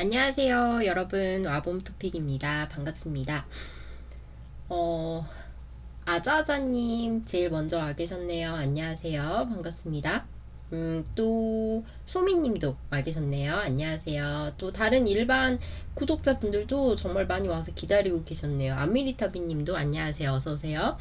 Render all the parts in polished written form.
안녕하세요, 여러분. 와봄 토픽입니다. 반갑습니다. 아자아자님 제일 먼저 와 계셨네요. 안녕하세요. 반갑습니다. 또 소미님도 와 계셨네요. 안녕하세요. 또 다른 일반 구독자분들도 정말 많이 와서 기다리고 계셨네요. 아미리타비님도 안녕하세요. 어서 오세요.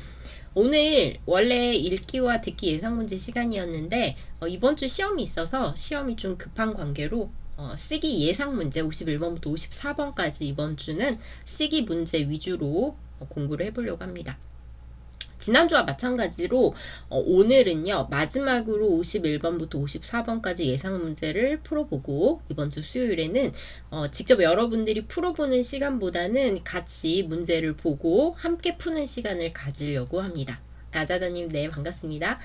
오늘 원래 읽기와 듣기 예상 문제 시간이었는데 이번 주 시험이 있어서 시험이 좀 급한 관계로 쓰기 예상 문제 51번부터 54번까지 이번 주는 쓰기 문제 위주로 공부를 해보려고 합니다. 지난주와 마찬가지로 오늘은요 마지막으로 51번부터 54번까지 예상 문제를 풀어보고 이번 주 수요일에는 직접 여러분들이 풀어보는 시간보다는 같이 문제를 보고 함께 푸는 시간을 가지려고 합니다. 아자자님 네 반갑습니다.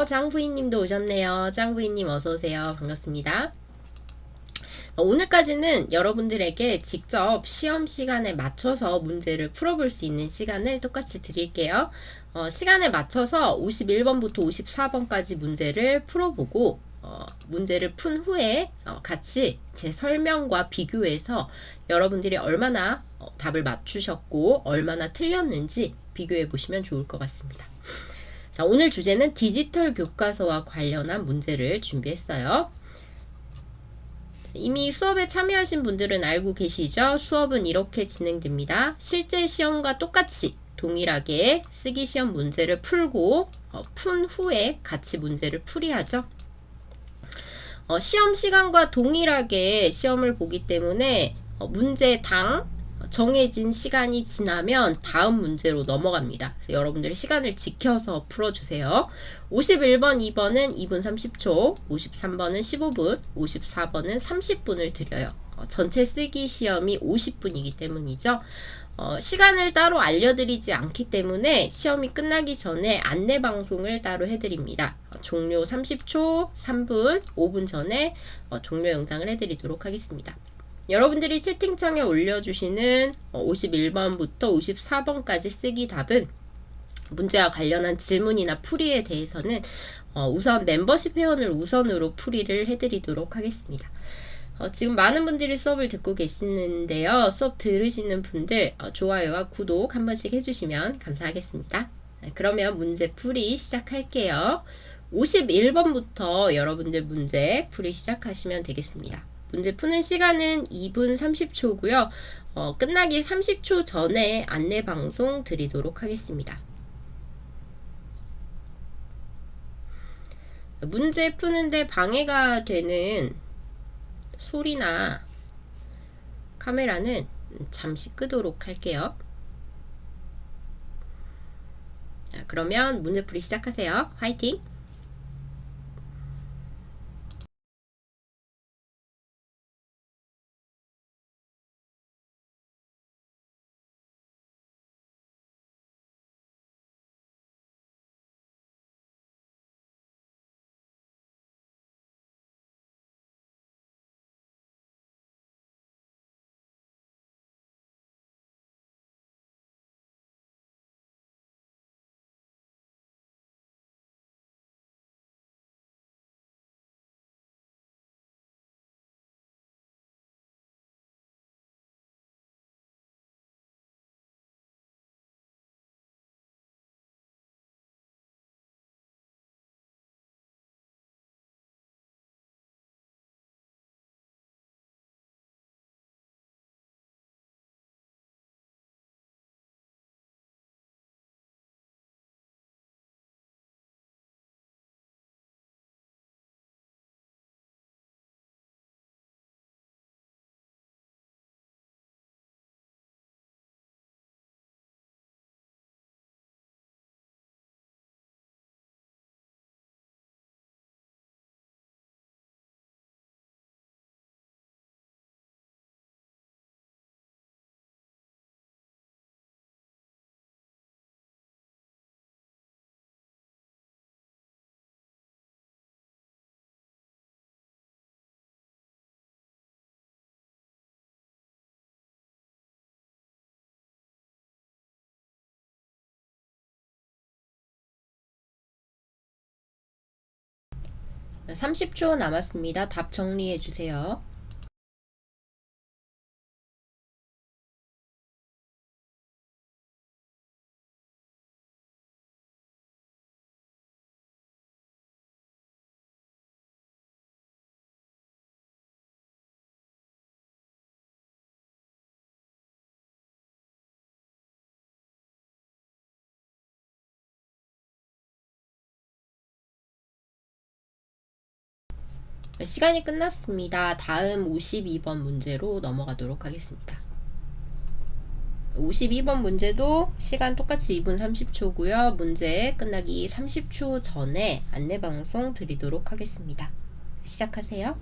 장부인님도 오셨네요. 장부인님 어서오세요. 반갑습니다. 오늘까지는 여러분들에게 직접 시험 시간에 맞춰서 문제를 풀어볼 수 있는 시간을 똑같이 드릴게요. 시간에 맞춰서 51번부터 54번까지 문제를 풀어보고 문제를 푼 후에 같이 제 설명과 비교해서 여러분들이 얼마나 답을 맞추셨고 얼마나 틀렸는지 비교해 보시면 좋을 것 같습니다. 자, 오늘 주제는 디지털 교과서와 관련한 문제를 준비했어요. 이미 수업에 참여하신 분들은 알고 계시죠? 수업은 이렇게 진행됩니다. 실제 시험과 똑같이 동일하게 쓰기 시험 문제를 풀고 푼 후에 같이 문제를 풀이하죠. 시험 시간과 동일하게 시험을 보기 때문에 문제당 정해진 시간이 지나면 다음 문제로 넘어갑니다. 그래서 여러분들이 시간을 지켜서 풀어주세요. 51번, 2번은 2분 30초, 53번은 15분, 54번은 30분을 드려요. 전체 쓰기 시험이 50분이기 때문이죠. 시간을 따로 알려드리지 않기 때문에 시험이 끝나기 전에 안내 방송을 따로 해드립니다. 종료 30초, 3분, 5분 전에 종료 영상을 해드리도록 하겠습니다. 여러분들이 채팅창에 올려주시는 51번부터 54번까지 쓰기 답은 문제와 관련한 질문이나 풀이에 대해서는 우선 멤버십 회원을 우선으로 풀이를 해드리도록 하겠습니다. 지금 많은 분들이 수업을 듣고 계시는데요. 수업 들으시는 분들 좋아요와 구독 한 번씩 해주시면 감사하겠습니다. 그러면 문제 풀이 시작할게요. 51번부터 여러분들 문제 풀이 시작하시면 되겠습니다. 문제 푸는 시간은 2분 30초고요. 끝나기 30초 전에 안내 방송 드리도록 하겠습니다. 문제 푸는데 방해가 되는 소리나 카메라는 잠시 끄도록 할게요. 자, 그러면 문제풀이 시작하세요. 화이팅! 네, 30초 남았습니다. 답 정리해 주세요. 시간이 끝났습니다. 다음 52번 문제로 넘어가도록 하겠습니다. 52번 문제도 시간 똑같이 2분 30초고요. 문제 끝나기 30초 전에 안내방송 드리도록 하겠습니다. 시작하세요.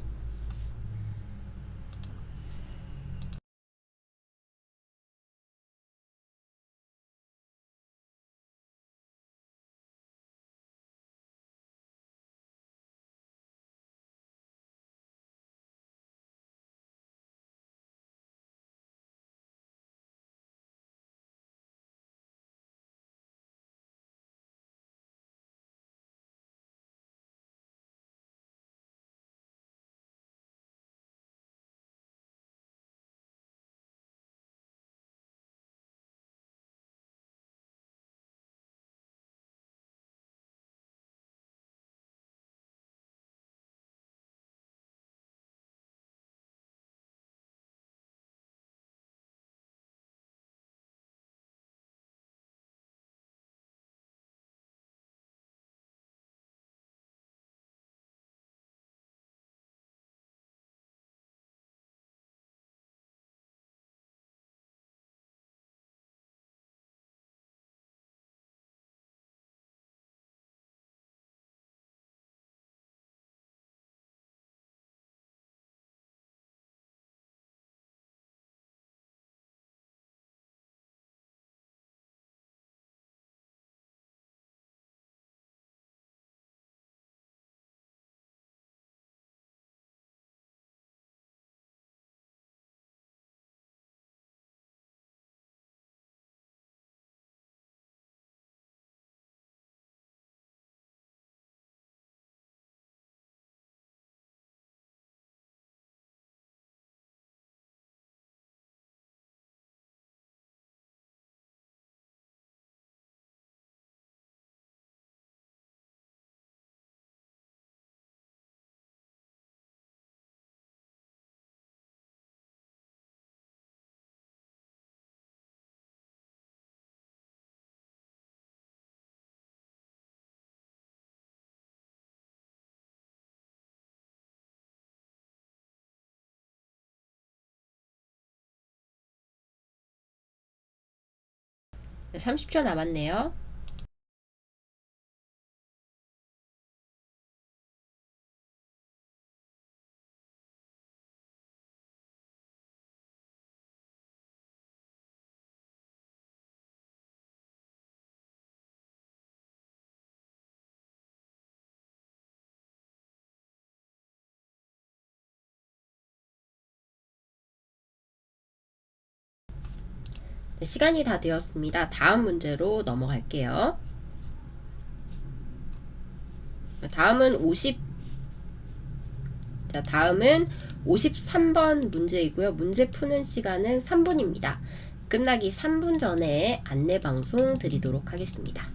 네, 30초 남았네요. 네, 시간이 다 되었습니다. 다음 문제로 넘어갈게요. 다음은 53번 문제이고요. 문제 푸는 시간은 3분입니다. 끝나기 3분 전에 안내방송 드리도록 하겠습니다.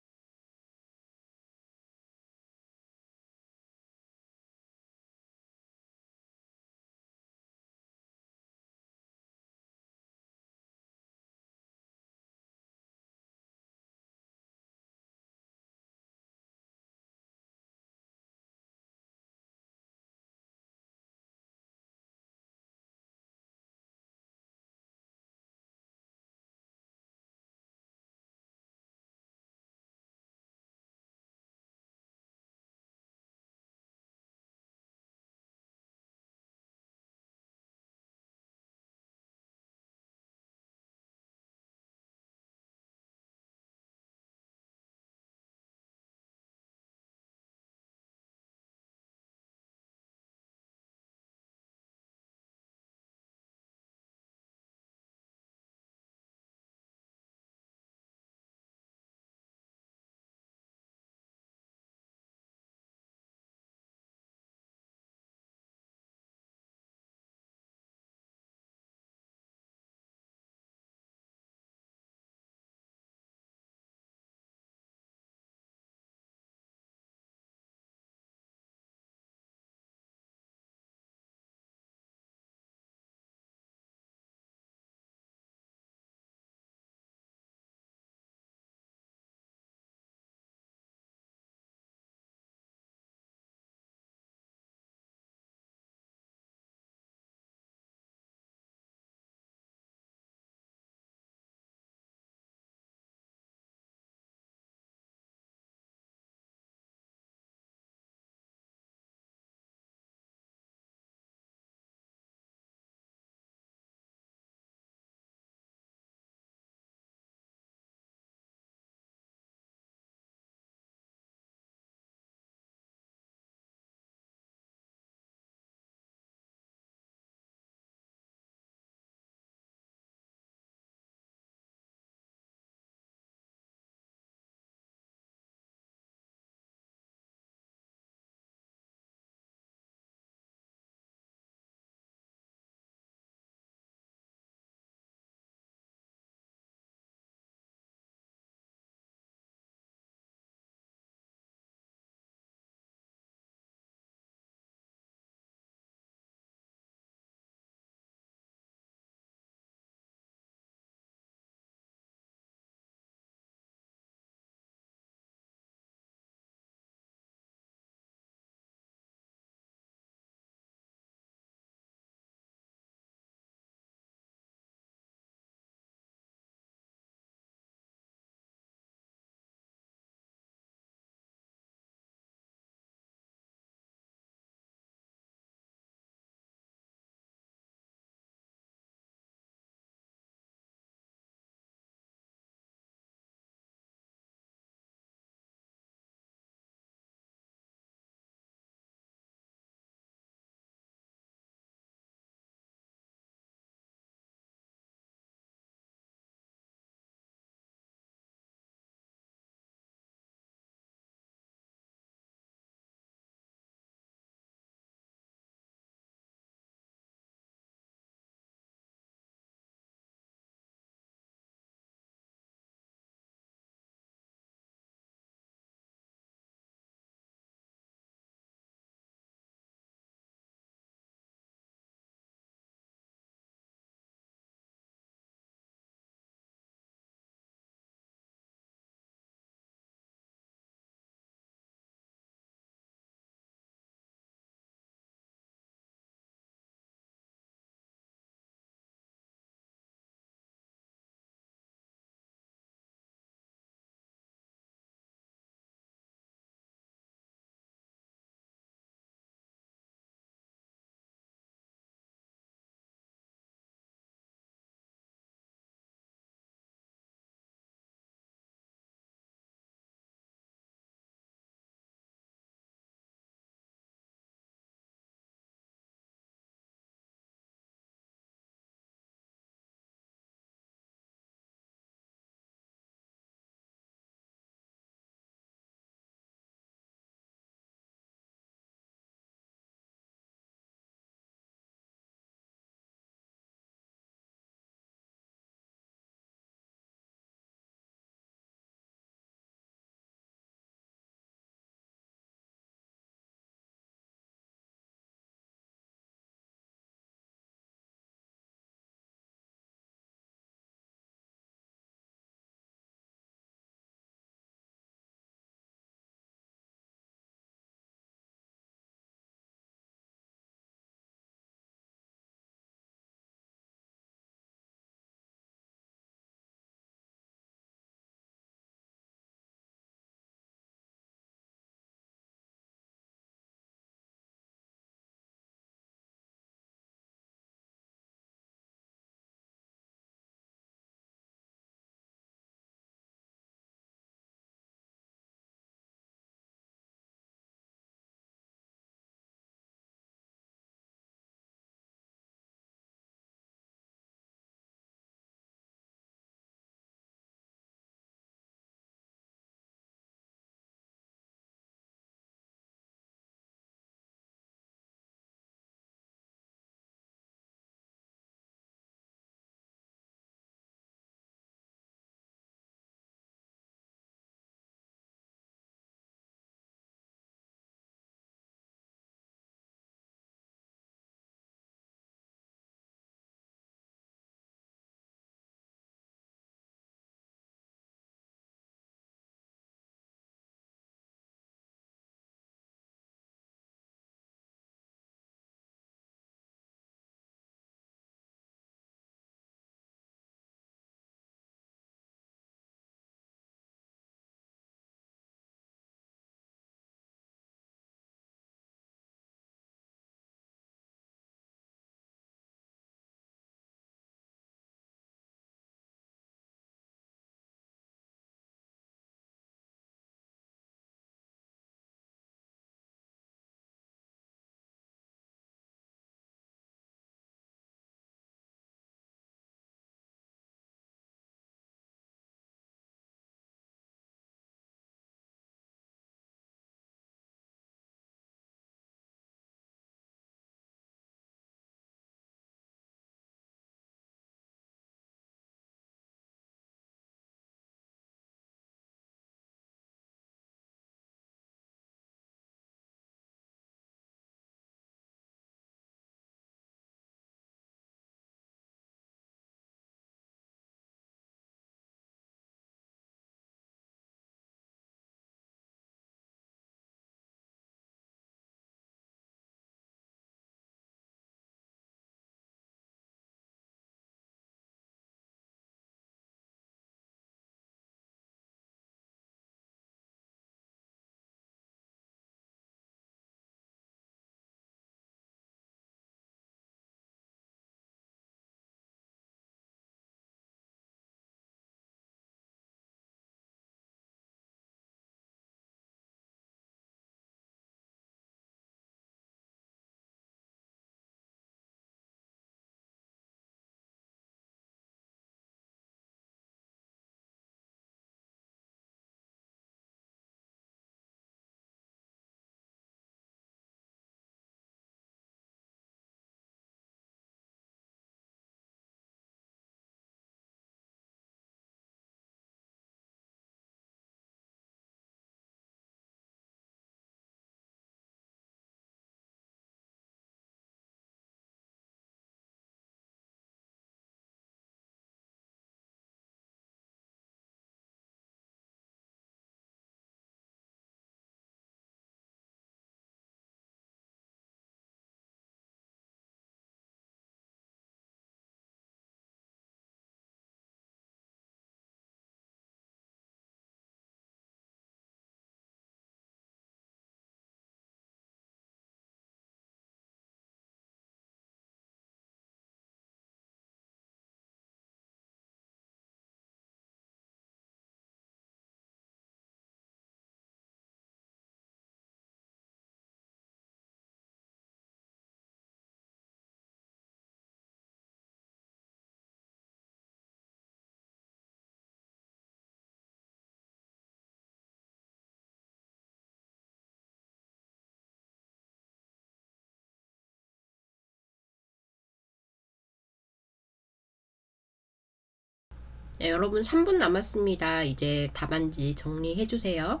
네, 여러분 3분 남았습니다. 이제 답안지 정리해 주세요.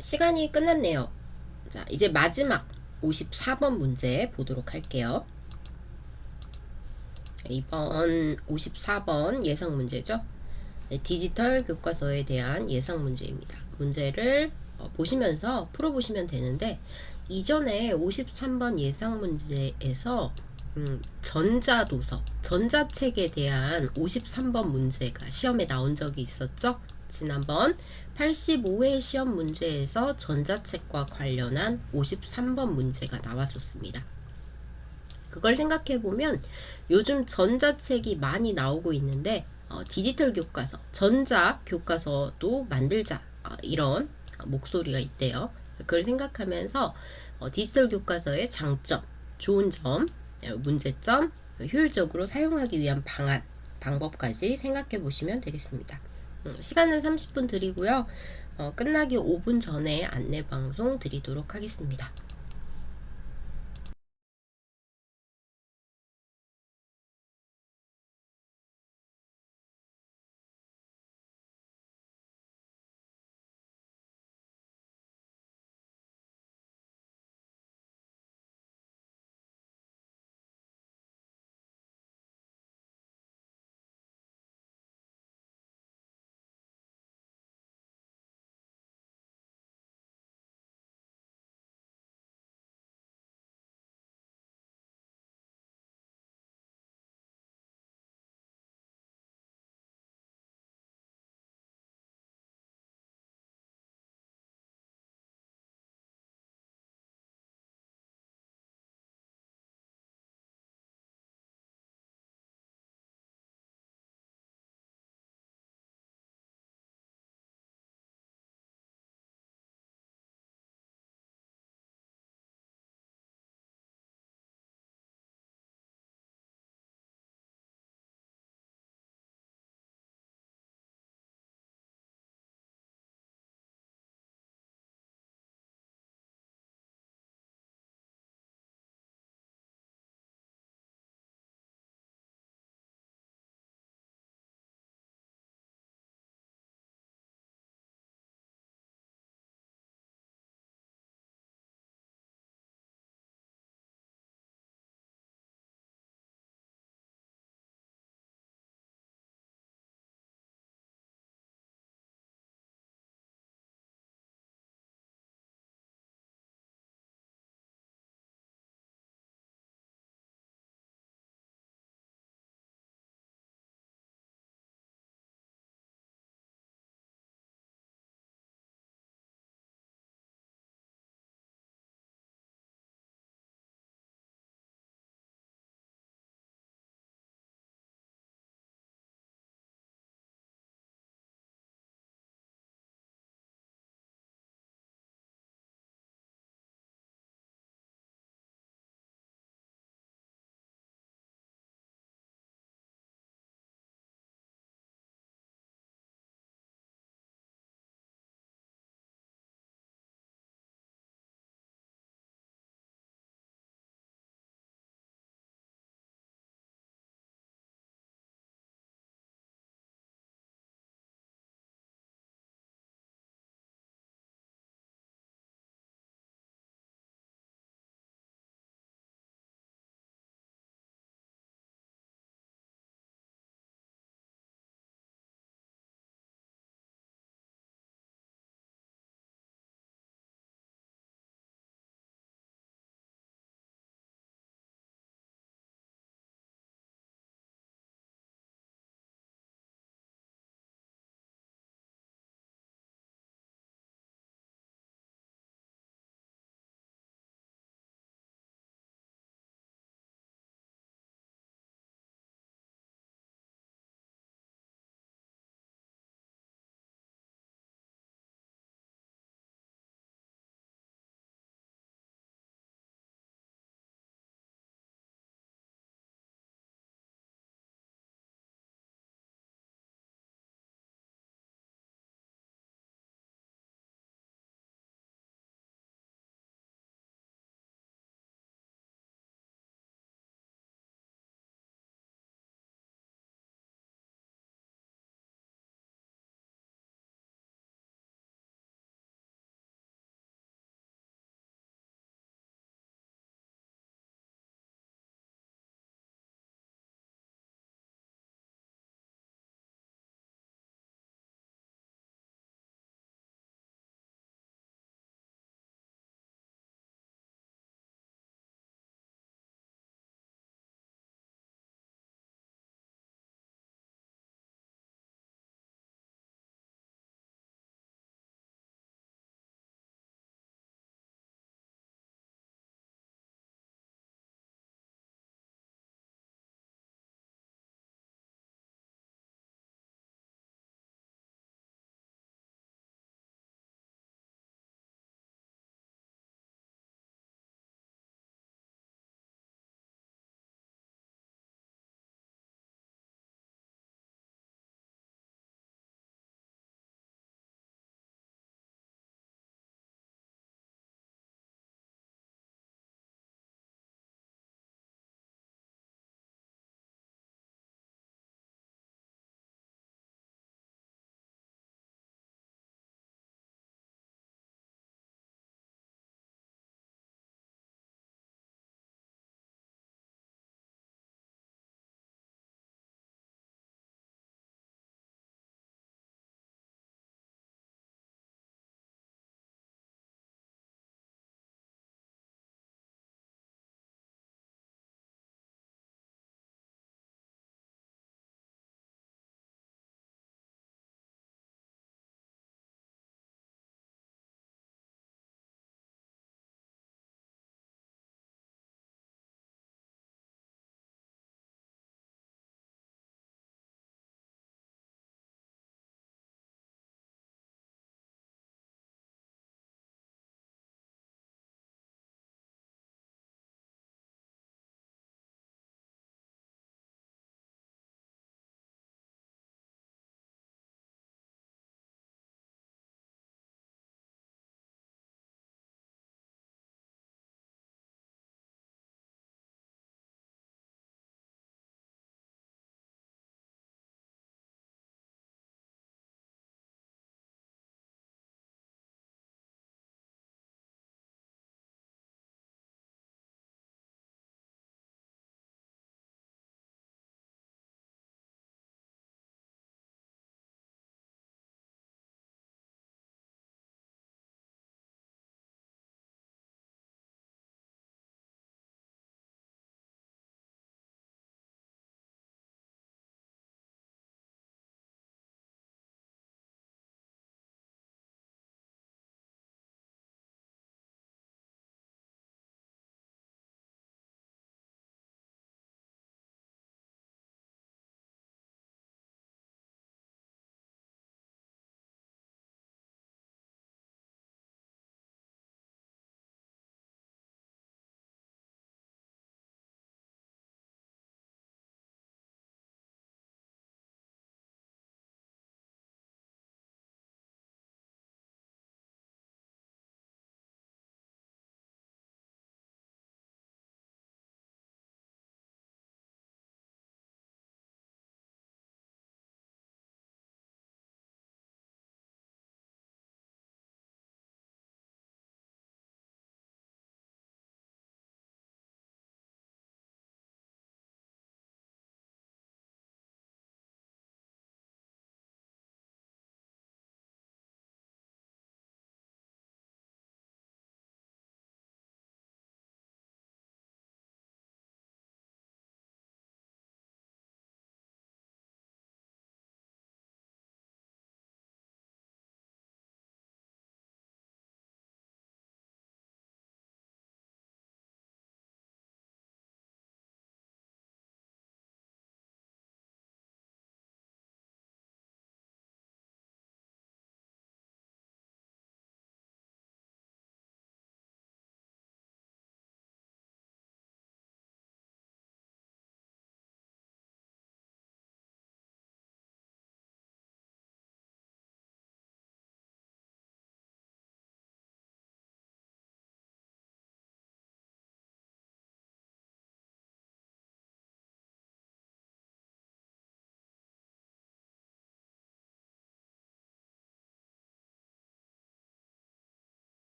시간이 끝났네요. 자, 이제 마지막 54번 문제 보도록 할게요. 이번 54번 예상 문제죠. 네, 디지털 교과서에 대한 예상 문제입니다. 문제를 보시면서 풀어보시면 되는데, 이전에 53번 예상 문제에서 전자도서, 전자책에 대한 53번 문제가 시험에 나온 적이 있었죠. 지난번 85회 시험 문제에서 전자책과 관련한 53번 문제가 나왔었습니다. 그걸 생각해보면 요즘 전자책이 많이 나오고 있는데 디지털 교과서, 전자 교과서도 만들자, 이런 목소리가 있대요. 그걸 생각하면서 디지털 교과서의 장점, 좋은 점, 문제점, 효율적으로 사용하기 위한 방안, 방법까지 생각해 보시면 되겠습니다. 시간은 30분 드리고요. 끝나기 5분 전에 안내 방송 드리도록 하겠습니다.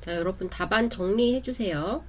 자, 여러분 답안 정리해 주세요.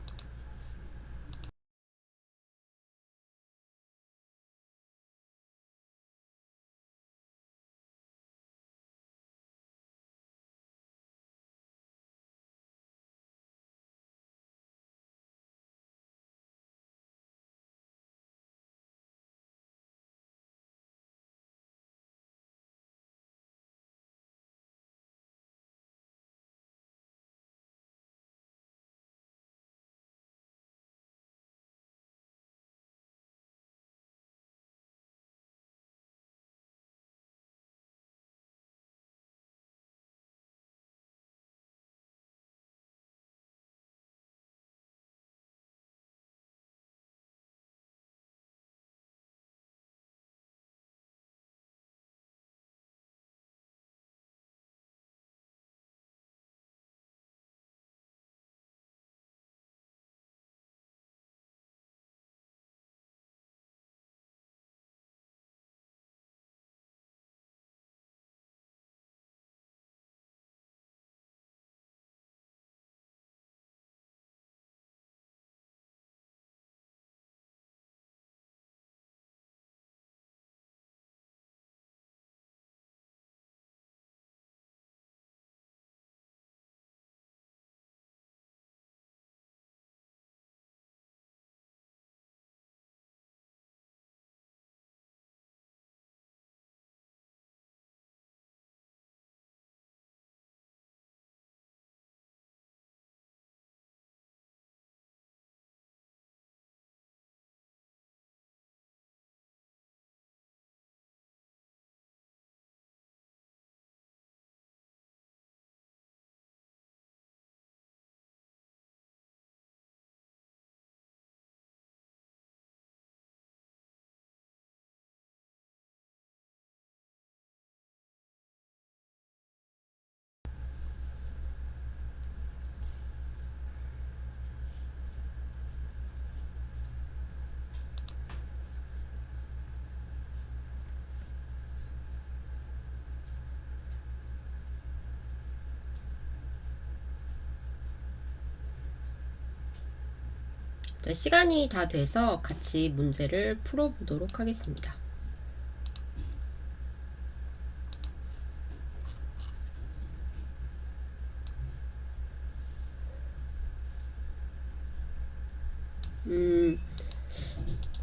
자, 시간이 다 돼서 같이 문제를 풀어보도록 하겠습니다.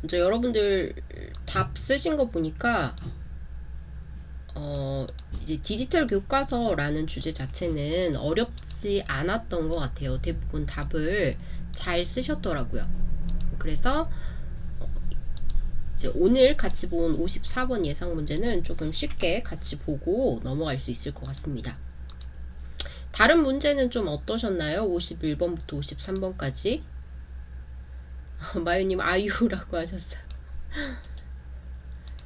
먼저 여러분들 답 쓰신 거 보니까 이제 디지털 교과서라는 주제 자체는 어렵지 않았던 것 같아요. 대부분 답을 잘 쓰셨더라고요. 그래서 이제 오늘 같이 본 54번 예상 문제는 조금 쉽게 같이 보고 넘어갈 수 있을 것 같습니다. 다른 문제는 좀 어떠셨나요? 51번부터 53번까지. 마유님 아유라고 하셨어요.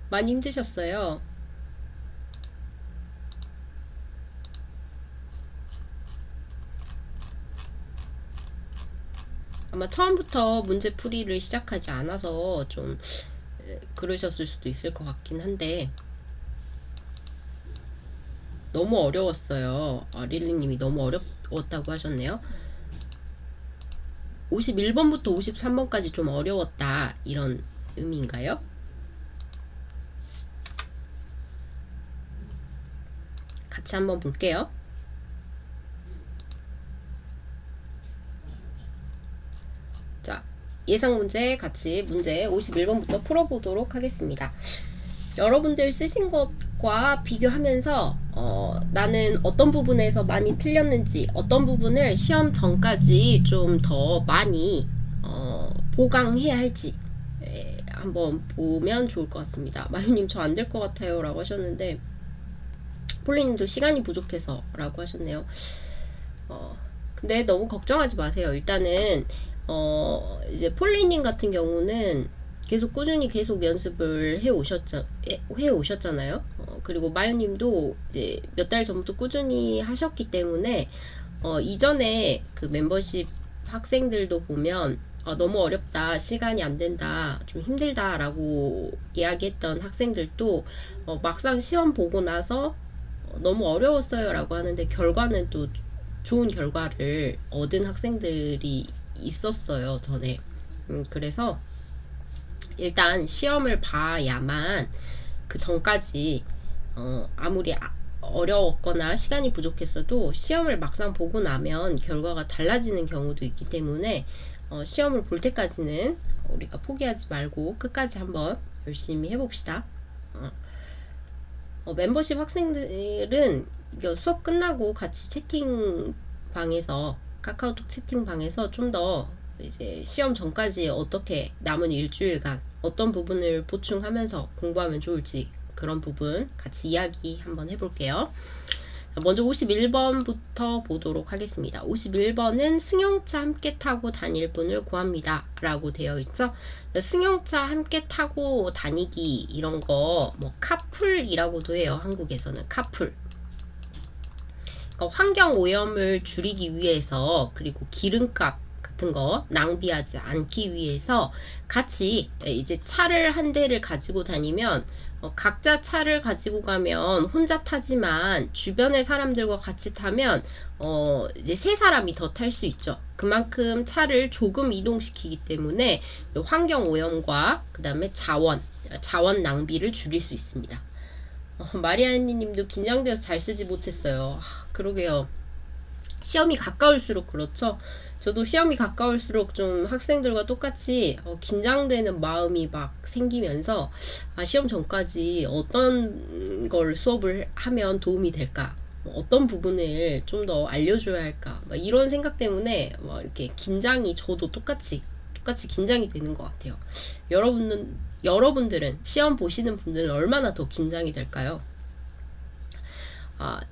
많이 힘드셨어요. 아마 처음부터 문제 풀이를 시작하지 않아서 좀 그러셨을 수도 있을 것 같긴 한데 너무 어려웠어요. 릴리님이 너무 어려웠다고 하셨네요. 51번부터 53번까지 좀 어려웠다 이런 의미인가요? 같이 한번 볼게요. 자, 예상 문제 같이 문제 51번부터 풀어보도록 하겠습니다. 여러분들 쓰신 것과 비교하면서 나는 어떤 부분에서 많이 틀렸는지 어떤 부분을 시험 전까지 좀 더 많이 보강해야 할지 한번 보면 좋을 것 같습니다. 마유님 저 안 될 것 같아요 라고 하셨는데 폴리님도 시간이 부족해서 라고 하셨네요. 근데 너무 걱정하지 마세요. 일단은 이제 폴리님 같은 경우는 계속 꾸준히 계속 연습을 해 오셨잖아요. 그리고 마유님도 이제 몇 달 전부터 꾸준히 하셨기 때문에 이전에 그 멤버십 학생들도 보면 너무 어렵다, 시간이 안 된다, 좀 힘들다 라고 이야기했던 학생들도 막상 시험 보고 나서 너무 어려웠어요 라고 하는데 결과는 또 좋은 결과를 얻은 학생들이 있었어요, 전에. 그래서 일단 시험을 봐야만 그 전까지 아무리 어려웠거나 시간이 부족했어도 시험을 막상 보고 나면 결과가 달라지는 경우도 있기 때문에 시험을 볼 때까지는 우리가 포기하지 말고 끝까지 한번 열심히 해봅시다. 멤버십 학생들은 이거 수업 끝나고 같이 채팅방에서 카카오톡 채팅방에서 좀 더 이제 시험 전까지 어떻게 남은 일주일간 어떤 부분을 보충하면서 공부하면 좋을지 그런 부분 같이 이야기 한번 해볼게요. 먼저 51번부터 보도록 하겠습니다. 51번은 승용차 함께 타고 다닐 분을 구합니다 라고 되어 있죠. 승용차 함께 타고 다니기 이런 거 뭐 카풀이라고도 해요. 한국에서는 카풀. 그러니까 환경 오염을 줄이기 위해서 그리고 기름값 같은 거 낭비하지 않기 위해서 같이 이제 차를 한 대를 가지고 다니면 각자 차를 가지고 가면 혼자 타지만 주변의 사람들과 같이 타면 이제 세 사람이 더 탈 수 있죠. 그만큼 차를 조금 이동시키기 때문에 환경 오염과 그 다음에 자원 낭비를 줄일 수 있습니다. 마리아니 님도 긴장돼서 잘 쓰지 못했어요. 그러게요. 시험이 가까울수록 그렇죠. 저도 시험이 가까울수록 좀 학생들과 똑같이 긴장되는 마음이 막 생기면서 시험 전까지 어떤 걸 수업을 하면 도움이 될까, 어떤 부분을 좀 더 알려줘야 할까, 이런 생각 때문에 이렇게 긴장이 저도 똑같이 긴장이 되는 것 같아요. 여러분들은 시험 보시는 분들은 얼마나 더 긴장이 될까요?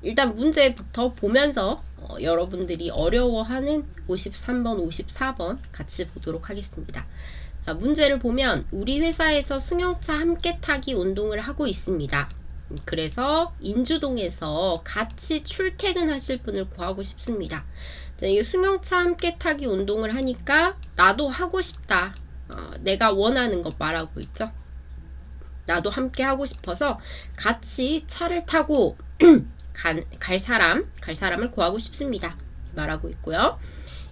일단 문제부터 보면서 여러분들이 어려워하는 53번, 54번 같이 보도록 하겠습니다. 문제를 보면 우리 회사에서 승용차 함께 타기 운동을 하고 있습니다. 그래서 인주동에서 같이 출퇴근하실 분을 구하고 싶습니다. 이 승용차 함께 타기 운동을 하니까 나도 하고 싶다. 내가 원하는 것 말하고 있죠. 나도 함께 하고 싶어서 같이 차를 타고 갈 사람을 구하고 싶습니다. 말하고 있고요.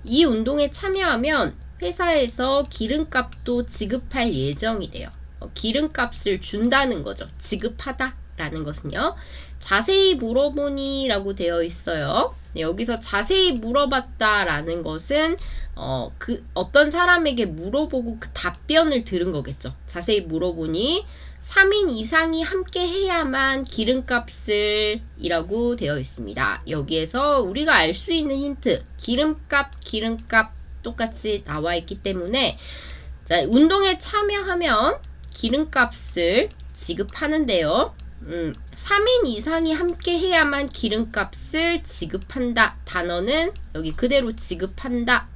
이 운동에 참여하면 회사에서 기름값도 지급할 예정이래요. 기름값을 준다는 거죠. 지급하다 라는 것은요. 자세히 물어보니 라고 되어 있어요. 여기서 자세히 물어봤다 라는 것은 어떤 사람에게 물어보고 그 답변을 들은 거겠죠. 자세히 물어보니 3인 이상이 함께 해야만 기름값을 이라고 되어 있습니다. 여기에서 우리가 알 수 있는 힌트, 기름값 똑같이 나와 있기 때문에 자, 운동에 참여하면 기름값을 지급하는데요. 3인 이상이 함께 해야만 기름값을 지급한다. 단어는 여기 그대로 지급한다.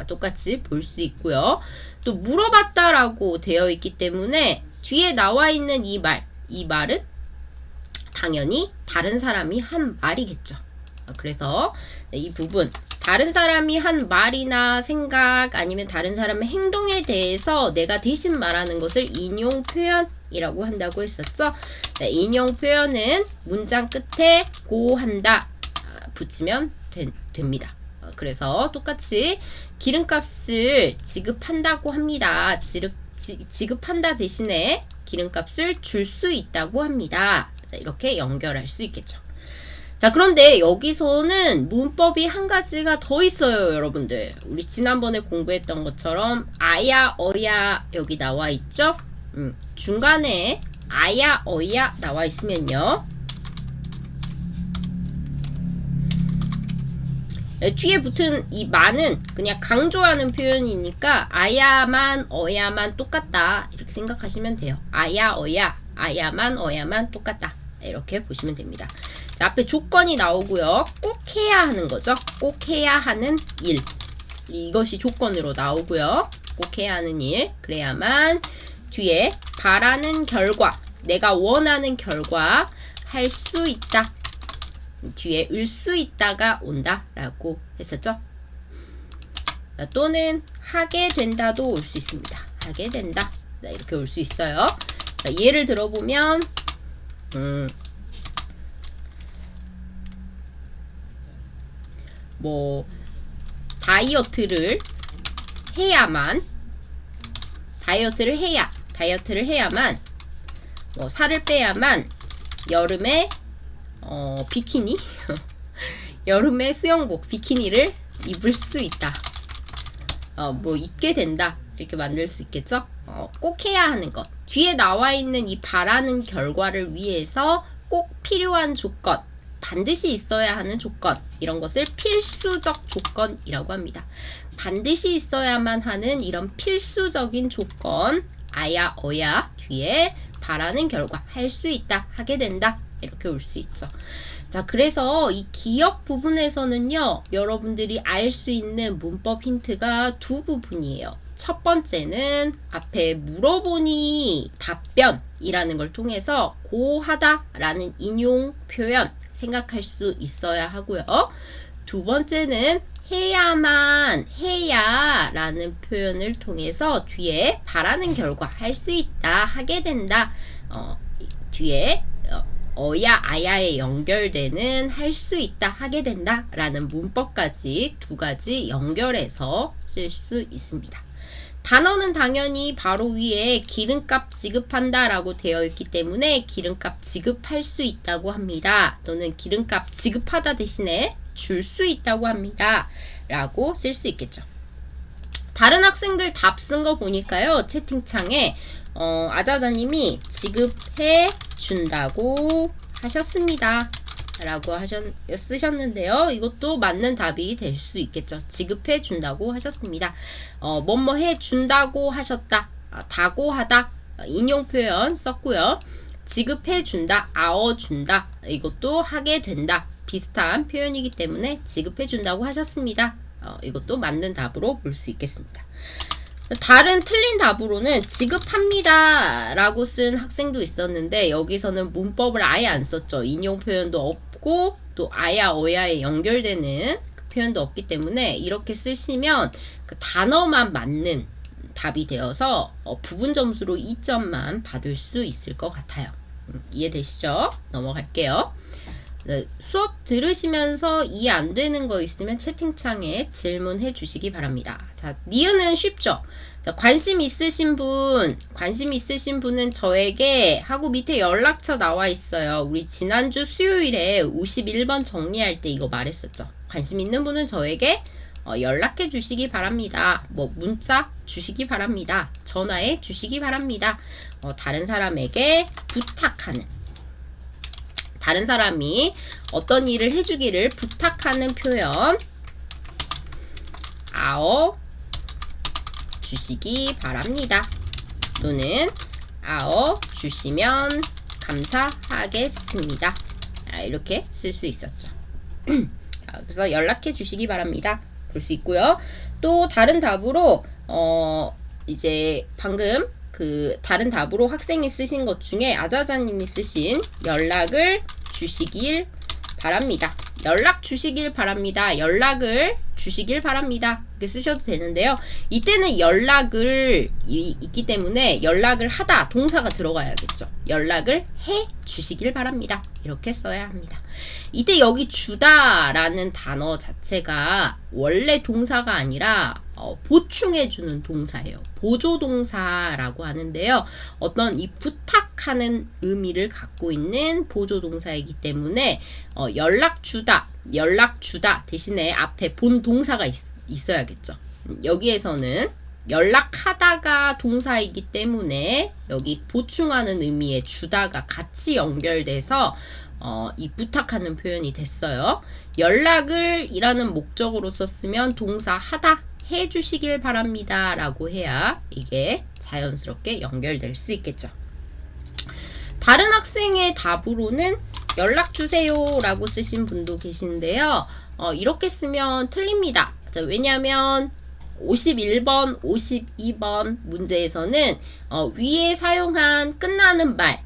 똑같이 볼 수 있고요. 또 물어봤다라고 되어 있기 때문에 뒤에 나와 있는 이 말은 당연히 다른 사람이 한 말이겠죠. 그래서 이 부분, 다른 사람이 한 말이나 생각 아니면 다른 사람의 행동에 대해서 내가 대신 말하는 것을 인용 표현이라고 한다고 했었죠. 인용 표현은 문장 끝에 고한다 붙이면 됩니다. 그래서 똑같이 기름값을 지급한다고 합니다. 지급한다 대신에 기름값을 줄 수 있다고 합니다. 자, 이렇게 연결할 수 있겠죠. 자, 그런데 여기서는 문법이 한 가지가 더 있어요, 여러분들. 우리 지난번에 공부했던 것처럼 아야, 어야 여기 나와 있죠? 중간에 아야, 어야 나와 있으면요. 뒤에 붙은 이 만은 그냥 강조하는 표현이니까 아야만 어야만 똑같다 이렇게 생각하시면 돼요. 아야 어야 아야만 어야만 똑같다 이렇게 보시면 됩니다. 자, 앞에 조건이 나오고요. 꼭 해야 하는 거죠. 꼭 해야 하는 일, 이것이 조건으로 나오고요. 꼭 해야 하는 일, 그래야만 뒤에 바라는 결과, 내가 원하는 결과 할 수 있다, 뒤에 을 수 있다가 온다 라고 했었죠. 자, 또는 하게 된다도 올 수 있습니다. 하게 된다, 자, 이렇게 올 수 있어요. 자, 예를 들어보면 뭐 다이어트를 해야만 뭐 살을 빼야만 여름에 비키니 여름에 수영복 비키니를 입을 수 있다. 뭐 입게 된다. 이렇게 만들 수 있겠죠? 꼭 해야 하는 것. 뒤에 나와 있는 이 바라는 결과를 위해서 꼭 필요한 조건, 반드시 있어야 하는 조건, 이런 것을 필수적 조건이라고 합니다. 반드시 있어야만 하는 이런 필수적인 조건, 아야, 어야 뒤에 바라는 결과, 할 수 있다, 하게 된다, 이렇게 올 수 있죠. 자, 그래서 이 기억 부분에서는요, 여러분들이 알 수 있는 문법 힌트가 두 부분이에요. 첫 번째는 앞에 물어보니 답변이라는 걸 통해서 고하다 라는 인용 표현 생각할 수 있어야 하고요. 두 번째는 해야만 해야 라는 표현을 통해서 뒤에 바라는 결과, 할 수 있다, 하게 된다, 뒤에 어야 아야에 연결되는 할 수 있다, 하게 된다 라는 문법까지 두 가지 연결해서 쓸 수 있습니다. 단어는 당연히 바로 위에 기름값 지급한다 라고 되어 있기 때문에 기름값 지급할 수 있다고 합니다. 또는 기름값 지급하다 대신에 줄 수 있다고 합니다 라고 쓸 수 있겠죠. 다른 학생들 답 쓴 거 보니까요, 채팅창에 아자자님이 지급해 준다고 하셨습니다 라고 쓰셨는데요. 이것도 맞는 답이 될 수 있겠죠. 지급해 준다고 하셨습니다. 뭐뭐 해 준다고 하셨다, 다고 하다, 인용 표현 썼고요. 지급해 준다, 아어 준다, 이것도 하게 된다, 비슷한 표현이기 때문에 지급해 준다고 하셨습니다. 이것도 맞는 답으로 볼 수 있겠습니다. 다른 틀린 답으로는 지급합니다 라고 쓴 학생도 있었는데, 여기서는 문법을 아예 안 썼죠. 인용 표현도 없고 또 아야 어야에 연결되는 그 표현도 없기 때문에 이렇게 쓰시면 그 단어만 맞는 답이 되어서 부분 점수로 2점만 받을 수 있을 것 같아요. 이해되시죠? 넘어갈게요. 네, 수업 들으시면서 이해 안 되는 거 있으면 채팅창에 질문해 주시기 바랍니다. 자, 니은은 쉽죠? 자, 관심 있으신 분은 저에게 하고 밑에 연락처 나와 있어요. 우리 지난주 수요일에 51번 정리할 때 이거 말했었죠. 관심 있는 분은 저에게 연락해 주시기 바랍니다. 뭐 문자 주시기 바랍니다. 전화해 주시기 바랍니다. 다른 사람에게 부탁하는, 다른 사람이 어떤 일을 해주기를 부탁하는 표현, 아어 주시기 바랍니다. 또는 아어 주시면 감사하겠습니다. 이렇게 쓸 수 있었죠. 그래서 연락해 주시기 바랍니다. 볼 수 있고요. 또 다른 답으로 이제 방금 그 다른 답으로 학생이 쓰신 것 중에 아자자님이 쓰신 연락을 주시길 바랍니다. 연락 주시길 바랍니다. 연락을 주시길 바랍니다. 이렇게 쓰셔도 되는데요. 이때는 연락을 있기 때문에 연락을 하다 동사가 들어가야겠죠. 연락을 해 주시길 바랍니다. 이렇게 써야 합니다. 이때 여기 주다라는 단어 자체가 원래 동사가 아니라 보충해주는 동사예요. 보조동사라고 하는데요. 어떤 이 부탁하는 의미를 갖고 있는 보조동사이기 때문에 연락 주다 대신에 앞에 본 동사가 있어야겠죠. 여기에서는 연락하다가 동사이기 때문에 여기 보충하는 의미의 주다가 같이 연결돼서 이 부탁하는 표현이 됐어요. 연락을 이라는 목적으로 썼으면 동사 하다 해주시길 바랍니다 라고 해야 이게 자연스럽게 연결될 수 있겠죠. 다른 학생의 답으로는 연락주세요 라고 쓰신 분도 계신데요. 이렇게 쓰면 틀립니다. 자, 왜냐하면 51번, 52번 문제에서는 위에 사용한 끝나는 말,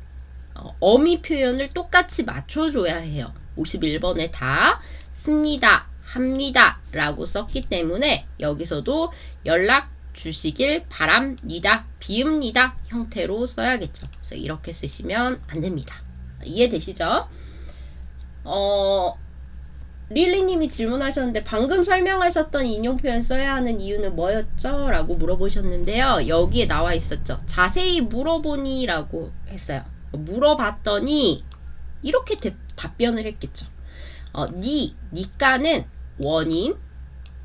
어미 표현을 똑같이 맞춰줘야 해요. 51번에 다 씁니다, 합니다 라고 썼기 때문에 여기서도 연락 주시길 바랍니다, 비읍니다 형태로 써야겠죠. 그래서 이렇게 쓰시면 안 됩니다. 이해되시죠? 릴리님이 질문하셨는데 방금 설명하셨던 인용 표현 써야 하는 이유는 뭐였죠? 라고 물어보셨는데요. 여기에 나와 있었죠. 자세히 물어보니 라고 했어요. 물어봤더니 이렇게 답변을 했겠죠. 니까는 원인,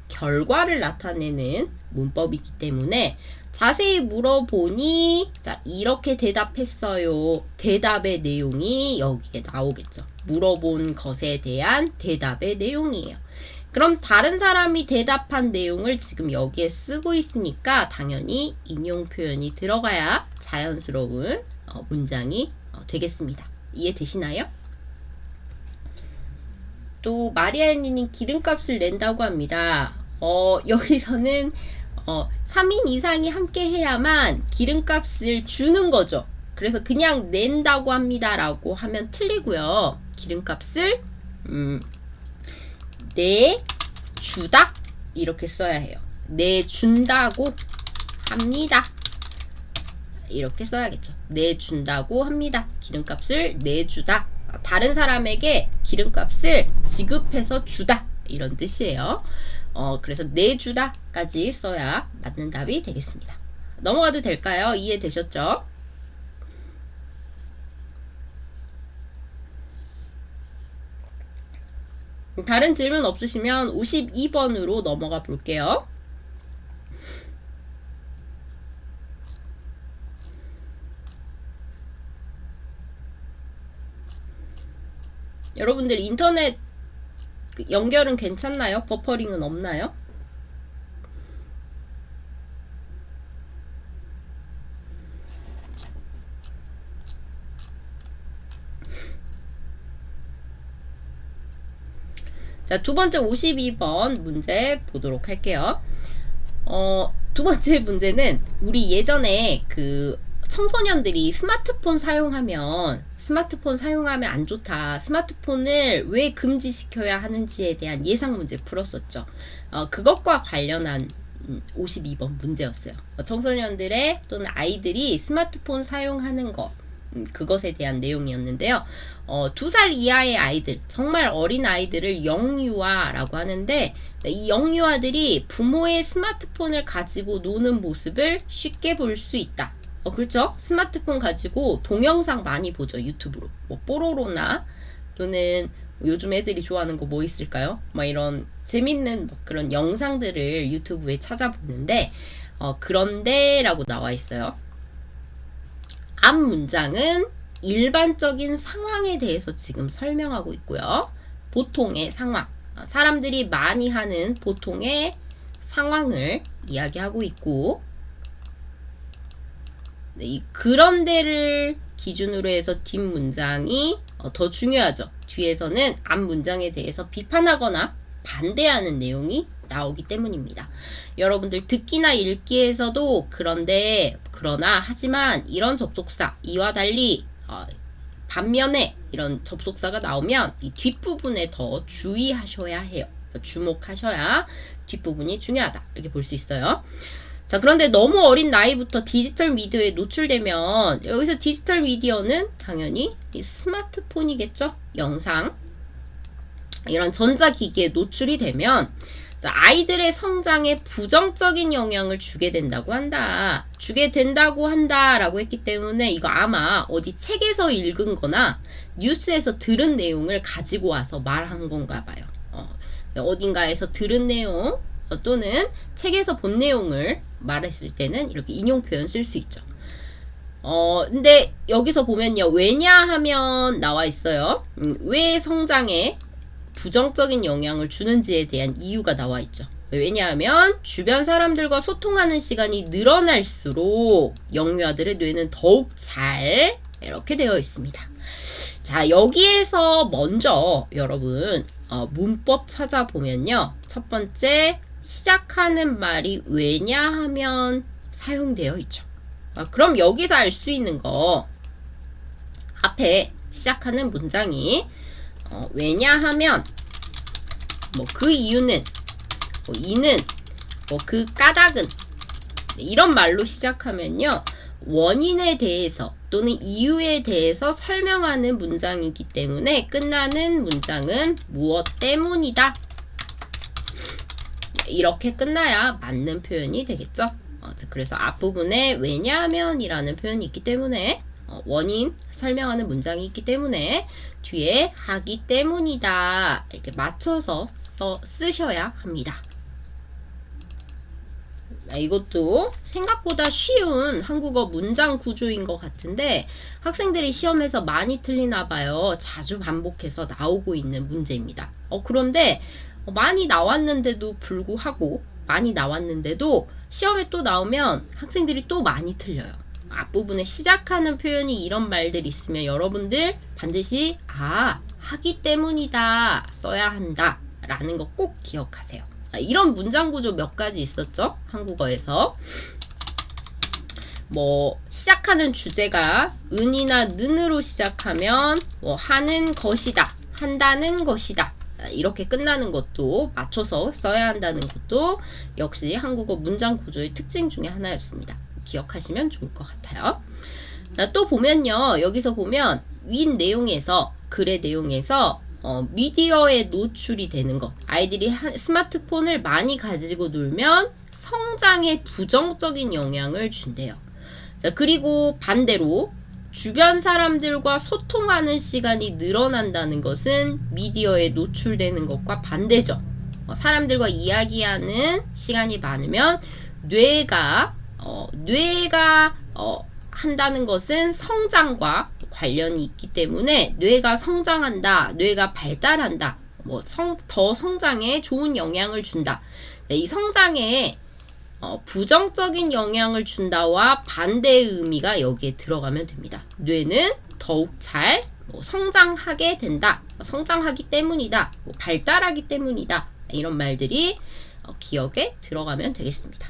결과를 나타내는 문법이기 때문에 자세히 물어보니 자 이렇게 대답했어요. 대답의 내용이 여기에 나오겠죠. 물어본 것에 대한 대답의 내용이에요. 그럼 다른 사람이 대답한 내용을 지금 여기에 쓰고 있으니까 당연히 인용 표현이 들어가야 자연스러운 문장이 되겠습니다. 이해되시나요? 또 마리아님 기름값을 낸다고 합니다. 여기서는 3인 이상이 함께 해야만 기름값을 주는 거죠. 그래서 그냥 낸다고 합니다 라고 하면 틀리고요. 기름값을 내주다 이렇게 써야 해요. 내준다고 합니다. 이렇게 써야겠죠. 내준다고 합니다. 기름값을 내주다. 다른 사람에게 기름값을 지급해서 주다 이런 뜻이에요. 그래서 내주다까지 써야 맞는 답이 되겠습니다. 넘어가도 될까요? 이해되셨죠? 다른 질문 없으시면 52번으로 넘어가 볼게요. 여러분들 인터넷 연결은 괜찮나요? 버퍼링은 없나요? 자, 두 번째 52번 문제 보도록 할게요. 두 번째 문제는 우리 예전에 그 청소년들이 스마트폰 사용하면 안 좋다. 스마트폰을 왜 금지시켜야 하는지에 대한 예상 문제 풀었었죠. 그것과 관련한 52번 문제였어요. 청소년들의 또는 아이들이 스마트폰 사용하는 것 그것에 대한 내용이었는데요. 2살 이하의 아이들, 정말 어린 아이들을 영유아라고 하는데 이 영유아들이 부모의 스마트폰을 가지고 노는 모습을 쉽게 볼 수 있다. 그렇죠? 스마트폰 가지고 동영상 많이 보죠. 유튜브로. 뭐 뽀로로나 또는 요즘 애들이 좋아하는 거 뭐 있을까요? 막 이런 재밌는 그런 영상들을 유튜브에 찾아보는데 그런데 라고 나와 있어요. 앞 문장은 일반적인 상황에 대해서 지금 설명하고 있고요. 보통의 상황, 사람들이 많이 하는 보통의 상황을 이야기하고 있고 이 그런데를 기준으로 해서 뒷문장이 더 중요하죠. 뒤에서는 앞 문장에 대해서 비판하거나 반대하는 내용이 나오기 때문입니다. 여러분들 듣기나 읽기에서도 그런데, 그러나, 하지만 이런 접속사, 이와 달리 반면에 이런 접속사가 나오면 이 뒷부분에 더 주의하셔야 해요. 주목하셔야 뒷부분이 중요하다. 이렇게 볼 수 있어요. 자, 그런데 너무 어린 나이부터 디지털 미디어에 노출되면 여기서 디지털 미디어는 당연히 이 스마트폰이겠죠? 영상 이런 전자기기에 노출이 되면 아이들의 성장에 부정적인 영향을 주게 된다고 한다. 라고 했기 때문에 이거 아마 어디 책에서 읽은 거나 뉴스에서 들은 내용을 가지고 와서 말한 건가 봐요. 어딘가에서 들은 내용 또는 책에서 본 내용을 말했을 때는 이렇게 인용 표현 쓸 수 있죠. 근데 여기서 보면요. 왜냐하면 나와 있어요. 왜 성장에 부정적인 영향을 주는지에 대한 이유가 나와 있죠. 왜냐하면 주변 사람들과 소통하는 시간이 늘어날수록 영유아들의 뇌는 더욱 잘 이렇게 되어 있습니다. 자, 여기에서 먼저 여러분 문법 찾아보면요. 첫 번째 시작하는 말이 왜냐하면 사용되어 있죠. 그럼 여기서 알 수 있는 거 앞에 시작하는 문장이 왜냐하면 뭐 그 이유는 뭐 이는 뭐 그 까닭은 이런 말로 시작하면요. 원인에 대해서 또는 이유에 대해서 설명하는 문장이기 때문에 끝나는 문장은 무엇 때문이다. 이렇게 끝나야 맞는 표현이 되겠죠. 그래서 앞부분에 왜냐하면 이라는 표현이 있기 때문에 원인 설명하는 문장이 있기 때문에 뒤에 하기 때문이다 이렇게 맞춰서 쓰셔야 합니다. 이것도 생각보다 쉬운 한국어 문장 구조인 것 같은데 학생들이 시험에서 많이 틀리나 봐요. 자주 반복해서 나오고 있는 문제입니다. 그런데 많이 나왔는데도 불구하고 시험에 또 나오면 학생들이 또 많이 틀려요. 앞부분에 시작하는 표현이 이런 말들이 있으면 여러분들 반드시 하기 때문이다 써야 한다 라는 거 꼭 기억하세요. 이런 문장 구조 몇 가지 있었죠? 한국어에서. 시작하는 주제가 은이나 는으로 시작하면 하는 것이다, 한다는 것이다. 이렇게 끝나는 것도 맞춰서 써야 한다는 것도 역시 한국어 문장 구조의 특징 중에 하나였습니다. 기억하시면 좋을 것 같아요. 또 보면요. 여기서 보면 윗 내용에서, 글의 내용에서 미디어에 노출이 되는 것. 아이들이 스마트폰을 많이 가지고 놀면 성장에 부정적인 영향을 준대요. 자, 그리고 반대로 주변 사람들과 소통하는 시간이 늘어난다는 것은 미디어에 노출되는 것과 반대죠. 사람들과 이야기하는 시간이 많으면 뇌가 한다는 것은 성장과 관련이 있기 때문에 뇌가 성장한다, 뇌가 발달한다, 더 성장에 좋은 영향을 준다. 이 성장에 부정적인 영향을 준다와 반대의 의미가 여기에 들어가면 됩니다. 뇌는 더욱 잘 성장하게 된다, 성장하기 때문이다, 발달하기 때문이다, 이런 말들이 기억에 들어가면 되겠습니다.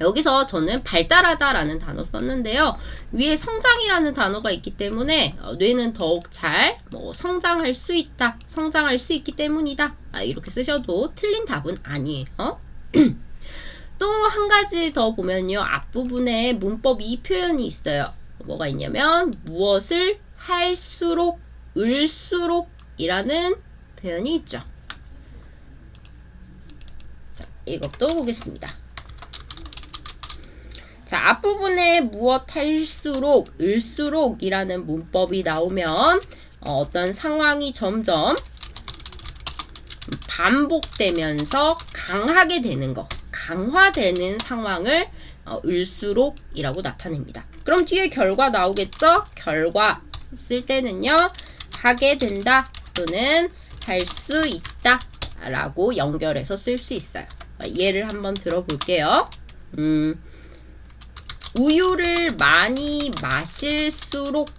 여기서 저는 발달하다라는 단어 썼는데요. 위에 성장이라는 단어가 있기 때문에 뇌는 더욱 잘 성장할 수 있다, 성장할 수 있기 때문이다, 이렇게 쓰셔도 틀린 답은 아니에요. 또 한 가지 더 보면요. 앞부분에 문법 이 표현이 있어요. 뭐가 있냐면 무엇을 할수록 을수록 이라는 표현이 있죠. 자, 이것도 보겠습니다. 자, 앞부분에 무엇 할수록 을수록 이라는 문법이 나오면 어떤 상황이 점점 반복되면서 강하게 되는 거, 강화되는 상황을 을수록이라고 나타냅니다. 그럼 뒤에 결과 나오겠죠? 결과 쓸 때는요, 하게 된다 또는 할 수 있다 라고 연결해서 쓸 수 있어요. 예를 한번 들어볼게요. 우유를 많이 마실수록,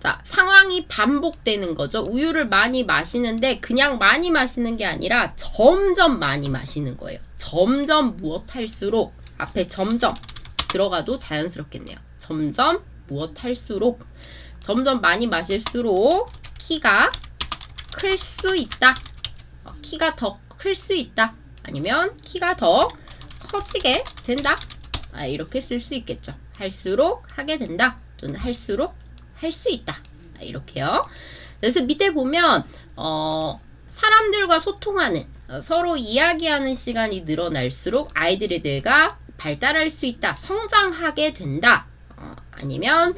자, 상황이 반복되는 거죠. 우유를 많이 마시는데 그냥 많이 마시는 게 아니라 점점 많이 마시는 거예요. 점점 무엇 할수록, 앞에 점점 들어가도 자연스럽겠네요. 점점 무엇 할수록, 점점 많이 마실수록 키가 클 수 있다, 키가 더 클 수 있다, 아니면 키가 더 커지게 된다, 이렇게 쓸 수 있겠죠. 할수록 하게 된다 또는 할수록 할 수 있다, 이렇게요. 그래서 밑에 보면 사람들과 소통하는, 서로 이야기하는 시간이 늘어날수록 아이들의 뇌가 발달할 수 있다, 성장하게 된다, 아니면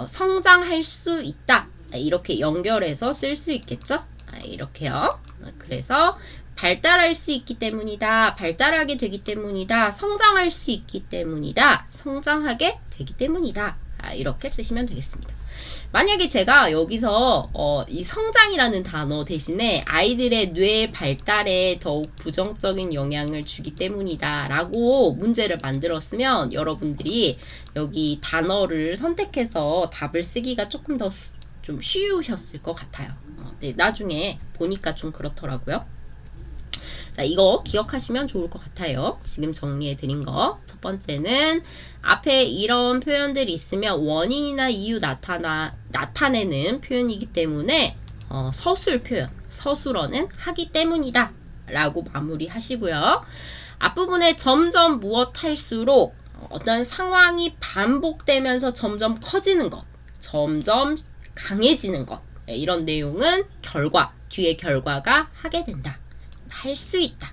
성장할 수 있다, 이렇게 연결해서 쓸 수 있겠죠. 이렇게요. 그래서 발달할 수 있기 때문이다, 발달하게 되기 때문이다, 성장할 수 있기 때문이다, 성장하게 되기 때문이다, 이렇게 쓰시면 되겠습니다. 만약에 제가 여기서 이 성장이라는 단어 대신에 아이들의 뇌 발달에 더욱 부정적인 영향을 주기 때문이다 라고 문제를 만들었으면 여러분들이 여기 단어를 선택해서 답을 쓰기가 조금 더 좀 쉬우셨을 것 같아요. 네, 나중에 보니까 좀 그렇더라고요. 자, 이거 기억하시면 좋을 것 같아요. 지금 정리해 드린 거. 첫 번째는 앞에 이런 표현들이 있으면 원인이나 이유 나타내는 표현이기 때문에 서술 표현, 서술어는 하기 때문이다 라고 마무리 하시고요. 앞부분에 점점 무엇 할수록 어떤 상황이 반복되면서 점점 커지는 것, 점점 강해지는 것, 이런 내용은 결과, 뒤에 결과가 하게 된다, 할 수 있다,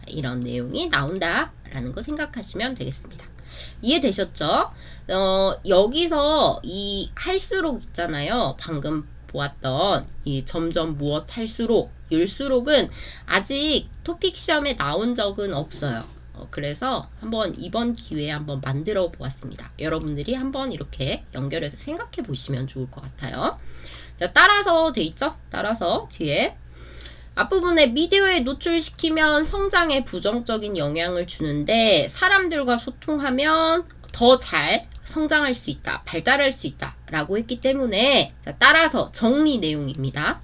이런 내용이 나온다 라는 거 생각하시면 되겠습니다. 이해되셨죠? 여기서 이 할수록 있잖아요. 방금 보았던 이 점점 무엇 할수록, 율수록은 아직 토픽 시험에 나온 적은 없어요. 그래서 한번 이번 기회에 한번 만들어 보았습니다. 여러분들이 한번 이렇게 연결해서 생각해 보시면 좋을 것 같아요. 자, 따라서 돼 있죠? 따라서 뒤에 앞부분에 미디어에 노출시키면 성장에 부정적인 영향을 주는데 사람들과 소통하면 더 잘 성장할 수 있다, 발달할 수 있다 라고 했기 때문에, 자, 따라서 정리 내용입니다.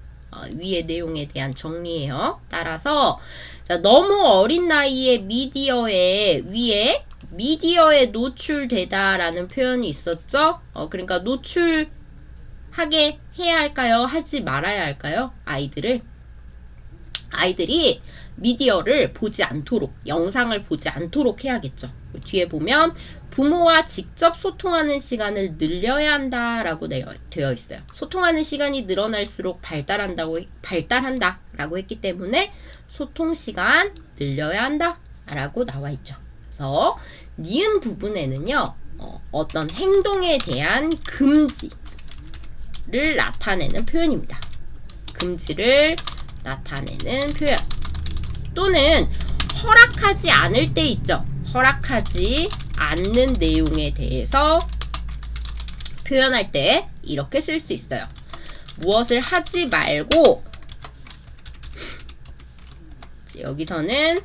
위의 내용에 대한 정리예요. 따라서 자, 너무 어린 나이에 미디어에 위에 미디어에 노출되다 라는 표현이 있었죠. 그러니까 노출하게 해야 할까요? 하지 말아야 할까요? 아이들이 미디어를 보지 않도록, 영상을 보지 않도록 해야겠죠. 뒤에 보면 부모와 직접 소통하는 시간을 늘려야 한다라고 되어 있어요. 소통하는 시간이 늘어날수록 발달한다 라고 했기 때문에 소통 시간 늘려야 한다 라고 나와 있죠. 그래서 니은 부분에는요, 어떤 행동에 대한 금지를 나타내는 표현입니다. 금지를 나타내는 표현, 또는 허락하지 않을 때 있죠. 허락하지 않는 내용에 대해서 표현할 때 이렇게 쓸 수 있어요. 무엇을 하지 말고, 여기서는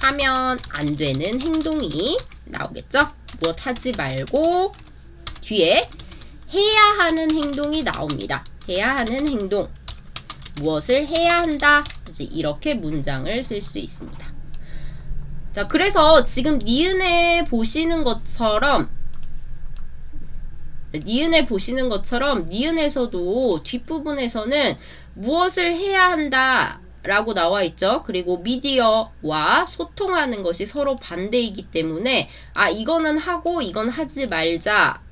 하면 안 되는 행동이 나오겠죠. 무엇 하지 말고 뒤에 해야 하는 행동이 나옵니다. 해야 하는 행동, 무엇을 해야 한다, 이제 이렇게 문장을 쓸 수 있습니다. 자, 그래서 지금 니은에 보시는 것처럼 니은에서도 뒷부분에서는 무엇을 해야 한다 라고 나와 있죠. 그리고 미디어와 소통하는 것이 서로 반대이기 때문에 이거는 하고 이건 하지 말자,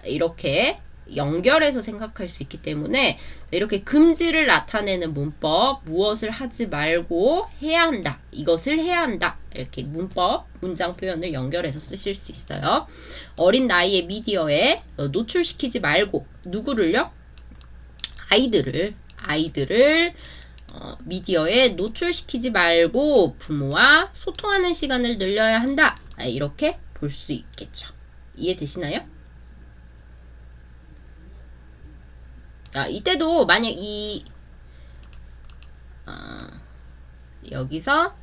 이렇게 연결해서 생각할 수 있기 때문에 이렇게 금지를 나타내는 문법, 무엇을 하지 말고 해야 한다, 이것을 해야 한다, 이렇게 문법, 문장 표현을 연결해서 쓰실 수 있어요. 어린 나이에 미디어에 노출시키지 말고, 누구를요? 아이들을 미디어에 노출시키지 말고 부모와 소통하는 시간을 늘려야 한다, 이렇게 볼 수 있겠죠. 이해되시나요? 이때도 만약 여기서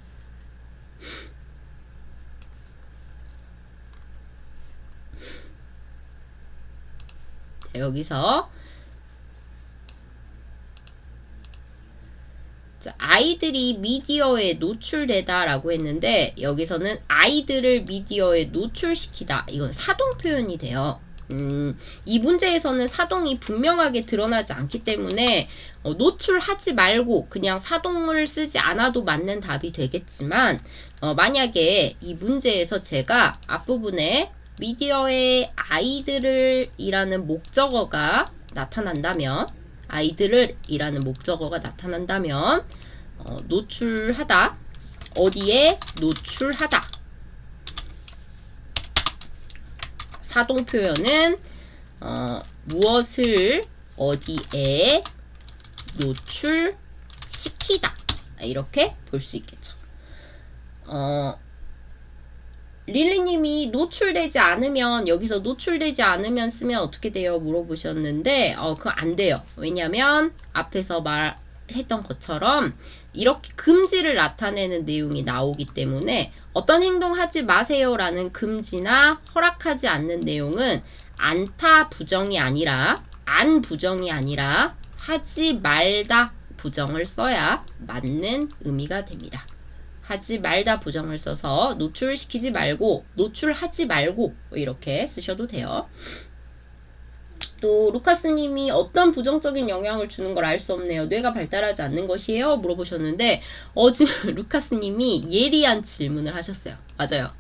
자, 아이들이 미디어에 노출되다 라고 했는데, 여기서는 아이들을 미디어에 노출시키다, 이건 사동 표현이 돼요. 이 문제에서는 사동이 분명하게 드러나지 않기 때문에 노출하지 말고 그냥 사동을 쓰지 않아도 맞는 답이 되겠지만, 만약에 이 문제에서 제가 앞부분에 미디어에 아이들을 이라는 목적어가 나타난다면, 노출하다, 어디에 노출하다, 사동 표현은 무엇을 어디에 노출시키다, 이렇게 볼 수 있겠죠. 릴리님이 노출되지 않으면, 여기서 노출되지 않으면 쓰면 어떻게 돼요? 물어보셨는데, 그거 안 돼요. 왜냐면 앞에서 말했던 것처럼 이렇게 금지를 나타내는 내용이 나오기 때문에, 어떤 행동 하지 마세요 라는 금지나 허락하지 않는 내용은 않다 부정이 아니라, 안 부정이 아니라 하지 말다 부정을 써야 맞는 의미가 됩니다. 하지 말다 부정을 써서 노출시키지 말고, 노출하지 말고 이렇게 쓰셔도 돼요. 또 루카스님이 어떤 부정적인 영향을 주는 걸 알 수 없네요. 뇌가 발달하지 않는 것이에요? 물어보셨는데, 지금 루카스님이 예리한 질문을 하셨어요. 맞아요.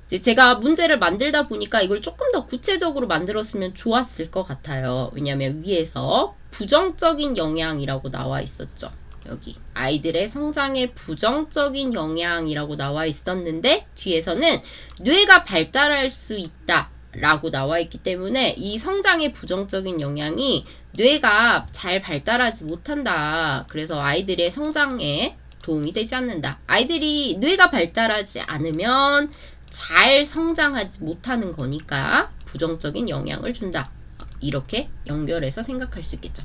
이제 제가 문제를 만들다 보니까 이걸 조금 더 구체적으로 만들었으면 좋았을 것 같아요. 왜냐하면 위에서 부정적인 영향이라고 나와 있었죠. 여기 아이들의 성장에 부정적인 영향이라고 나와 있었는데 뒤에서는 뇌가 발달할 수 있다 라고 나와 있기 때문에 이 성장에 부정적인 영향이 뇌가 잘 발달하지 못한다. 그래서 아이들의 성장에 도움이 되지 않는다. 아이들이 뇌가 발달하지 않으면 잘 성장하지 못하는 거니까 부정적인 영향을 준다. 이렇게 연결해서 생각할 수 있겠죠.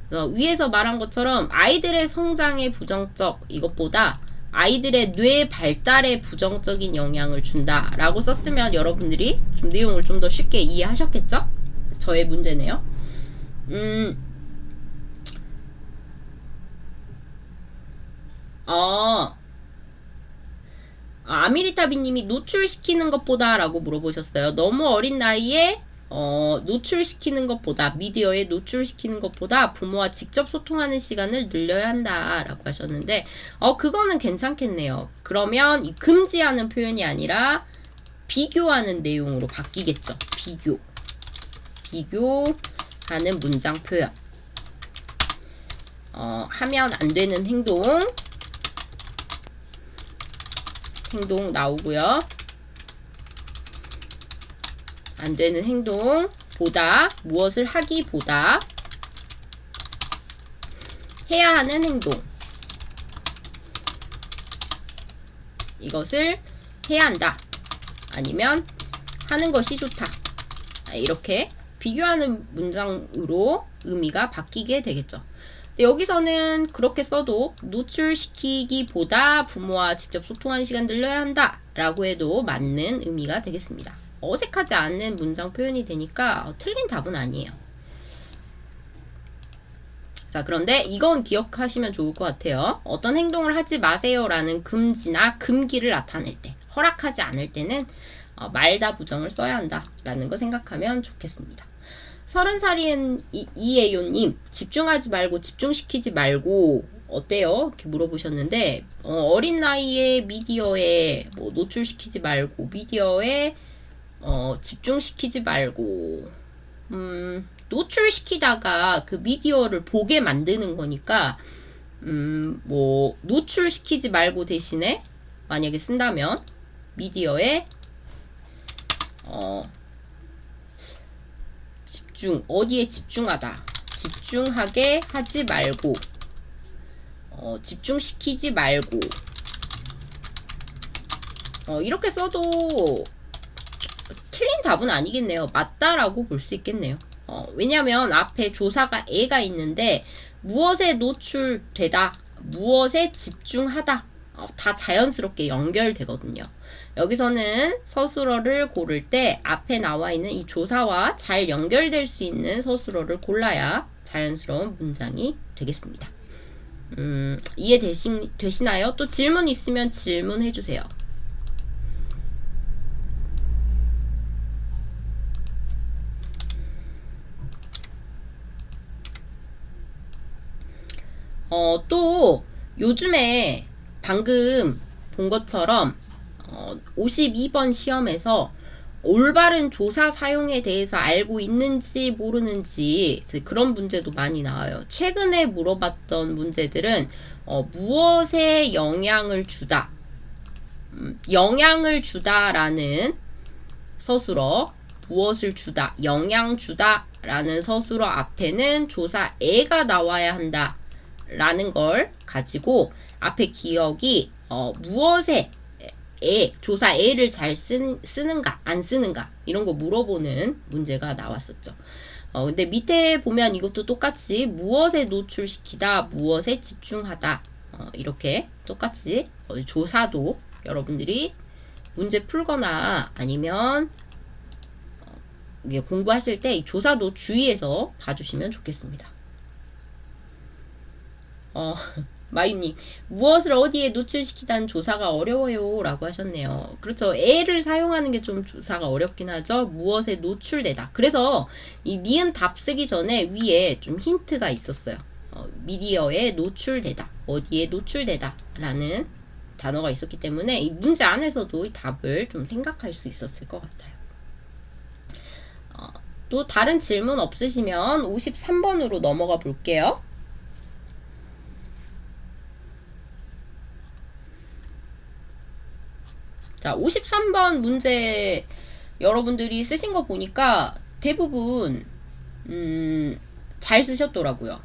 그래서 위에서 말한 것처럼 아이들의 성장에 부정적 이것보다 아이들의 뇌 발달에 부정적인 영향을 준다 라고 썼으면 여러분들이 좀 내용을 좀 더 쉽게 이해하셨겠죠? 저의 문제네요. 아미리타비님이 노출시키는 것보다 라고 물어보셨어요. 너무 어린 나이에 노출시키는 것보다, 미디어에 노출시키는 것보다 부모와 직접 소통하는 시간을 늘려야 한다 라고 하셨는데 그거는 괜찮겠네요. 그러면 이 금지하는 표현이 아니라 비교하는 내용으로 바뀌겠죠. 비교하는 문장 표현. 하면 안 되는 행동 나오고요. 안 되는 행동 보다, 무엇을 하기보다 해야 하는 행동, 이것을 해야 한다 아니면 하는 것이 좋다. 이렇게 비교하는 문장으로 의미가 바뀌게 되겠죠. 근데 여기서는 그렇게 써도 노출시키기보다 부모와 직접 소통하는 시간 늘려야 한다 라고 해도 맞는 의미가 되겠습니다. 어색하지 않는 문장 표현이 되니까 틀린 답은 아니에요. 자, 그런데 이건 기억하시면 좋을 것 같아요. 어떤 행동을 하지 마세요 라는 금지나 금기를 나타낼 때, 허락하지 않을 때는 말다 부정을 써야 한다 라는 거 생각하면 좋겠습니다. 30살인 이애요님, 집중하지 말고 집중시키지 말고 어때요? 이렇게 물어보셨는데 어린 나이에 미디어에 노출시키지 말고 미디어에 집중시키지 말고 노출시키다가 그 미디어를 보게 만드는 거니까 노출시키지 말고 대신에 만약에 쓴다면 미디어에 어디에 집중하다, 집중하게 하지 말고 집중시키지 말고 이렇게 써도 틀린 답은 아니겠네요. 맞다라고 볼 수 있겠네요. 왜냐면 앞에 조사가 에가 있는데 무엇에 노출되다, 무엇에 집중하다 다 자연스럽게 연결되거든요. 여기서는 서술어를 고를 때 앞에 나와 있는 이 조사와 잘 연결될 수 있는 서술어를 골라야 자연스러운 문장이 되겠습니다. 이해되시나요? 또 질문 있으면 질문해 주세요. 또 요즘에 방금 본 것처럼 52번 시험에서 올바른 조사 사용에 대해서 알고 있는지 모르는지 그런 문제도 많이 나와요. 최근에 물어봤던 문제들은 무엇에 영향을 주다, 영향을 주다라는 서술어, 무엇을 주다, 영향 주다 라는 서술어 앞에는 조사에가 나와야 한다 라는 걸 가지고 앞에 기억이 무엇에 조사에를 잘 쓰는가 안 쓰는가 이런 거 물어보는 문제가 나왔었죠. 근데 밑에 보면 이것도 똑같이 무엇에 노출시키다, 무엇에 집중하다 이렇게 똑같이 조사도 여러분들이 문제 풀거나 아니면 공부하실 때 이 조사도 주의해서 봐주시면 좋겠습니다. 마이님, 무엇을 어디에 노출시키다는 조사가 어려워요 라고 하셨네요. 그렇죠. 에를 사용하는 게 좀 조사가 어렵긴 하죠. 무엇에 노출되다. 그래서 이 니은 답 쓰기 전에 위에 좀 힌트가 있었어요. 미디어에 노출되다, 어디에 노출되다 라는 단어가 있었기 때문에 이 문제 안에서도 이 답을 좀 생각할 수 있었을 것 같아요. 또 다른 질문 없으시면 53번으로 넘어가 볼게요. 자, 53번 문제 여러분들이 쓰신 거 보니까 대부분 잘 쓰셨더라고요.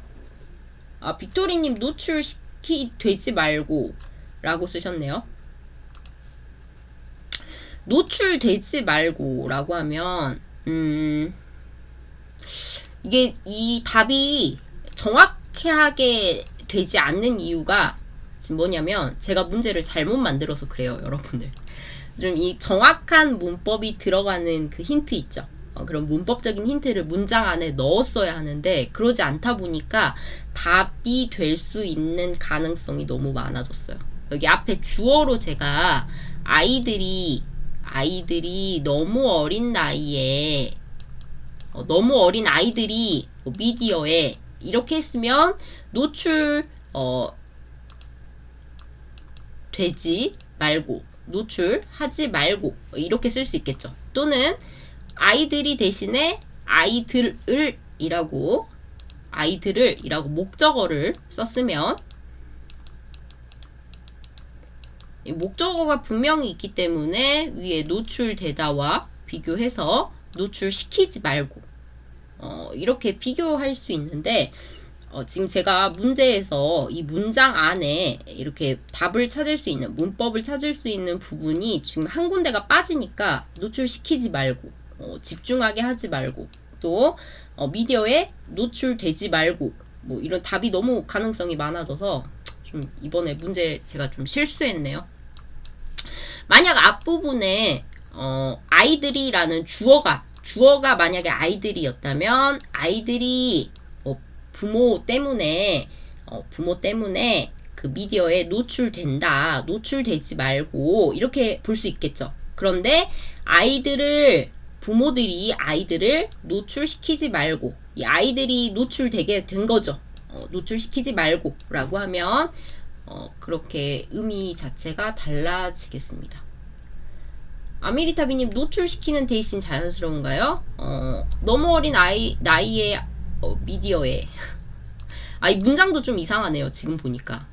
빅토리님 노출되지 말고 라고 쓰셨네요. 노출되지 말고 라고 하면 이게 이 답이 정확하게 되지 않는 이유가 지금 뭐냐면 제가 문제를 잘못 만들어서 그래요, 여러분들. 좀 이 정확한 문법이 들어가는 그 힌트 있죠. 그런 문법적인 힌트를 문장 안에 넣었어야 하는데 그러지 않다 보니까 답이 될 수 있는 가능성이 너무 많아졌어요. 여기 앞에 주어로 제가 아이들이 너무 어린 나이에 너무 어린 아이들이 미디어에 이렇게 했으면 노출 되지 말고 노출하지 말고 이렇게 쓸 수 있겠죠. 또는 아이들이 대신에 아이들이라고 목적어를 썼으면 이 목적어가 분명히 있기 때문에 위에 노출되다와 비교해서 노출시키지 말고 이렇게 비교할 수 있는데 지금 제가 문제에서 이 문장 안에 이렇게 답을 찾을 수 있는 문법을 찾을 수 있는 부분이 지금 한 군데가 빠지니까 노출시키지 말고 집중하게 하지 말고 또 미디어에 노출되지 말고 뭐 이런 답이 너무 가능성이 많아져서 좀 이번에 문제 제가 좀 실수했네요. 만약 앞부분에 아이들이라는 주어가 만약에 아이들이었다면 아이들이 부모 때문에 그 미디어에 노출되지 말고 이렇게 볼 수 있겠죠. 그런데 부모들이 아이들을 노출시키지 말고 이 아이들이 노출되게 된 거죠. 노출시키지 말고 라고 하면 그렇게 의미 자체가 달라지겠습니다. 아미리타비님 노출시키는 대신 자연스러운가요? 너무 어린 나이에 미디어에 이 문장도 좀 이상하네요. 지금 보니까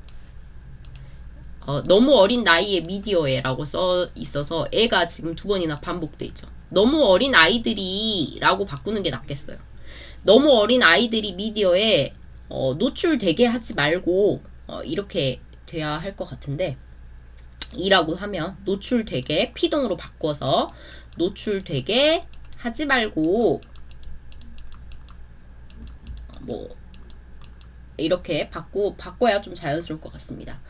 너무 어린 나이에 미디어에 라고 써 있어서 애가 지금 2번이나 반복돼 있죠. 너무 어린 아이들이 라고 바꾸는 게 낫겠어요. 너무 어린 아이들이 미디어에 노출되게 하지 말고 이렇게 돼야 할 것 같은데 이라고 하면 노출되게 피동으로 바꿔서 노출되게 하지 말고 뭐 이렇게 바꿔야 좀 자연스러울 것 같습니다.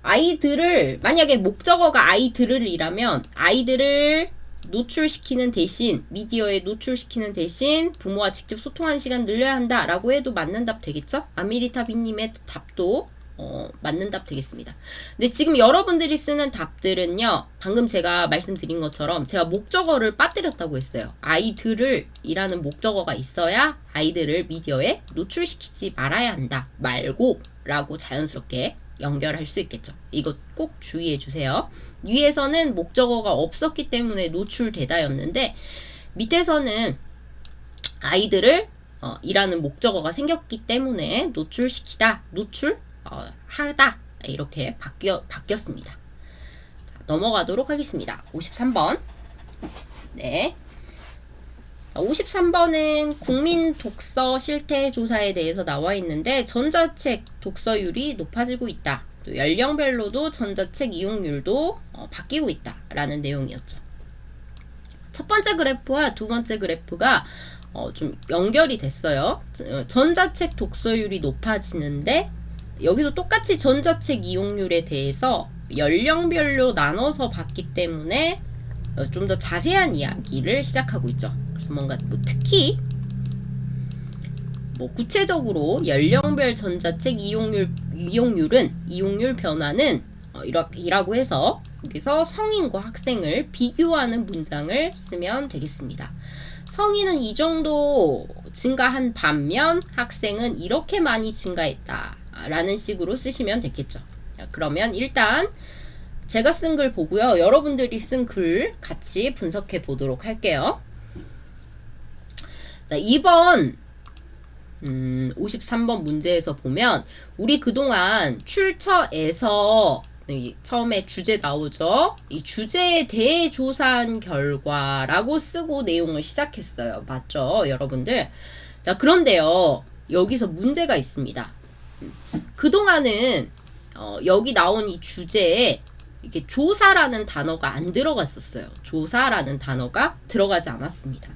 아이들을 만약에 목적어가 아이들을이라면 아이들을 노출시키는 대신 미디어에 노출시키는 대신 부모와 직접 소통하는 시간 늘려야 한다 라고 해도 맞는 답 되겠죠? 아미리타비님의 답도 맞는 답 되겠습니다. 근데 지금 여러분들이 쓰는 답들은요, 방금 제가 말씀드린 것처럼 제가 목적어를 빠뜨렸다고 했어요. 아이들을 이라는 목적어가 있어야 아이들을 미디어에 노출시키지 말아야 한다 말고 라고 자연스럽게 연결할 수 있겠죠. 이거 꼭 주의해 주세요. 위에서는 목적어가 없었기 때문에 노출되다였는데 밑에서는 아이들을 이라는 목적어가 생겼기 때문에 노출시키다, 하다 이렇게 바뀌었습니다. 넘어가도록 하겠습니다. 53번. 네. 53번은 국민 독서 실태 조사에 대해서 나와 있는데 전자책 독서율이 높아지고 있다. 또 연령별로도 전자책 이용률도 바뀌고 있다. 라는 내용이었죠. 첫 번째 그래프와 두 번째 그래프가 좀 연결이 됐어요. 전자책 독서율이 높아지는데 여기서 똑같이 전자책 이용률에 대해서 연령별로 나눠서 봤기 때문에 좀 더 자세한 이야기를 시작하고 있죠. 그래서 뭔가 특히 구체적으로 연령별 전자책 이용률 변화는 이라고 해서 여기서 성인과 학생을 비교하는 문장을 쓰면 되겠습니다. 성인은 이 정도 증가한 반면 학생은 이렇게 많이 증가했다 라는 식으로 쓰시면 되겠죠. 자, 그러면 일단 제가 쓴 글 보고요. 여러분들이 쓴 글 같이 분석해 보도록 할게요. 자, 2번 53번 문제에서 보면 우리 그동안 출처에서 처음에 주제 나오죠. 이 주제에 대해 조사한 결과라고 쓰고 내용을 시작했어요. 맞죠, 여러분들? 자, 그런데요. 여기서 문제가 있습니다. 그동안은 여기 나온 이 주제에 이렇게 조사라는 단어가 안 들어갔었어요. 조사라는 단어가 들어가지 않았습니다.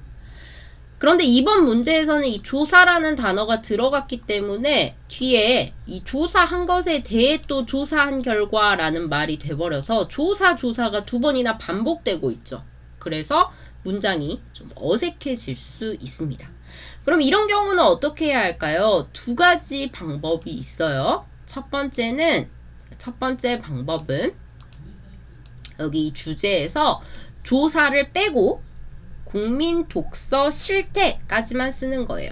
그런데 이번 문제에서는 이 조사라는 단어가 들어갔기 때문에 뒤에 이 조사한 것에 대해 또 조사한 결과라는 말이 돼버려서 조사가 두 번이나 반복되고 있죠. 그래서 문장이 좀 어색해질 수 있습니다. 그럼 이런 경우는 어떻게 해야 할까요? 두 가지 방법이 있어요. 첫 번째 방법은 여기 이 주제에서 조사를 빼고 국민 독서 실태까지만 쓰는 거예요.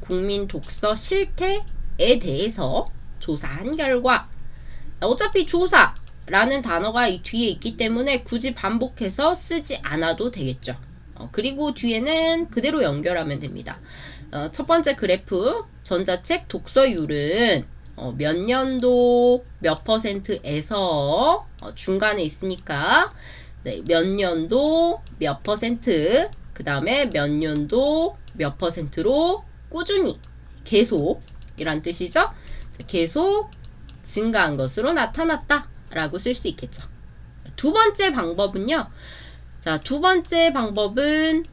국민 독서 실태에 대해서 조사한 결과. 어차피 조사라는 단어가 이 뒤에 있기 때문에 굳이 반복해서 쓰지 않아도 되겠죠. 그리고 뒤에는 그대로 연결하면 됩니다. 첫 번째 그래프, 전자책 독서율은 몇 년도 몇 %에서 중간에 있으니까 네, 몇 년도 몇 %, 그 다음에 몇 년도 몇 %로 꾸준히 계속 이란 뜻이죠. 계속 증가한 것으로 나타났다 라고 쓸 수 있겠죠. 두 번째 방법은요. 자, 두 번째 방법은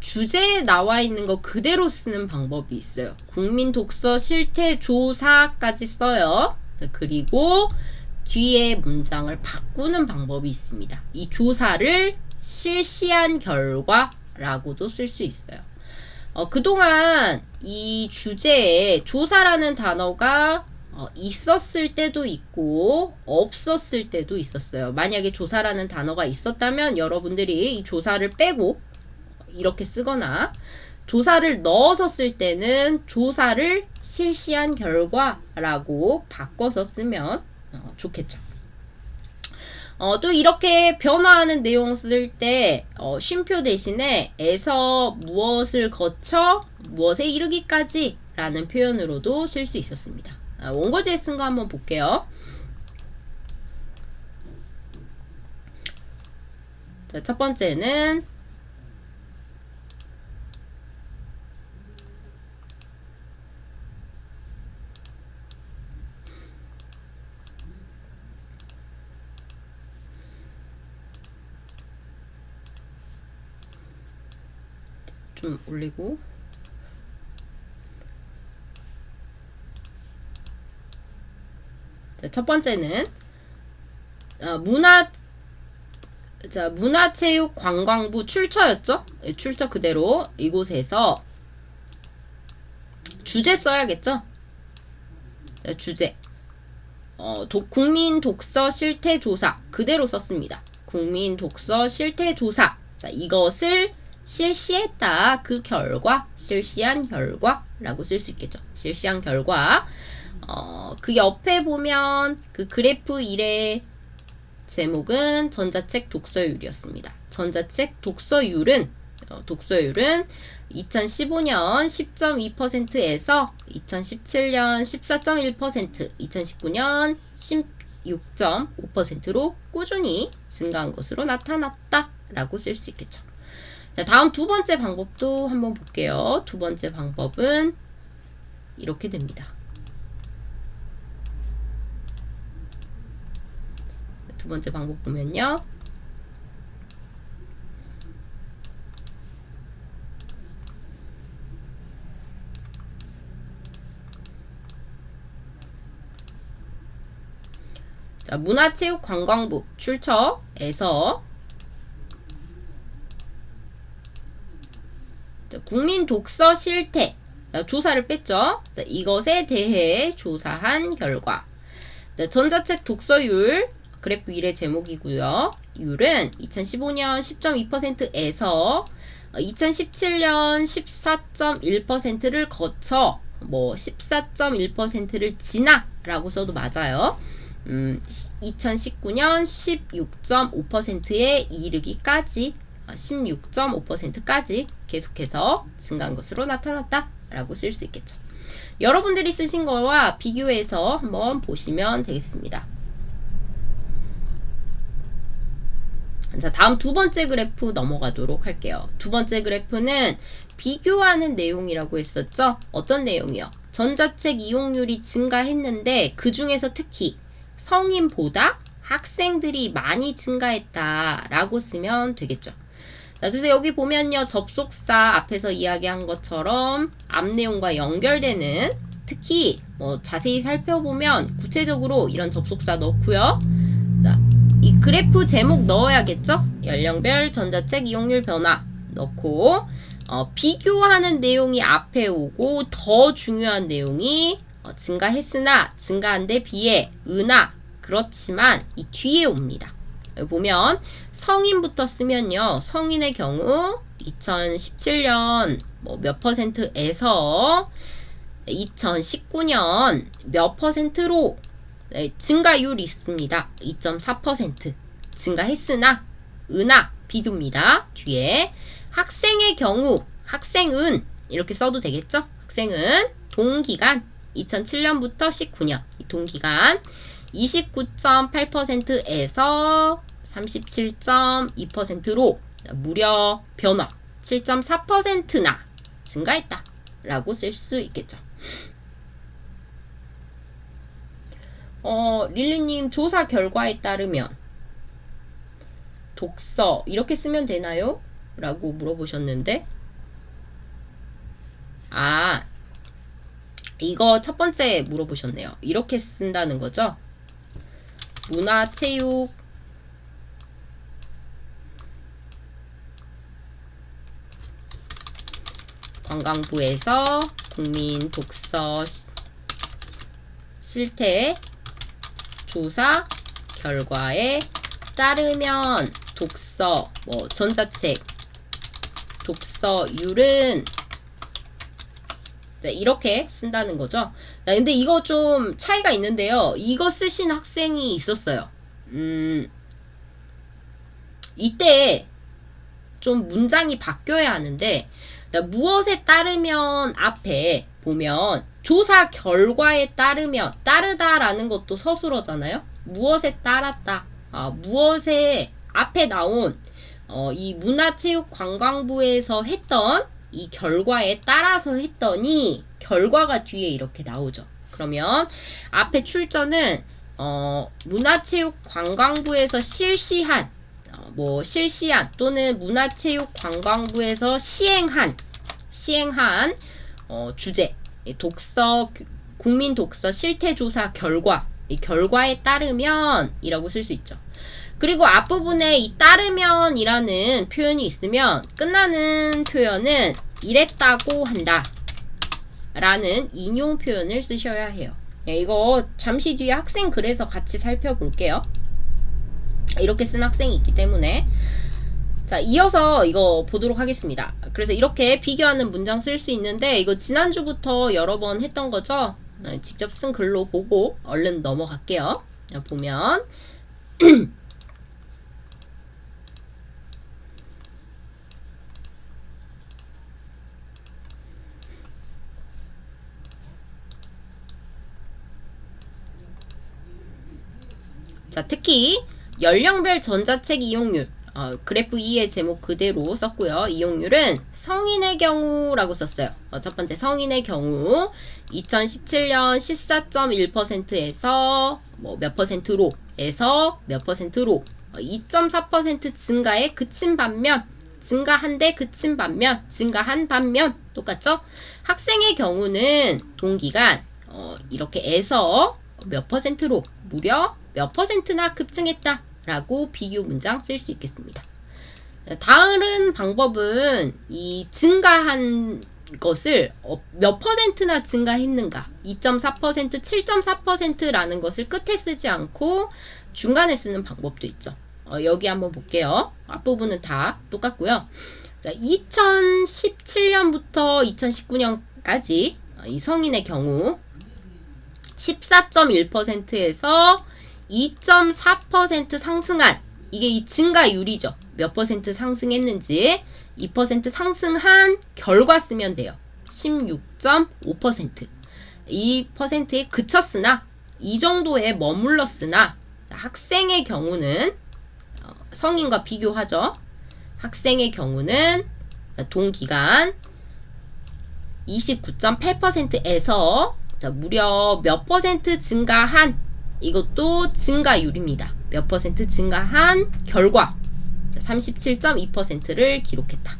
주제에 나와 있는 거 그대로 쓰는 방법이 있어요. 국민 독서 실태 조사까지 써요. 그리고 뒤에 문장을 바꾸는 방법이 있습니다. 이 조사를 실시한 결과라고도 쓸 수 있어요. 그동안 이 주제에 조사라는 단어가 있었을 때도 있고 없었을 때도 있었어요. 만약에 조사라는 단어가 있었다면 여러분들이 이 조사를 빼고 이렇게 쓰거나 조사를 넣어서 쓸 때는 조사를 실시한 결과라고 바꿔서 쓰면 좋겠죠. 또 이렇게 변화하는 내용 쓸 때 쉼표 대신에 에서 무엇을 거쳐 무엇에 이르기까지 라는 표현으로도 쓸 수 있었습니다. 원고지에 쓴 거 한번 볼게요. 자, 첫 번째는 좀 올리고 자, 첫 번째는 문화체육관광부 출처였죠? 출처 그대로 이곳에서 주제 써야겠죠? 자, 주제 국민 독서 실태 조사 그대로 썼습니다. 국민 독서 실태 조사. 자, 이것을 실시했다. 그 결과, 실시한 결과라고 쓸 수 있겠죠. 실시한 결과. 그 옆에 보면 그 그래프 1의 제목은 전자책 독서율이었습니다. 전자책 독서율은 2015년 10.2%에서 2017년 14.1%, 2019년 16.5%로 꾸준히 증가한 것으로 나타났다 라고 쓸 수 있겠죠. 자, 다음 두 번째 방법도 한번 볼게요. 두 번째 방법은 이렇게 됩니다. 두 번째 방법 보면요. 자, 문화체육관광부 출처에서 국민 독서 실태 조사를 뺐죠. 자, 이것에 대해 조사한 결과. 자, 전자책 독서율 그래프 1의 제목이고요. 율은 2015년 10.2%에서 2017년 14.1%를 거쳐 14.1%를 지나 라고 써도 맞아요. 2019년 16.5%에 이르기까지 16.5%까지 계속해서 증가한 것으로 나타났다 라고 쓸 수 있겠죠. 여러분들이 쓰신 거와 비교해서 한번 보시면 되겠습니다. 자, 다음 두 번째 그래프 넘어가도록 할게요. 두 번째 그래프는 비교하는 내용이라고 했었죠. 어떤 내용이요? 전자책 이용률이 증가했는데 그 중에서 특히 성인보다 학생들이 많이 증가했다라고 쓰면 되겠죠. 자, 그래서 여기 보면요. 접속사 앞에서 이야기한 것처럼 앞 내용과 연결되는 특히 자세히 살펴보면 구체적으로 이런 접속사 넣고요. 자, 이 그래프 제목 넣어야겠죠? 연령별 전자책 이용률 변화 넣고 비교하는 내용이 앞에 오고 더 중요한 내용이 증가했으나 증가한 데 비해 은하 그렇지만 이 뒤에 옵니다. 여기 보면 성인부터 쓰면요. 성인의 경우 2017년 몇 %에서 2019년 몇 %로 증가율이 있습니다. 2.4% 증가했으나 은하 비교입니다. 뒤에 학생의 경우 학생은 이렇게 써도 되겠죠? 학생은 동기간 2007년부터 19년 이 동기간 29.8%에서 37.2%로 무려 변화 7.4%나 증가했다 라고 쓸 수 있겠죠. 릴리님 조사 결과에 따르면 독서 이렇게 쓰면 되나요? 라고 물어보셨는데 이거 첫 번째 물어보셨네요. 이렇게 쓴다는 거죠. 문화체육 관광부에서 국민 독서 실태 조사 결과에 따르면 독서 전자책 독서율은 네, 이렇게 쓴다는 거죠. 근데 이거 좀 차이가 있는데요. 이거 쓰신 학생이 있었어요. 이때 좀 문장이 바뀌어야 하는데 무엇에 따르면 앞에 보면 조사 결과에 따르면 따르다라는 것도 서술어잖아요. 무엇에 따랐다. 무엇에 앞에 나온 이 문화체육관광부에서 했던 이 결과에 따라서 했더니 결과가 뒤에 이렇게 나오죠. 그러면 앞에 출전은 문화체육관광부에서 실시한 실시한 또는 문화체육관광부에서 시행한 주제 독서 국민 독서 실태 조사 결과 이 결과에 따르면 이라고 쓸 수 있죠. 그리고 앞부분에 이 따르면 이라는 표현이 있으면 끝나는 표현은 이랬다고 한다 라는 인용 표현을 쓰셔야 해요. 이거 잠시 뒤에 학생 글에서 같이 살펴볼게요. 이렇게 쓴 학생이 있기 때문에 자, 이어서 이거 보도록 하겠습니다. 그래서 이렇게 비교하는 문장 쓸 수 있는데 이거 지난주부터 여러 번 했던 거죠. 직접 쓴 글로 보고 얼른 넘어갈게요. 보면 자, 특히 연령별 전자책 이용률 그래프 2의 제목 그대로 썼고요. 이용률은 성인의 경우라고 썼어요. 첫 번째 성인의 경우 2017년 14.1%에서 몇 %로 에서 몇 %로 2.4% 증가에 그친 반면 증가한데 그친 반면 증가한 반면 똑같죠? 학생의 경우는 동기간 이렇게 에서 몇 %로 무려 몇 %나 급증했다 라고 비교 문장 쓸 수 있겠습니다. 다른 방법은 이 증가한 것을 몇 %나 증가했는가 2.4% 7.4%라는 것을 끝에 쓰지 않고 중간에 쓰는 방법도 있죠. 여기 한번 볼게요. 앞부분은 다 똑같고요. 자, 2017년부터 2019년까지 이 성인의 경우 14.1%에서 2.4% 상승한, 이게 이 증가율이죠. 몇 퍼센트 상승했는지 2% 상승한 결과 쓰면 돼요. 16.5%. 이 퍼센트에 그쳤으나, 이 정도에 머물렀으나, 학생의 경우는 성인과 비교하죠. 학생의 경우는 동기간 29.8%에서 무려 몇 퍼센트 증가한, 이것도 증가율입니다. 몇 퍼센트 증가한 결과 37.2%를 기록했다.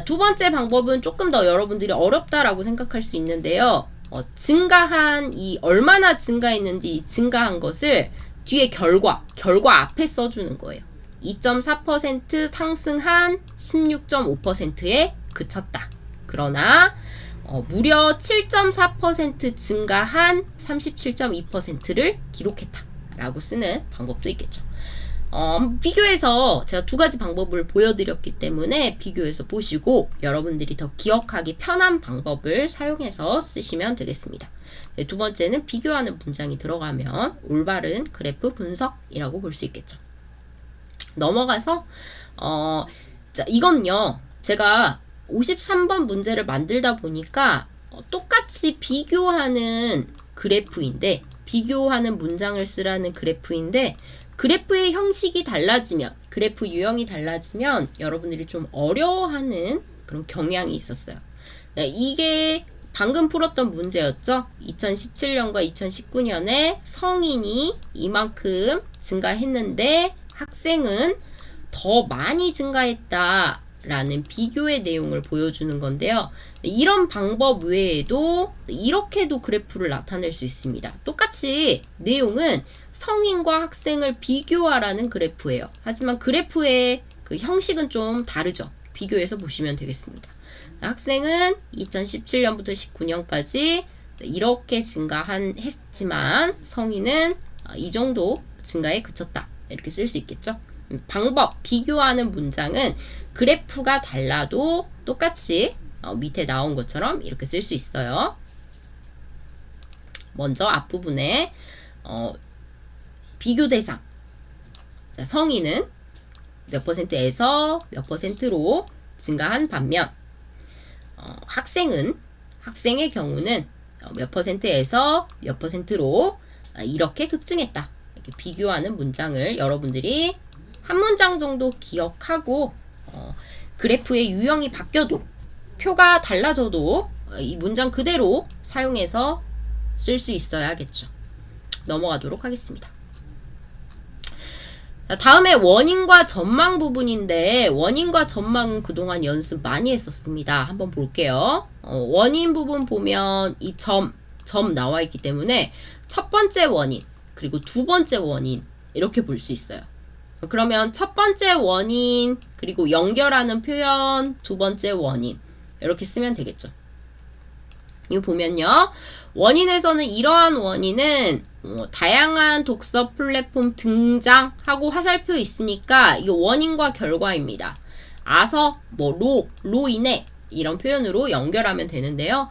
두 번째 방법은 조금 더 여러분들이 어렵다라고 생각할 수 있는데요. 증가한, 이 얼마나 증가했는지 이 증가한 것을 뒤에 결과 앞에 써주는 거예요. 2.4% 상승한 16.5%에 그쳤다. 그러나 무려 7.4% 증가한 37.2%를 기록했다 라고 쓰는 방법도 있겠죠. 비교해서 제가 두 가지 방법을 보여드렸기 때문에 비교해서 보시고 여러분들이 더 기억하기 편한 방법을 사용해서 쓰시면 되겠습니다. 네, 두 번째는 비교하는 문장이 들어가면 올바른 그래프 분석이라고 볼 수 있겠죠. 넘어가서 자, 이건요, 제가 53번 문제를 만들다 보니까 똑같이 비교하는 그래프인데, 비교하는 문장을 쓰라는 그래프인데, 그래프의 형식이 달라지면, 그래프 유형이 달라지면 여러분들이 좀 어려워하는 그런 경향이 있었어요. 네, 이게 방금 풀었던 문제였죠. 2017년과 2019년에 성인이 이만큼 증가했는데 학생은 더 많이 증가했다 라는 비교의 내용을 보여주는 건데요. 이런 방법 외에도 이렇게도 그래프를 나타낼 수 있습니다. 똑같이 내용은 성인과 학생을 비교하라는 그래프예요. 하지만 그래프의 그 형식은 좀 다르죠. 비교해서 보시면 되겠습니다. 학생은 2017년부터 19년까지 이렇게 했지만 성인은 이 정도 증가에 그쳤다. 이렇게 쓸 수 있겠죠. 방법, 비교하는 문장은 그래프가 달라도 똑같이 밑에 나온 것처럼 이렇게 쓸 수 있어요. 먼저 앞부분에 비교 대상, 자, 성인은 몇 퍼센트에서 몇 퍼센트로 증가한 반면 학생의 경우는 몇 퍼센트에서 몇 퍼센트로 이렇게 급증했다. 이렇게 비교하는 문장을 여러분들이 한 문장 정도 기억하고 그래프의 유형이 바뀌어도, 표가 달라져도 이 문장 그대로 사용해서 쓸 수 있어야겠죠. 넘어가도록 하겠습니다. 다음에 원인과 전망 부분인데, 원인과 전망은 그동안 연습 많이 했었습니다. 한번 볼게요. 원인 부분 보면 이 점 나와 있기 때문에 첫 번째 원인, 그리고 두 번째 원인 이렇게 볼 수 있어요. 그러면 첫 번째 원인, 그리고 연결하는 표현, 두 번째 원인 이렇게 쓰면 되겠죠. 이거 보면요. 원인에서는 이러한 원인은 다양한 독서 플랫폼 등장하고 화살표 있으니까 이거 원인과 결과입니다. 아서 로 인해 이런 표현으로 연결하면 되는데요.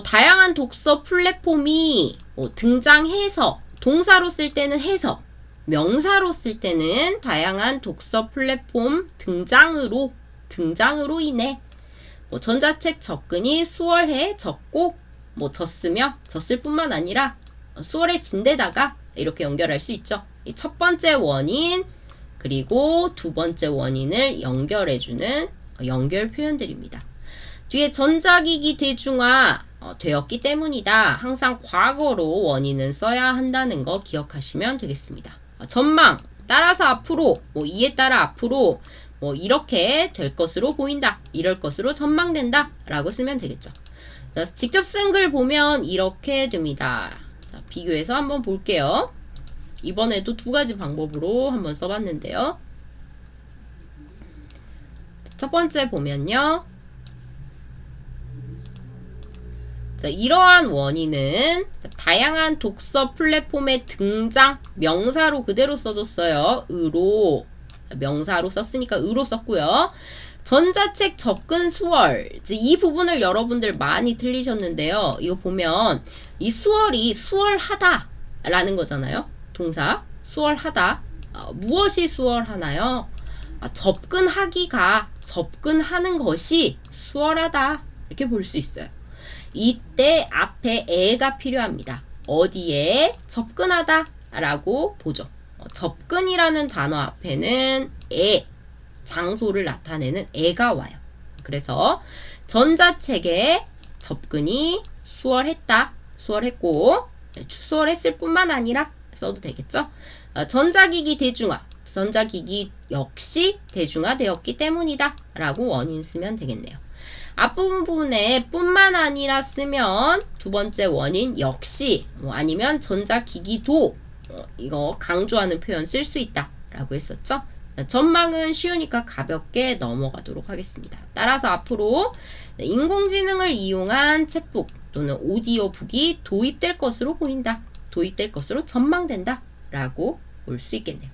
다양한 독서 플랫폼이 등장해서, 동사로 쓸 때는 해서, 명사로 쓸 때는 다양한 독서 플랫폼 등장으로 인해 전자책 접근이 수월해 졌고 졌을 뿐만 아니라 수월해진데다가 이렇게 연결할 수 있죠. 이 첫 번째 원인 그리고 두 번째 원인을 연결해주는 연결 표현들입니다. 뒤에 전자기기 대중화 되었기 때문이다. 항상 과거로 원인은 써야 한다는 거 기억하시면 되겠습니다. 전망, 따라서 앞으로, 이에 따라 앞으로 이렇게 될 것으로 보인다. 이럴 것으로 전망된다. 라고 쓰면 되겠죠. 자, 직접 쓴 글 보면 이렇게 됩니다. 자, 비교해서 한번 볼게요. 이번에도 두 가지 방법으로 한번 써봤는데요. 첫 번째 보면요. 자, 이러한 원인은 다양한 독서 플랫폼의 등장, 명사로 그대로 써줬어요. 으로, 명사로 썼으니까 으로 썼고요. 전자책 접근 수월, 이 부분을 여러분들 많이 틀리셨는데요. 이거 보면 이 수월이 수월하다 라는 거잖아요. 동사 수월하다. 무엇이 수월하나요? 접근하기가, 접근하는 것이 수월하다. 이렇게 볼 수 있어요. 이때 앞에 에가 필요합니다. 어디에? 접근하다 라고 보죠. 접근이라는 단어 앞에는 에, 장소를 나타내는 에가 와요. 그래서 전자책에 접근이 수월했다, 수월했고, 수월했을 뿐만 아니라 써도 되겠죠. 전자기기 대중화, 전자기기 역시 대중화되었기 때문이다 라고 원인 쓰면 되겠네요. 앞부분에 뿐만 아니라 쓰면 두 번째 원인 역시, 아니면 전자기기도, 이거 강조하는 표현 쓸 수 있다 라고 했었죠. 전망은 쉬우니까 가볍게 넘어가도록 하겠습니다. 따라서 앞으로 인공지능을 이용한 챗북 또는 오디오북이 도입될 것으로 보인다, 도입될 것으로 전망된다 라고 볼 수 있겠네요.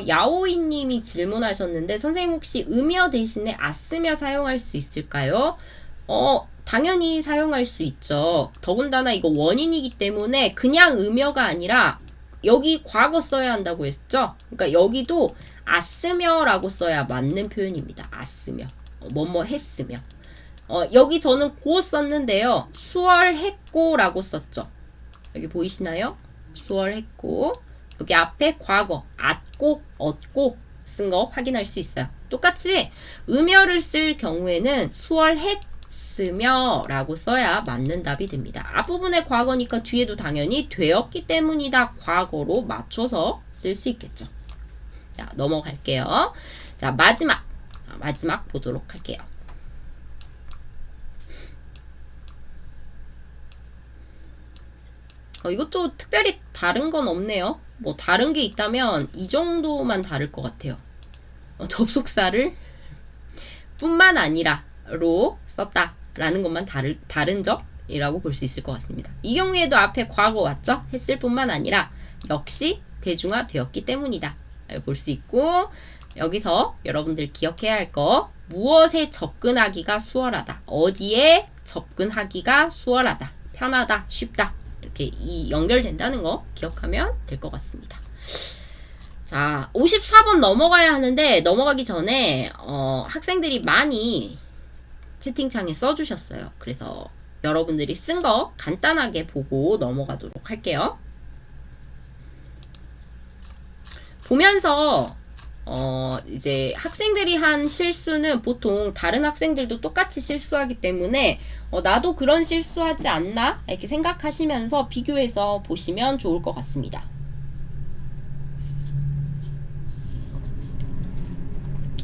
야오이님이 질문하셨는데, 선생님 혹시 음여 대신에 아쓰며 사용할 수 있을까요? 당연히 사용할 수 있죠. 더군다나 이거 원인이기 때문에 그냥 음여가 아니라 여기 과거 써야 한다고 했죠. 그러니까 여기도 아쓰며라고 써야 맞는 표현입니다. 아쓰며, 뭐뭐 했으며. 여기 저는 고 썼는데요. 수월했고 라고 썼죠. 여기 보이시나요? 수월했고, 여기 앞에 과거, 앗고, 얻고 쓴 거 확인할 수 있어요. 똑같이 음여를 쓸 경우에는 수월했으며 라고 써야 맞는 답이 됩니다. 앞부분에 과거니까 뒤에도 당연히 되었기 때문이다, 과거로 맞춰서 쓸 수 있겠죠. 자, 넘어갈게요. 자, 마지막 보도록 할게요. 이것도 특별히 다른 건 없네요. 뭐 다른 게 있다면 이 정도만 다를 것 같아요. 접속사를 뿐만 아니라로 썼다라는 것만 다른 점이라고 볼 수 있을 것 같습니다. 이 경우에도 앞에 과거 왔죠? 했을 뿐만 아니라 역시 대중화되었기 때문이다 볼 수 있고, 여기서 여러분들 기억해야 할 거, 무엇에 접근하기가 수월하다, 어디에 접근하기가 수월하다, 편하다, 쉽다, 이렇게 연결된다는 거 기억하면 될 것 같습니다. 자, 54번 넘어가야 하는데, 넘어가기 전에 학생들이 많이 채팅창에 써주셨어요. 그래서 여러분들이 쓴 거 간단하게 보고 넘어가도록 할게요. 보면서 이제 학생들이 한 실수는 보통 다른 학생들도 똑같이 실수하기 때문에 나도 그런 실수하지 않나? 이렇게 생각하시면서 비교해서 보시면 좋을 것 같습니다.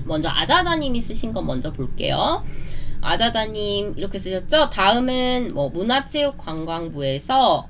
먼저 아자자님이 쓰신 거 먼저 볼게요. 아자자님 이렇게 쓰셨죠? 다음은 문화체육관광부에서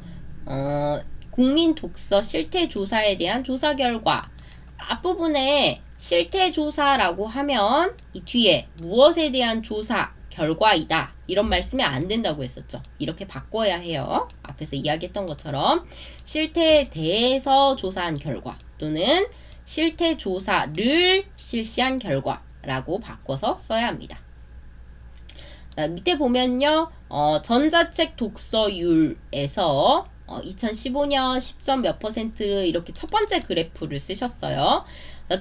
국민 독서 실태조사에 대한 조사 결과, 앞부분에 실태조사라고 하면 이 뒤에 무엇에 대한 조사 결과이다 이런 말 쓰면 안 된다고 했었죠. 이렇게 바꿔야 해요. 앞에서 이야기했던 것처럼 실태에 대해서 조사한 결과 또는 실태조사를 실시한 결과라고 바꿔서 써야 합니다. 밑에 보면요, 전자책 독서율에서 2015년 10점 몇 % 이렇게 첫 번째 그래프를 쓰셨어요.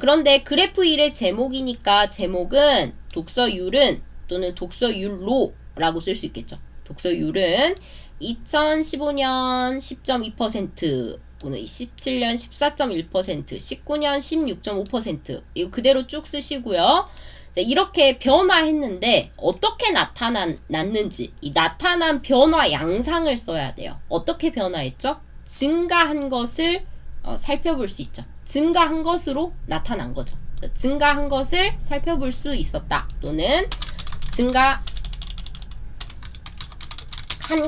그런데 그래프 1의 제목이니까 제목은 독서율은 또는 독서율로 라고 쓸 수 있겠죠. 독서율은 2015년 10.2%, 오늘 17년 14.1%, 19년 16.5% 이거 그대로 쭉 쓰시고요. 이렇게 변화했는데 어떻게 나타났는지 이 나타난 변화 양상을 써야 돼요. 어떻게 변화했죠? 증가한 것을 살펴볼 수 있죠. 증가한 것으로 나타난 거죠. 증가한 것을 살펴볼 수 있었다 또는 증가한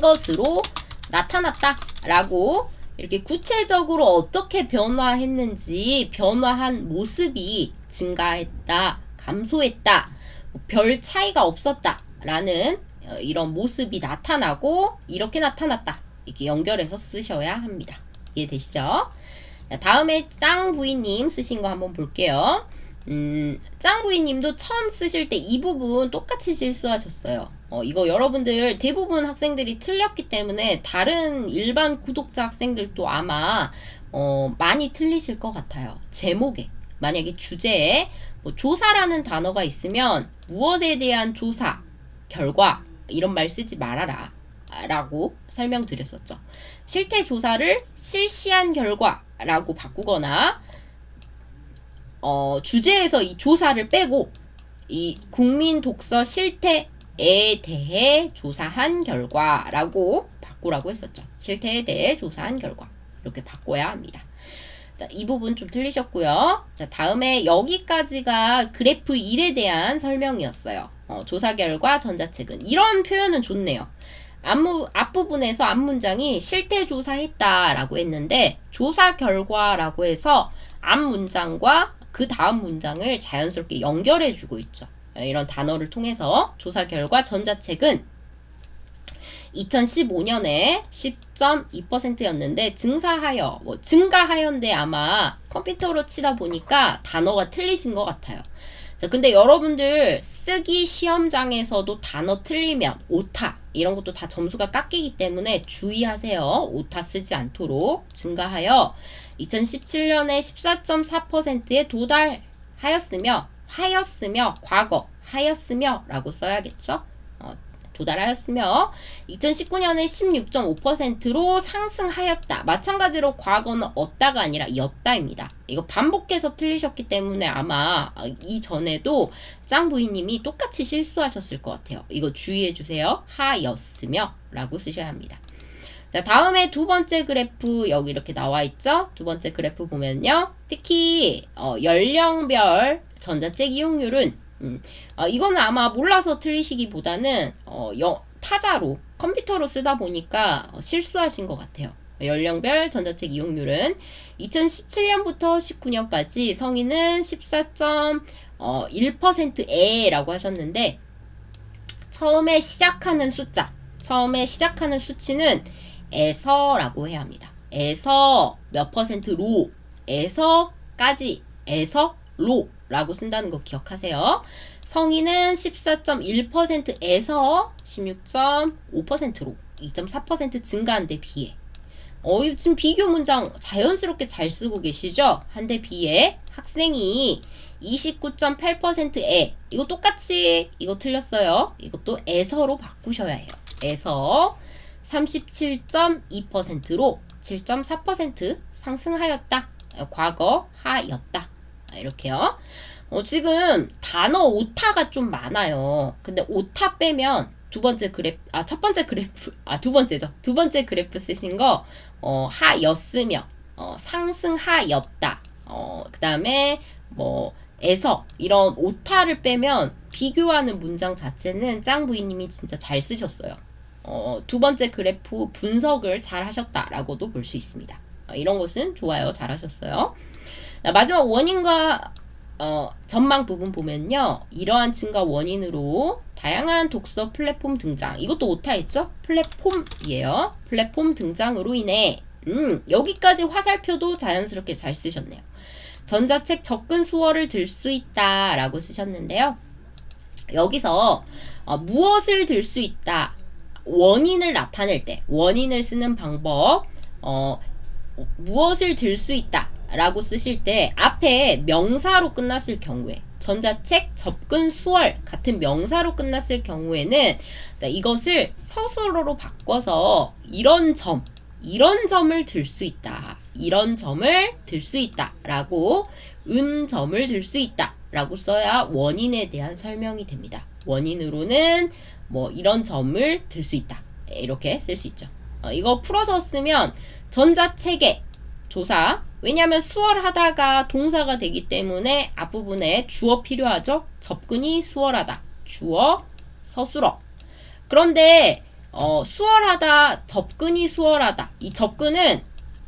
것으로 나타났다 라고 이렇게 구체적으로 어떻게 변화했는지, 변화한 모습이 증가했다, 감소했다, 별 차이가 없었다 라는 이런 모습이 나타나고 이렇게 나타났다 이렇게 연결해서 쓰셔야 합니다. 이해되시죠? 다음에 짱부이님 쓰신 거 한번 볼게요. 짱부이님도 처음 쓰실 때 이 부분 똑같이 실수하셨어요. 이거 여러분들 대부분 학생들이 틀렸기 때문에 다른 일반 구독자 학생들도 아마 많이 틀리실 것 같아요. 제목에 만약에 주제에 뭐 조사라는 단어가 있으면 무엇에 대한 조사, 결과 이런 말 쓰지 말아라 라고 설명드렸었죠. 실태 조사를 실시한 결과라고 바꾸거나 주제에서 이 조사를 빼고 이 국민 독서 실태에 대해 조사한 결과라고 바꾸라고 했었죠. 실태에 대해 조사한 결과 이렇게 바꿔야 합니다. 자, 이 부분 좀 틀리셨고요. 자, 다음에 여기까지가 그래프 1에 대한 설명이었어요. 조사 결과 전자책은 이런 표현은 좋네요. 앞부분에서 앞문장이 실태 조사했다라고 했는데 조사 결과라고 해서 앞문장과 그 다음 문장을 자연스럽게 연결해 주고 있죠. 이런 단어를 통해서 조사 결과 전자책은 2015년에 10.2%였는데 증가하여인데 아마 컴퓨터로 치다 보니까 단어가 틀리신 것 같아요. 자, 근데 여러분들 쓰기 시험장에서도 단어 틀리면 오타 이런 것도 다 점수가 깎이기 때문에 주의하세요. 오타 쓰지 않도록. 증가하여 2017년에 14.4%에 도달하였으며 과거 하였으며 라고 써야겠죠. 도달하였으며 2019년에 16.5%로 상승하였다. 마찬가지로 과거는 얻다가 아니라 였다입니다. 이거 반복해서 틀리셨기 때문에 아마 이전에도 짱부이님이 똑같이 실수하셨을 것 같아요. 이거 주의해주세요. 하였으며 라고 쓰셔야 합니다. 자, 다음에 두 번째 그래프 여기 이렇게 나와 있죠. 두 번째 그래프 보면요. 특히 연령별 전자책 이용률은 이거는 아마 몰라서 틀리시기보다는 타자로 컴퓨터로 쓰다 보니까 실수하신 것 같아요. 연령별 전자책 이용률은 2017년부터 19년까지 성인은 14.1%에라고 하셨는데 처음에 시작하는 수치는 에서라고 해야 합니다. 에서 몇 %로 에서까지 에서 로라고 쓴다는 거 기억하세요. 성인은 14.1%에서 16.5%로 2.4% 증가한 데 비해 지금 비교 문장 자연스럽게 잘 쓰고 계시죠? 한 대 비해 학생이 29.8%에 이거 똑같이 이거 틀렸어요. 이것도 에서로 바꾸셔야 해요. 에서 37.2%로 7.4% 상승하였다. 과거 하였다. 이렇게요. 지금 단어 오타가 좀 많아요. 근데 오타 빼면 두 번째 그래프 쓰신 거 하였으며 상승하였다. 그 다음에 에서 이런 오타를 빼면 비교하는 문장 자체는 짱부이님이 진짜 잘 쓰셨어요. 두 번째 그래프 분석을 잘 하셨다라고도 볼 수 있습니다. 이런 것은 좋아요. 잘 하셨어요. 마지막 원인과 전망 부분 보면요. 이러한 증가 원인으로 다양한 독서 플랫폼 등장. 이것도 오타였죠? 플랫폼이에요. 플랫폼 등장으로 인해 여기까지 화살표도 자연스럽게 잘 쓰셨네요. 전자책 접근 수월을 들 수 있다 라고 쓰셨는데요. 여기서 무엇을 들 수 있다. 원인을 나타낼 때 원인을 쓰는 방법 무엇을 들 수 있다 라고 쓰실 때 앞에 명사로 끝났을 경우에 전자책 접근 수월 같은 명사로 끝났을 경우에는 이것을 서술어로 바꿔서 이런 점을 들 수 있다. 이런 점을 들 수 있다 라고 점을 들 수 있다 라고 써야 원인에 대한 설명이 됩니다. 원인으로는 이런 점을 들 수 있다. 이렇게 쓸 수 있죠. 이거 풀어서 쓰면 전자책의 조사, 왜냐하면 수월하다가 동사가 되기 때문에 앞부분에 주어 필요하죠. 접근이 수월하다. 주어, 서술어. 그런데 수월하다, 접근이 수월하다. 이 접근은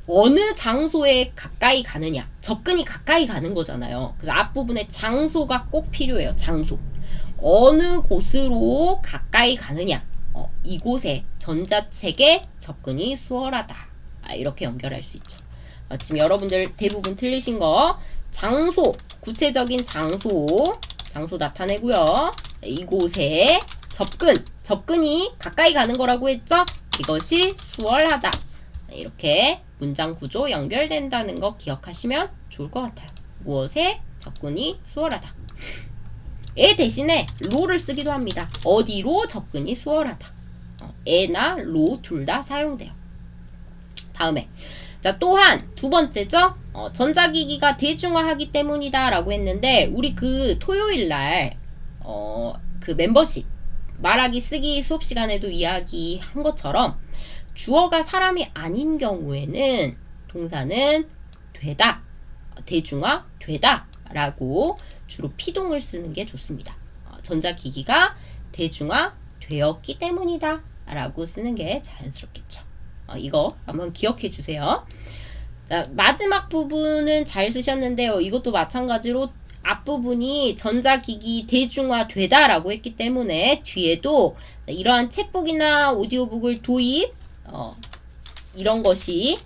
어느 장소에 가까이 가느냐. 접근이 가까이 가는 거잖아요. 그래서 앞부분에 장소가 꼭 필요해요. 장소. 어느 곳으로 가까이 가느냐. 이곳에 전자책에 접근이 수월하다. 이렇게 연결할 수 있죠. 지금 여러분들 대부분 틀리신 거 장소, 구체적인 장소 나타내고요. 이곳에 접근, 접근이 가까이 가는 거라고 했죠? 이것이 수월하다. 이렇게 문장 구조 연결된다는 거 기억하시면 좋을 것 같아요. 무엇에 접근이 수월하다. 에 대신에 로를 쓰기도 합니다. 어디로 접근이 수월하다. 에나 로 둘 다 사용돼요. 다음에 자 또한 두 번째죠. 전자기기가 대중화하기 때문이다 라고 했는데 우리 그 토요일날 그 멤버십 말하기 쓰기 수업 시간에도 이야기한 것처럼 주어가 사람이 아닌 경우에는 동사는 되다, 대중화 되다 라고 주로 피동을 쓰는 게 좋습니다. 전자기기가 대중화 되었기 때문이다 라고 쓰는 게 자연스럽겠죠. 이거 한번 기억해 주세요. 자, 마지막 부분은 잘 쓰셨는데요. 이것도 마찬가지로 앞부분이 전자기기 대중화 되다 라고 했기 때문에 뒤에도 이러한 챗북이나 오디오북을 도입 이런 것이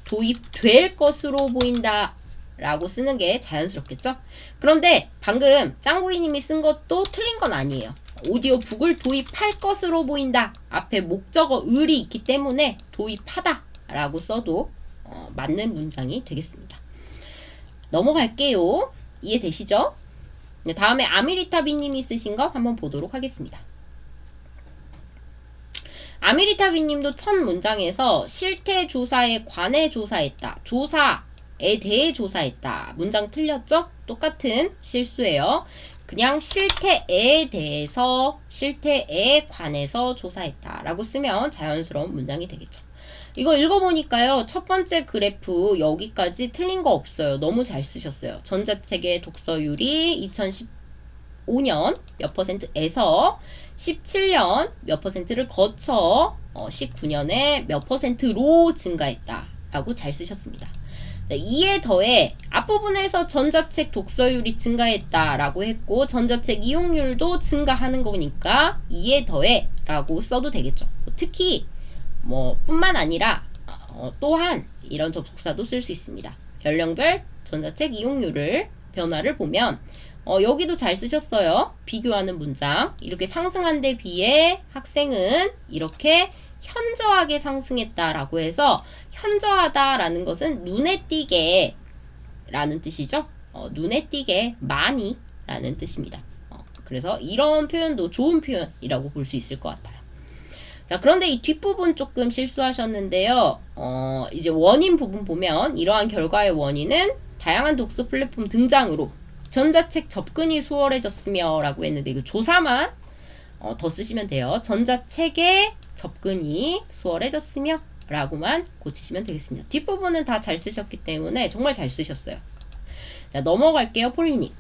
도입될 것으로 보인다 라고 쓰는 게 자연스럽겠죠. 그런데 방금 짱구이님이 쓴 것도 틀린 건 아니에요. 오디오북을 도입할 것으로 보인다. 앞에 목적어 을이 있기 때문에 도입하다 라고 써도 맞는 문장이 되겠습니다. 넘어갈게요. 이해되시죠? 네, 다음에 아미리타비님이 쓰신 것 한번 보도록 하겠습니다. 아미리타비님도 첫 문장에서 실태조사에 관해 조사했다. 조사에 대해 조사했다. 문장 틀렸죠? 똑같은 실수예요. 그냥 실태에 대해서, 실태에 관해서 조사했다 라고 쓰면 자연스러운 문장이 되겠죠. 이거 읽어보니까요. 첫 번째 그래프 여기까지 틀린 거 없어요. 너무 잘 쓰셨어요. 전자책의 독서율이 2015년 몇 %에서 17년 몇 %를 거쳐 19년에 몇 %로 증가했다 라고 잘 쓰셨습니다. 네, 이에 더해 앞부분에서 전자책 독서율이 증가했다 라고 했고 전자책 이용률도 증가하는 거니까 이에 더해 라고 써도 되겠죠. 특히 뿐만 아니라 또한 이런 접속사도 쓸 수 있습니다. 연령별 전자책 이용률을 변화를 보면 여기도 잘 쓰셨어요. 비교하는 문장. 이렇게 상승한 데 비해 학생은 이렇게 현저하게 상승했다라고 해서 현저하다라는 것은 눈에 띄게 라는 뜻이죠. 눈에 띄게 많이 라는 뜻입니다. 그래서 이런 표현도 좋은 표현이라고 볼 수 있을 것 같아요. 자, 그런데 이 뒷부분 조금 실수하셨는데요. 이제 원인 부분 보면 이러한 결과의 원인은 다양한 독서 플랫폼 등장으로 전자책 접근이 수월해졌으며 라고 했는데 이거 조사만 더 쓰시면 돼요. 전자책의 접근이 수월해졌으며 라고만 고치시면 되겠습니다. 뒷부분은 다 잘 쓰셨기 때문에 정말 잘 쓰셨어요. 자, 넘어갈게요. 폴리님.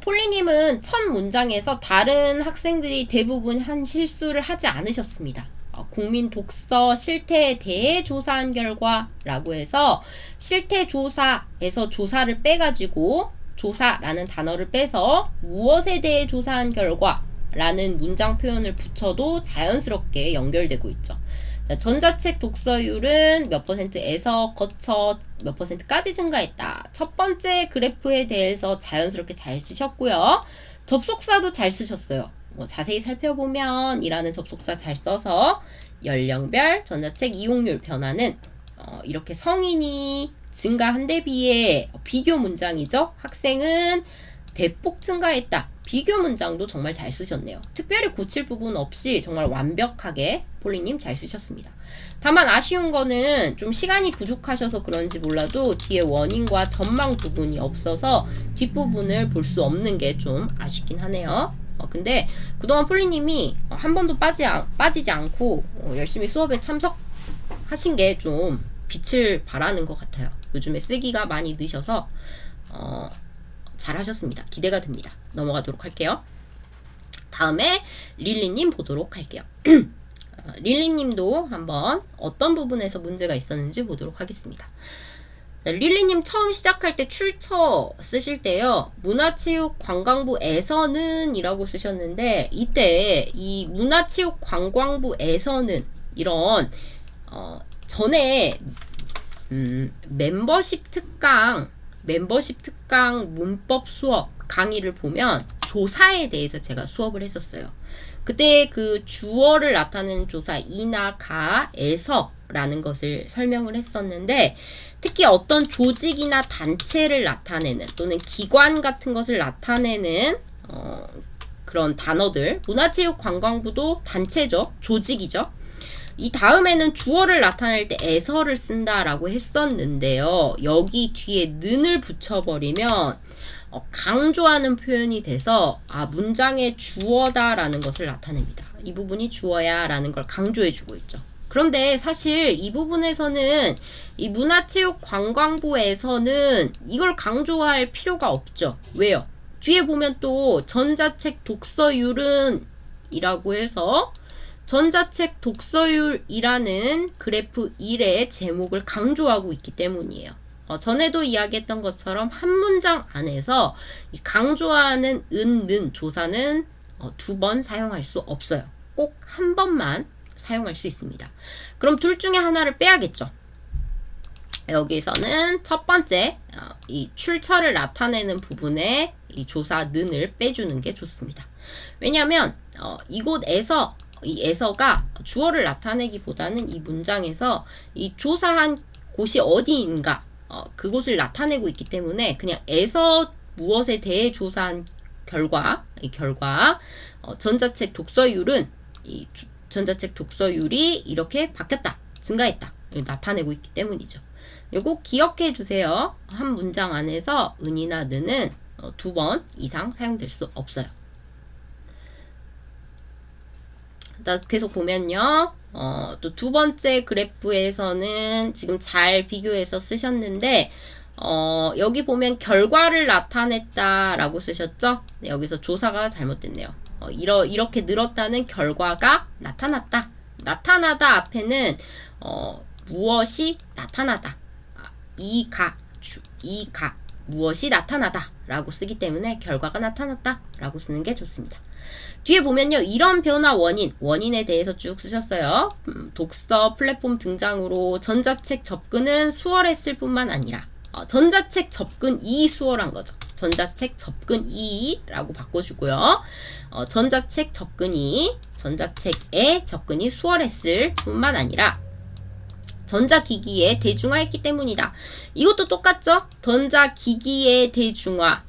폴리님은 첫 문장에서 다른 학생들이 대부분 한 실수를 하지 않으셨습니다. 국민 독서 실태에 대해 조사한 결과 라고 해서 실태 조사에서 조사를 빼가지고 조사라는 단어를 빼서 무엇에 대해 조사한 결과 라는 문장 표현을 붙여도 자연스럽게 연결되고 있죠. 자, 전자책 독서율은 몇 %에서 거쳐 몇 %까지 증가했다. 첫 번째 그래프에 대해서 자연스럽게 잘 쓰셨고요. 접속사도 잘 쓰셨어요. 자세히 살펴보면 이라는 접속사 잘 써서 연령별 전자책 이용률 변화는 이렇게 성인이 증가한 데 비해 비교 문장이죠. 학생은 대폭 증가했다. 비교 문장도 정말 잘 쓰셨네요. 특별히 고칠 부분 없이 정말 완벽하게 폴리님 잘 쓰셨습니다. 다만 아쉬운 거는 좀 시간이 부족하셔서 그런지 몰라도 뒤에 원인과 전망 부분이 없어서 뒷부분을 볼 수 없는 게 좀 아쉽긴 하네요. 근데 그동안 폴리님이 한 번도 빠지지 않고 열심히 수업에 참석하신 게 좀 빛을 발하는 것 같아요. 요즘에 쓰기가 많이 느셔서 잘하셨습니다. 기대가 됩니다. 넘어가도록 할게요. 다음에 릴리님 보도록 할게요. 릴리님도 한번 어떤 부분에서 문제가 있었는지 보도록 하겠습니다. 릴리님 처음 시작할 때 출처 쓰실 때요. 문화체육관광부에서는 이라고 쓰셨는데 이때 이 문화체육관광부에서는 이런 전에 멤버십 특강 문법 수업 강의를 보면 조사에 대해서 제가 수업을 했었어요. 그때 그 주어를 나타내는 조사 이나 가에서라는 것을 설명을 했었는데 특히 어떤 조직이나 단체를 나타내는 또는 기관 같은 것을 나타내는 그런 단어들, 문화체육관광부도 단체죠. 조직이죠. 이 다음에는 주어를 나타낼 때 에서를 쓴다라고 했었는데요. 여기 뒤에 는을 붙여버리면 강조하는 표현이 돼서 문장의 주어다라는 것을 나타냅니다. 이 부분이 주어야 라는 걸 강조해주고 있죠. 그런데 사실 이 부분에서는 이 문화체육관광부에서는 이걸 강조할 필요가 없죠. 왜요? 뒤에 보면 또 전자책 독서율은 이라고 해서 전자책 독서율이라는 그래프 1의 제목을 강조하고 있기 때문이에요. 전에도 이야기했던 것처럼 한 문장 안에서 이 강조하는 는 조사는 2번 사용할 수 없어요. 꼭 한 번만 사용할 수 있습니다. 그럼 둘 중에 하나를 빼야겠죠. 여기서는 첫 번째 이 출처를 나타내는 부분에 이 조사 는을 빼주는 게 좋습니다. 왜냐하면 이곳에서 이 에서가 주어를 나타내기보다는 이 문장에서 이 조사한 곳이 어디인가 그곳을 나타내고 있기 때문에 그냥 에서 무엇에 대해 조사한 결과 전자책 독서율은 이 전자책 독서율이 이렇게 바뀌었다, 증가했다 나타내고 있기 때문이죠. 요거 기억해 주세요. 한 문장 안에서 은이나 는은 2번 이상 사용될 수 없어요. 계속 보면요. 또 두 번째 그래프에서는 지금 잘 비교해서 쓰셨는데 여기 보면 결과를 나타냈다라고 쓰셨죠? 네, 여기서 조사가 잘못됐네요. 이렇게 늘었다는 결과가 나타났다. 나타나다 앞에는 무엇이 나타나다. 무엇이 나타나다 라고 쓰기 때문에 결과가 나타났다 라고 쓰는 게 좋습니다. 뒤에 보면요. 이런 변화 원인에 대해서 쭉 쓰셨어요. 독서 플랫폼 등장으로 전자책 접근은 수월했을 뿐만 아니라 전자책 접근이 수월한 거죠. 전자책 접근이라고 바꿔주고요. 전자책의 접근이 수월했을 뿐만 아니라 전자기기에 대중화했기 때문이다. 이것도 똑같죠? 전자기기의 대중화.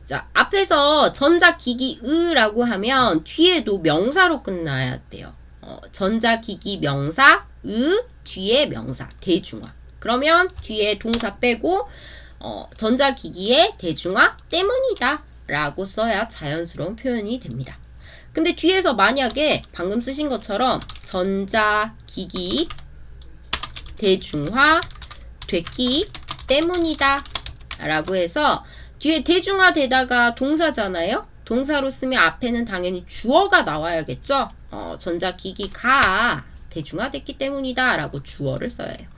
자, 앞에서 전자기기의라고 하면 뒤에도 명사로 끝나야 돼요. 전자기기 명사, 뒤에 명사, 대중화. 그러면 뒤에 동사 빼고 전자기기의 대중화 때문이다 라고 써야 자연스러운 표현이 됩니다. 근데 뒤에서 만약에 방금 쓰신 것처럼 전자기기 대중화 됐기 때문이다 라고 해서 뒤에 대중화되다가 동사잖아요. 동사로 쓰면 앞에는 당연히 주어가 나와야겠죠. 전자기기가 대중화됐기 때문이다 라고 주어를 써야 해요.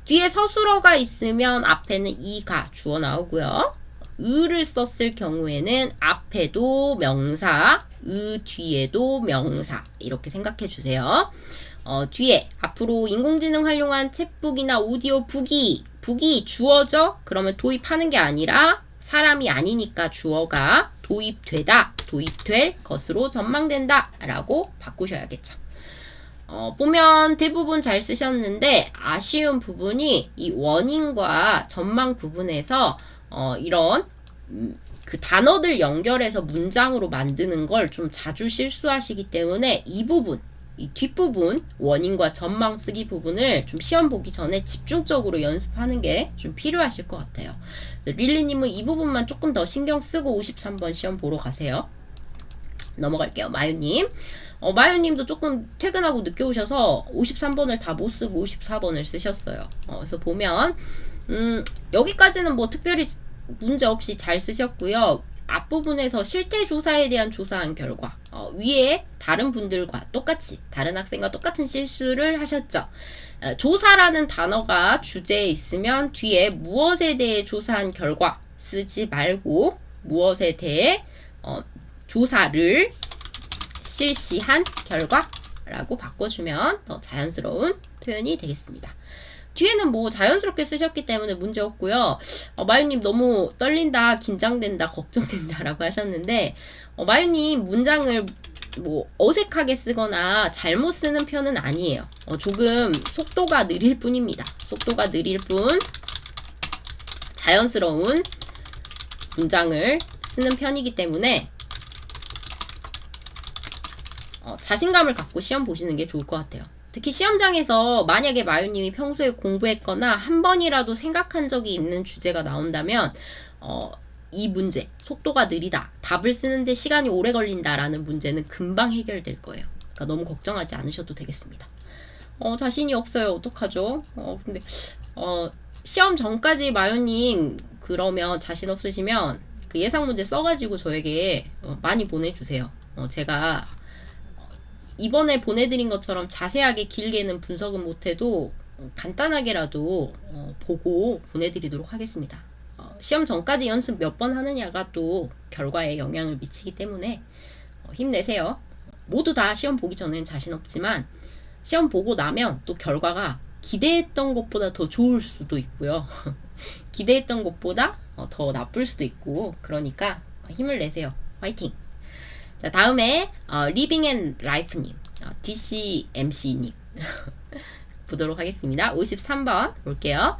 뒤에 서술어가 있으면 앞에는 이가 주어 나오고요. 을을 썼을 경우에는 앞에도 명사, 뒤에도 명사 이렇게 생각해 주세요. 뒤에 앞으로 인공지능 활용한 챗북이나 오디오 북이 주어죠? 그러면 도입하는 게 아니라 사람이 아니니까 주어가 도입될 것으로 전망된다 라고 바꾸셔야겠죠. 보면 대부분 잘 쓰셨는데 아쉬운 부분이 이 원인과 전망 부분에서 이런 그 단어들 연결해서 문장으로 만드는 걸 좀 자주 실수하시기 때문에 이 부분, 이 뒷부분 원인과 전망 쓰기 부분을 좀 시험 보기 전에 집중적으로 연습하는 게 좀 필요하실 것 같아요. 릴리님은 이 부분만 조금 더 신경 쓰고 53번 시험 보러 가세요. 넘어갈게요. 마유님. 마유님도 조금 퇴근하고 늦게 오셔서 53번을 다 못 쓰고 54번을 쓰셨어요. 그래서 보면 여기까지는 뭐 특별히 문제 없이 잘 쓰셨고요. 앞부분에서 실태조사에 대한 조사한 결과 위에 다른 분들과 똑같이 다른 학생과 똑같은 실수를 하셨죠. 조사라는 단어가 주제에 있으면 뒤에 무엇에 대해 조사한 결과 쓰지 말고 무엇에 대해 조사를 실시한 결과라고 바꿔주면 더 자연스러운 표현이 되겠습니다. 뒤에는 뭐 자연스럽게 쓰셨기 때문에 문제 없고요. 마유님 너무 떨린다, 긴장된다, 걱정된다 라고 하셨는데 마유님 문장을 뭐 어색하게 쓰거나 잘못 쓰는 편은 아니에요. 조금 속도가 느릴 뿐입니다. 속도가 느릴 뿐 자연스러운 문장을 쓰는 편이기 때문에 자신감을 갖고 시험 보시는 게 좋을 것 같아요. 특히 시험장에서 만약에 마유님이 평소에 공부했거나 한 번이라도 생각한 적이 있는 주제가 나온다면 이 문제, 속도가 느리다, 답을 쓰는데 시간이 오래 걸린다라는 문제는 금방 해결될 거예요. 그러니까 너무 걱정하지 않으셔도 되겠습니다. 자신이 없어요. 어떡하죠? 근데 시험 전까지 마유님 그러면 자신 없으시면 그 예상 문제 써가지고 저에게 많이 보내주세요. 제가 이번에 보내드린 것처럼 자세하게 길게는 분석은 못해도 간단하게라도 보고 보내드리도록 하겠습니다. 시험 전까지 연습 몇 번 하느냐가 또 결과에 영향을 미치기 때문에 힘내세요. 모두 다 시험 보기 전엔 자신 없지만 시험 보고 나면 또 결과가 기대했던 것보다 더 좋을 수도 있고요. 기대했던 것보다 더 나쁠 수도 있고 그러니까 힘을 내세요. 화이팅! 자, 다음에 Living and Life님, DCMC님 보도록 하겠습니다. 53번 볼게요.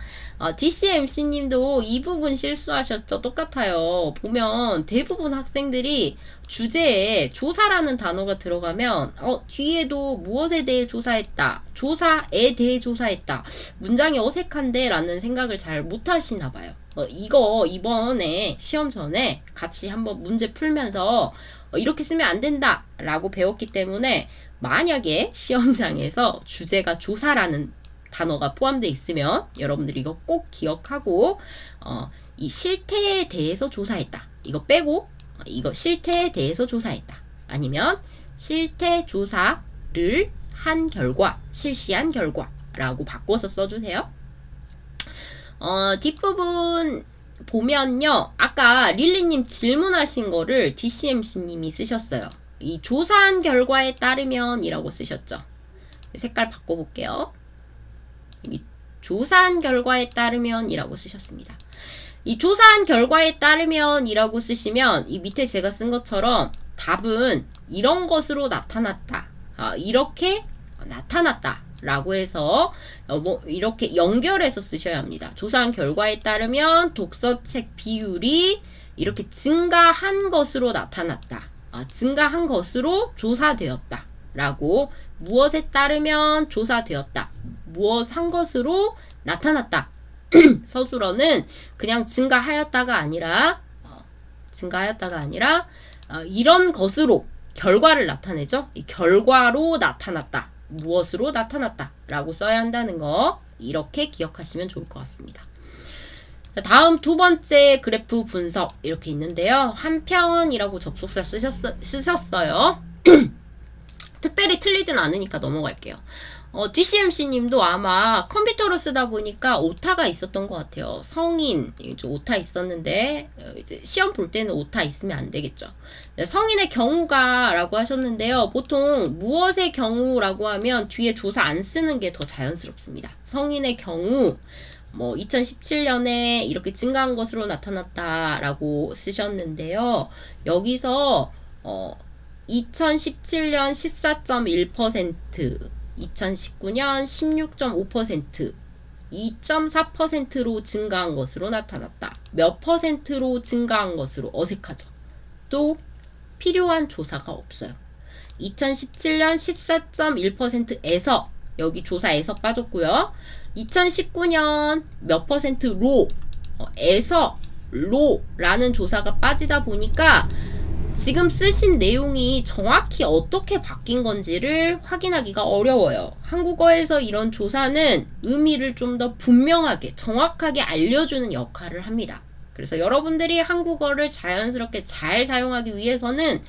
DCMC님도 이 부분 실수하셨죠? 똑같아요. 보면 대부분 학생들이 주제에 조사라는 단어가 들어가면 뒤에도 무엇에 대해 조사했다, 조사에 대해 조사했다, 문장이 어색한데 라는 생각을 잘 못하시나 봐요. 이거 이번에 시험 전에 같이 한번 문제 풀면서 이렇게 쓰면 안 된다 라고 배웠기 때문에 만약에 시험장에서 주제가 조사라는 단어가 포함되어 있으면 여러분들이 이거 꼭 기억하고 이 실태에 대해서 조사했다, 이거 빼고 이거 실태에 대해서 조사했다, 아니면 실태 조사를 한 결과, 실시한 결과 라고 바꿔서 써주세요. 뒷부분 보면요, 아까 릴리님 질문하신 거를 DCMC님이 쓰셨어요. 이 조사한 결과에 따르면 이라고 쓰셨죠. 색깔 바꿔볼게요. 조사한 결과에 따르면 이라고 쓰셨습니다. 이 조사한 결과에 따르면 이라고 쓰시면 이 밑에 제가 쓴 것처럼 답은 이런 것으로 나타났다, 이렇게 나타났다 라고 해서 뭐 이렇게 연결해서 쓰셔야 합니다. 조사한 결과에 따르면 독서책 비율이 이렇게 증가한 것으로 나타났다, 증가한 것으로 조사되었다 라고, 무엇에 따르면 조사되었다, 무엇 한 것으로 나타났다. 서술어는 그냥 증가하였다가 아니라 이런 것으로 결과를 나타내죠. 이 결과로 나타났다, 무엇으로 나타났다 라고 써야 한다는 거 이렇게 기억하시면 좋을 것 같습니다. 다음 두 번째 그래프 분석 이렇게 있는데요. 한편이라고 접속사 쓰셨어요. 특별히 틀리진 않으니까 넘어갈게요. DCMC님도 아마 컴퓨터로 쓰다 보니까 오타가 있었던 것 같아요. 성인, 오타 있었는데 이제 시험 볼 때는 오타 있으면 안 되겠죠. 성인의 경우가 라고 하셨는데요. 보통 무엇의 경우라고 하면 뒤에 조사 안 쓰는 게 더 자연스럽습니다. 성인의 경우 뭐 2017년에 이렇게 증가한 것으로 나타났다 라고 쓰셨는데요. 여기서 2017년 14.1%, 2019년 16.5%, 2.4%로 증가한 것으로 나타났다. 몇 퍼센트로 증가한 것으로 어색하죠. 또 필요한 조사가 없어요. 2017년 14.1%에서 여기 조사에서 빠졌고요. 2019년 몇 퍼센트로 에서 로라는 조사가 빠지다 보니까 지금 쓰신 내용이 정확히 어떻게 바뀐 건지를 확인하기가 어려워요. 한국어에서 이런 조사는 의미를 좀 더 분명하게 정확하게 알려주는 역할을 합니다. 그래서 여러분들이 한국어를 자연스럽게 잘 사용하기 위해서는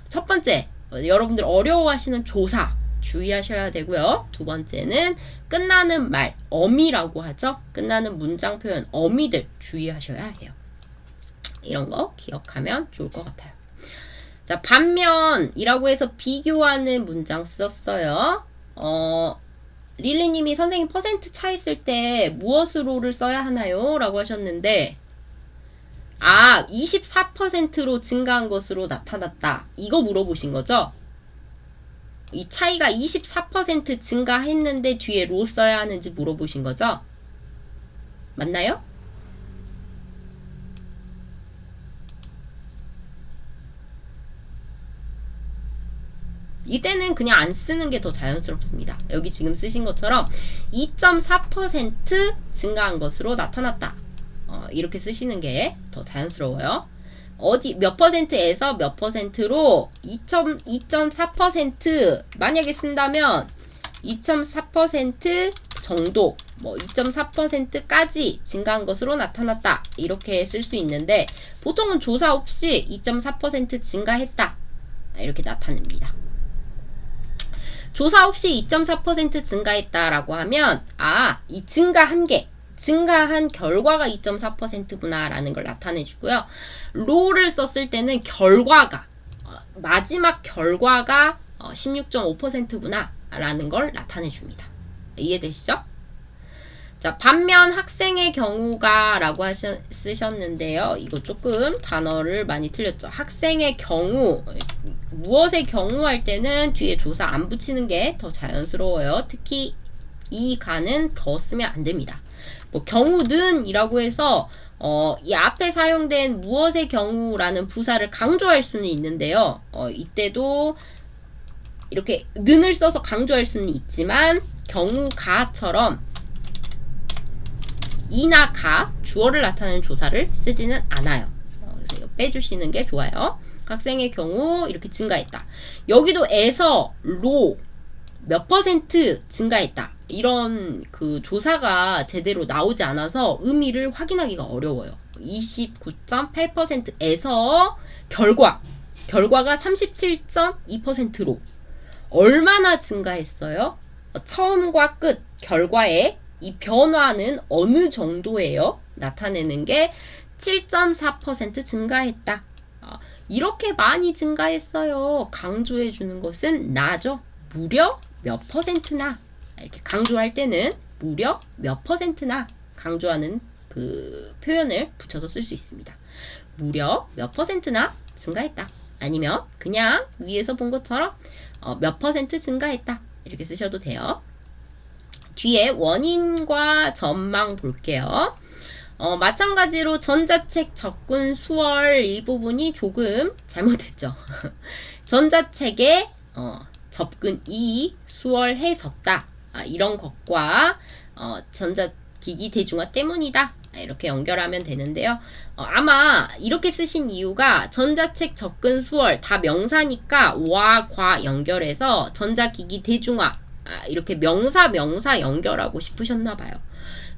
첫 번째, 여러분들 어려워하시는 조사 주의하셔야 되고요. 두 번째는 끝나는 말, 어미라고 하죠. 끝나는 문장 표현, 어미들 주의하셔야 해요. 이런 거 기억하면 좋을 것 같아요. 자, 반면이라고 해서 비교하는 문장 썼어요. 릴리님이 선생님 퍼센트 차 있을 때 무엇으로를 써야 하나요? 라고 하셨는데 24%로 증가한 것으로 나타났다. 이거 물어보신 거죠? 이 차이가 24% 증가했는데 뒤에 로 써야 하는지 물어보신 거죠? 맞나요? 이때는 그냥 안 쓰는 게 더 자연스럽습니다. 여기 지금 쓰신 것처럼 2.4% 증가한 것으로 나타났다. 이렇게 쓰시는 게 더 자연스러워요. 몇 퍼센트에서 몇 퍼센트로 2.4% 만약에 쓴다면 2.4% 정도, 2.4%까지 증가한 것으로 나타났다. 이렇게 쓸 수 있는데 보통은 조사 없이 2.4% 증가했다. 이렇게 나타냅니다. 조사 없이 2.4% 증가했다라고 하면 이 증가한 결과가 2.4%구나 라는 걸 나타내 주고요. 로를 썼을 때는 마지막 결과가 16.5%구나 라는 걸 나타내 줍니다. 이해되시죠? 자, 반면 학생의 경우가 라고 쓰셨는데요. 이거 조금 단어를 많이 틀렸죠. 학생의 경우, 무엇의 경우 할 때는 뒤에 조사 안 붙이는 게 더 자연스러워요. 특히 이 가는 더 쓰면 안 됩니다. 경우는 이라고 해서 이 앞에 사용된 무엇의 경우라는 부사를 강조할 수는 있는데요. 이때도 이렇게 는을 써서 강조할 수는 있지만 경우가처럼 이나 가, 주어를 나타내는 조사를 쓰지는 않아요. 그래서 이거 빼주시는 게 좋아요. 학생의 경우 이렇게 증가했다. 여기도 에서 로 몇 퍼센트 증가했다. 이런 그 조사가 제대로 나오지 않아서 의미를 확인하기가 어려워요. 29.8%에서 결과가 37.2%로 얼마나 증가했어요? 처음과 끝 결과의 이 변화는 어느 정도예요? 나타내는 게 7.4% 증가했다. 이렇게 많이 증가했어요. 강조해 주는 것은 나죠. 무려 몇 퍼센트나. 이렇게 강조할 때는 무려 몇 퍼센트나 강조하는 그 표현을 붙여서 쓸 수 있습니다. 무려 몇 퍼센트나 증가했다. 아니면 그냥 위에서 본 것처럼 몇 퍼센트 증가했다. 이렇게 쓰셔도 돼요. 뒤에 원인과 전망 볼게요. 마찬가지로 전자책 접근 수월 이 부분이 조금 잘못했죠. 전자책에 접근이 수월해졌다. 이런 것과 전자기기 대중화 때문이다. 이렇게 연결하면 되는데요. 아마 이렇게 쓰신 이유가 전자책 접근 수월 다 명사니까 와, 과 연결해서 전자기기 대중화 이렇게 명사 연결하고 싶으셨나봐요.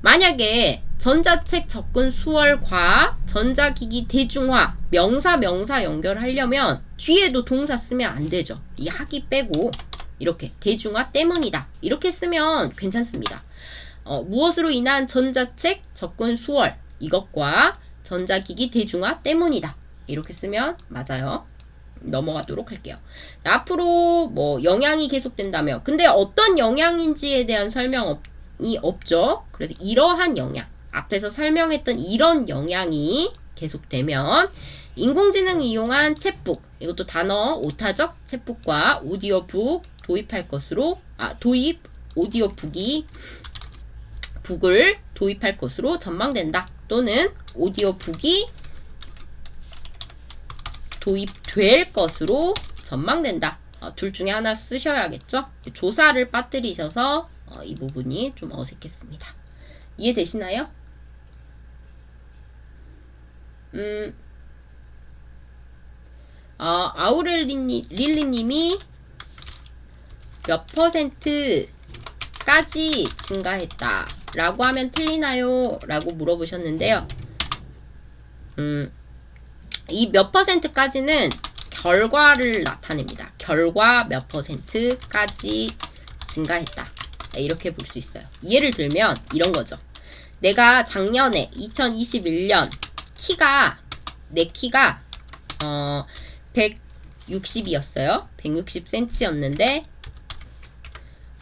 만약에 전자책 접근 수월과 전자기기 대중화 명사 연결하려면 뒤에도 동사 쓰면 안 되죠. 이 하기 빼고 이렇게 대중화 때문이다. 이렇게 쓰면 괜찮습니다. 무엇으로 인한 전자책 접근 수월 이것과 전자기기 대중화 때문이다. 이렇게 쓰면 맞아요. 넘어가도록 할게요. 앞으로 영향이 계속된다며. 근데 어떤 영향인지에 대한 설명이 없죠. 그래서 이러한 영향, 앞에서 설명했던 이런 영향이 계속되면 인공지능 이용한 챗북, 이것도 단어 오타죠? 챗북과 오디오북 도입할 것으로 북을 도입할 것으로 전망된다. 또는 오디오북이 도입될 것으로 전망된다. 둘 중에 하나 쓰셔야겠죠? 조사를 빠뜨리셔서 이 부분이 좀 어색했습니다. 이해되시나요? 릴리님이 몇 퍼센트까지 증가했다 라고 하면 틀리나요? 라고 물어보셨는데요. 이 몇 퍼센트까지는 결과를 나타냅니다. 결과 몇 퍼센트까지 증가했다. 이렇게 볼 수 있어요. 예를 들면 이런 거죠. 내가 작년에 2021년 내 키가 160이었어요. 160cm였는데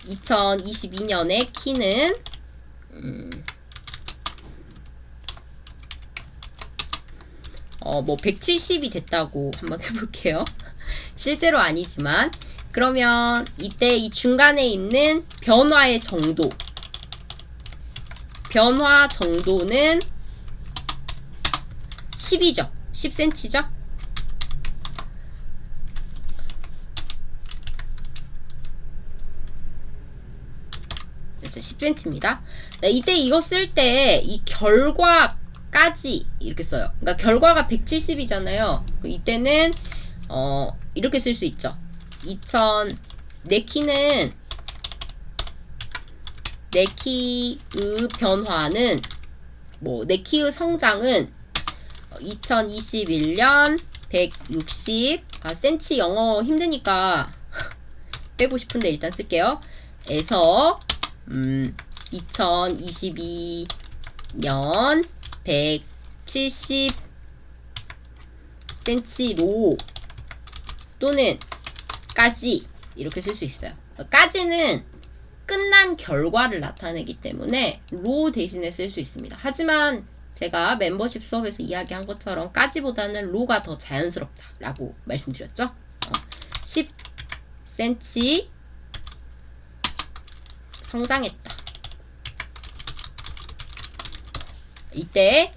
2022년의 키는 뭐 170이 됐다고 한번 해볼게요. 실제로 아니지만 그러면 이때 이 중간에 있는 변화의 정도, 변화 정도는 10이죠. 10cm죠. 그렇죠. 10cm입니다. 이때 이거 쓸 때 이 결과까지 이렇게 써요. 그러니까 결과가 170이잖아요. 이때는 이렇게 쓸 수 있죠. 내 키의 변화는 내 키의 성장은 2021년 160 센치 영어 힘드니까 빼고 싶은데 일단 쓸게요. 에서 2022년 170 cm로 또는 까지 이렇게 쓸 수 있어요. 까지는 끝난 결과를 나타내기 때문에 로 대신에 쓸 수 있습니다. 하지만 제가 멤버십 수업에서 이야기한 것처럼 까지보다는 로가 더 자연스럽다라고 말씀드렸죠. 10cm 성장했다. 이때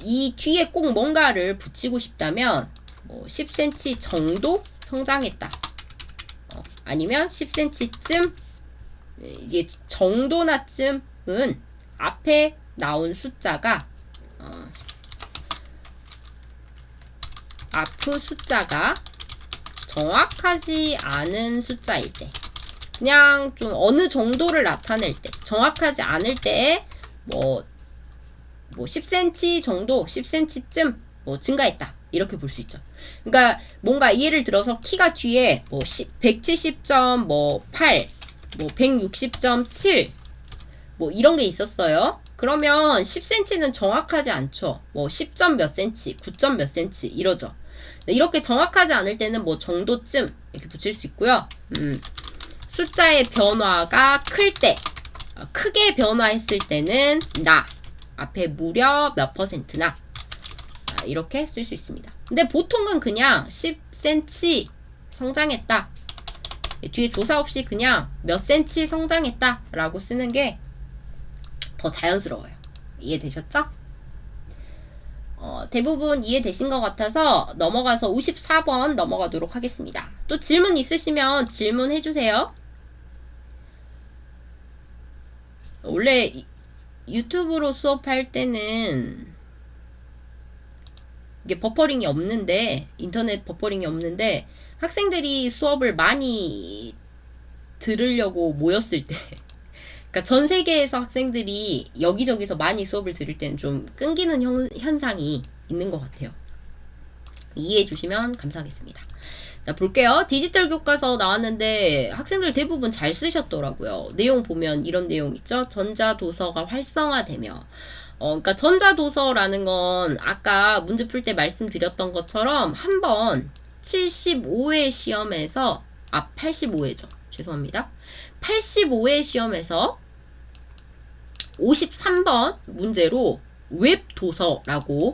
이 뒤에 꼭 뭔가를 붙이고 싶다면 10cm 정도 성장했다. 아니면 10cm쯤 이게 정도나 쯤은 앞에 나온 숫자가 앞의 숫자가 정확하지 않은 숫자일 때, 그냥 좀 어느 정도를 나타낼 때, 정확하지 않을 때 10cm 정도, 10cm쯤 증가했다. 이렇게 볼 수 있죠. 그러니까 뭔가 예를 들어서 키가 뒤에 170.8, 160.7 이런 게 있었어요. 그러면 10cm는 정확하지 않죠. 10점 몇 cm, 9점 몇 cm 이러죠. 이렇게 정확하지 않을 때는 정도쯤 이렇게 붙일 수 있고요. 숫자의 변화가 클 때, 크게 변화했을 때는 앞에 무려 몇 %나 이렇게 쓸 수 있습니다. 근데 보통은 그냥 10cm 성장했다. 뒤에 조사 없이 그냥 몇 cm 성장했다 라고 쓰는 게 더 자연스러워요. 이해되셨죠? 대부분 이해되신 것 같아서 넘어가서 54번 넘어가도록 하겠습니다. 또 질문 있으시면 질문해주세요. 원래 유튜브로 수업할 때는 이게 버퍼링이 없는데, 인터넷 버퍼링이 없는데 학생들이 수업을 많이 들으려고 모였을 때 그러니까 전 세계에서 학생들이 여기저기서 많이 수업을 들을 때는 좀 끊기는 현상이 있는 것 같아요. 이해해 주시면 감사하겠습니다. 자, 볼게요. 디지털 교과서 나왔는데 학생들 대부분 잘 쓰셨더라고요. 내용 보면 이런 내용 있죠. 전자도서가 활성화되며, 그러니까 전자도서라는 건 아까 문제 풀 때 말씀드렸던 것처럼 한번 75회 시험에서 85회죠. 죄송합니다. 85회 시험에서 53번 문제로 웹도서라고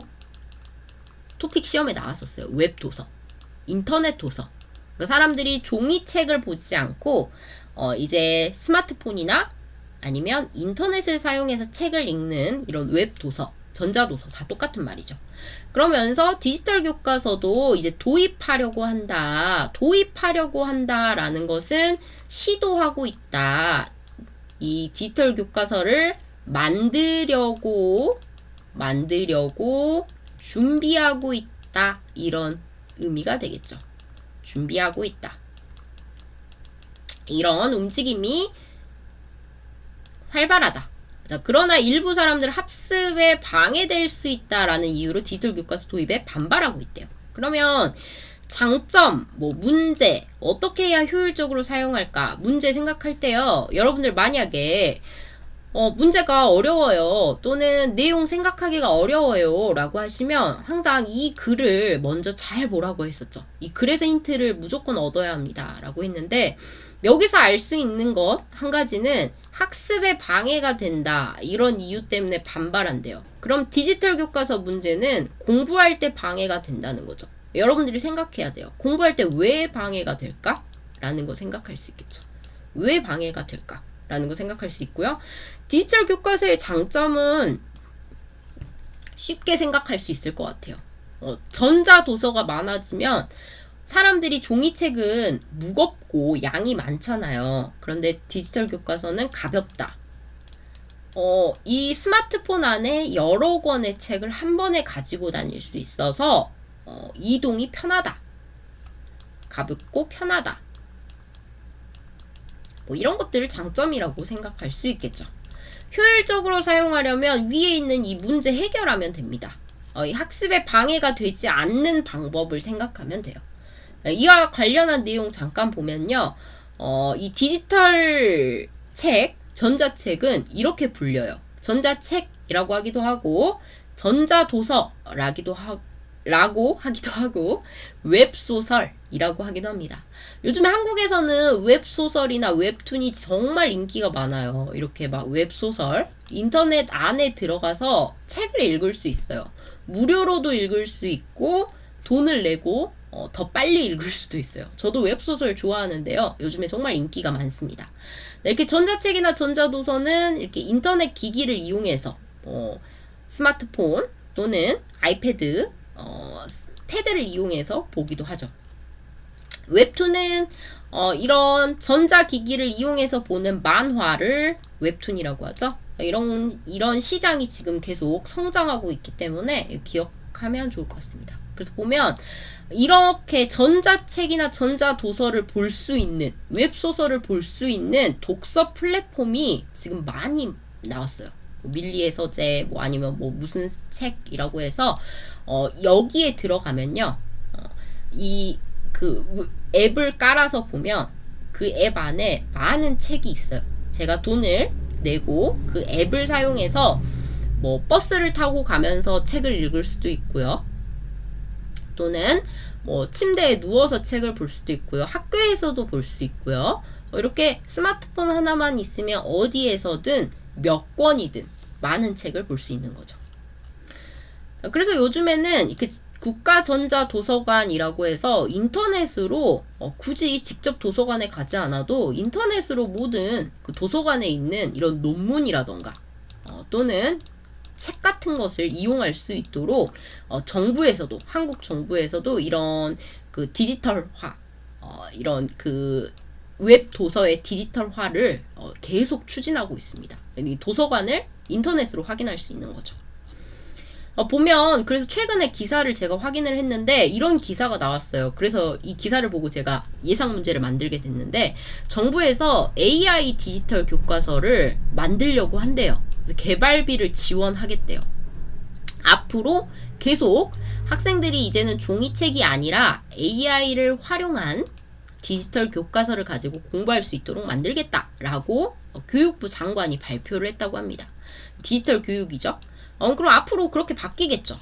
토픽 시험에 나왔었어요. 웹도서. 인터넷 도서. 그러니까 사람들이 종이책을 보지 않고 이제 스마트폰이나 아니면 인터넷을 사용해서 책을 읽는 이런 웹도서, 전자도서 다 똑같은 말이죠. 그러면서 디지털 교과서도 이제 도입하려고 한다라는 것은 시도하고 있다. 이 디지털 교과서를 만들려고 준비하고 있다. 이런 의미가 되겠죠. 준비하고 있다. 이런 움직임이 활발하다. 자, 그러나 일부 사람들 학습에 방해될 수 있다라는 이유로 디지털 교과서 도입에 반발하고 있대요. 그러면 장점, 문제, 어떻게 해야 효율적으로 사용할까? 문제 생각할 때요. 여러분들 만약에 문제가 어려워요. 또는 내용 생각하기가 어려워요. 라고 하시면 항상 이 글을 먼저 잘 보라고 했었죠. 이 글에서 힌트를 무조건 얻어야 합니다. 라고 했는데 여기서 알 수 있는 것 한 가지는 학습에 방해가 된다. 이런 이유 때문에 반발한대요. 그럼 디지털 교과서 문제는 공부할 때 방해가 된다는 거죠. 여러분들이 생각해야 돼요. 공부할 때 왜 방해가 될까? 라는 거 생각할 수 있겠죠. 왜 방해가 될까? 라는 거 생각할 수 있고요. 디지털 교과서의 장점은 쉽게 생각할 수 있을 것 같아요. 전자 도서가 많아지면 사람들이 종이책은 무겁고 양이 많잖아요. 그런데 디지털 교과서는 가볍다. 이 스마트폰 안에 여러 권의 책을 한 번에 가지고 다닐 수 있어서 이동이 편하다. 가볍고 편하다. 뭐 이런 것들을 장점이라고 생각할 수 있겠죠. 효율적으로 사용하려면 위에 있는 이 문제 해결하면 됩니다. 이 학습에 방해가 되지 않는 방법을 생각하면 돼요. 이와 관련한 내용 잠깐 보면요. 이 디지털 책, 전자책은 이렇게 불려요. 전자책이라고 하기도 하고, 전자도서라고 하기도 하고, 웹소설이라고 하기도 합니다. 요즘에 한국에서는 웹소설이나 웹툰이 정말 인기가 많아요. 이렇게 막 웹소설, 인터넷 안에 들어가서 책을 읽을 수 있어요. 무료로도 읽을 수 있고, 돈을 내고, 더 빨리 읽을 수도 있어요. 저도 웹소설 좋아하는데요. 요즘에 정말 인기가 많습니다. 이렇게 전자책이나 전자도서는 이렇게 인터넷 기기를 이용해서 스마트폰 또는 아이패드, 패드를 이용해서 보기도 하죠. 웹툰은 이런 전자기기를 이용해서 보는 만화를 웹툰이라고 하죠. 이런 시장이 지금 계속 성장하고 있기 때문에 기억하면 좋을 것 같습니다. 그래서 보면 이렇게 전자책이나 전자도서를 볼 수 있는, 웹소설을 볼 수 있는 독서 플랫폼이 지금 많이 나왔어요. 밀리의 서재, 뭐 아니면 뭐 무슨 책이라고 해서 여기에 들어가면요, 그 앱을 깔아서 보면 그 앱 안에 많은 책이 있어요. 제가 돈을 내고 그 앱을 사용해서 뭐 버스를 타고 가면서 책을 읽을 수도 있고요. 또는 뭐 침대에 누워서 책을 볼 수도 있고요. 학교에서도 볼 수 있고요. 이렇게 스마트폰 하나만 있으면 어디에서든 몇 권이든 많은 책을 볼 수 있는 거죠. 그래서 요즘에는 이렇게 국가전자도서관이라고 해서 인터넷으로 굳이 직접 도서관에 가지 않아도 인터넷으로 모든 그 도서관에 있는 이런 논문이라던가 또는 책 같은 것을 이용할 수 있도록 정부에서도, 한국 정부에서도 이런 그 디지털화, 이런 그 웹 도서의 디지털화를 계속 추진하고 있습니다. 이 도서관을 인터넷으로 확인할 수 있는 거죠. 보면 그래서 최근에 기사를 제가 확인을 했는데 이런 기사가 나왔어요. 그래서 이 기사를 보고 제가 예상 문제를 만들게 됐는데 정부에서 AI 디지털 교과서를 만들려고 한대요. 그래서 개발비를 지원하겠대요. 앞으로 계속 학생들이 이제는 종이책이 아니라 AI를 활용한 디지털 교과서를 가지고 공부할 수 있도록 만들겠다라고 교육부 장관이 발표를 했다고 합니다. 디지털 교육이죠. 그럼 앞으로 그렇게 바뀌겠죠.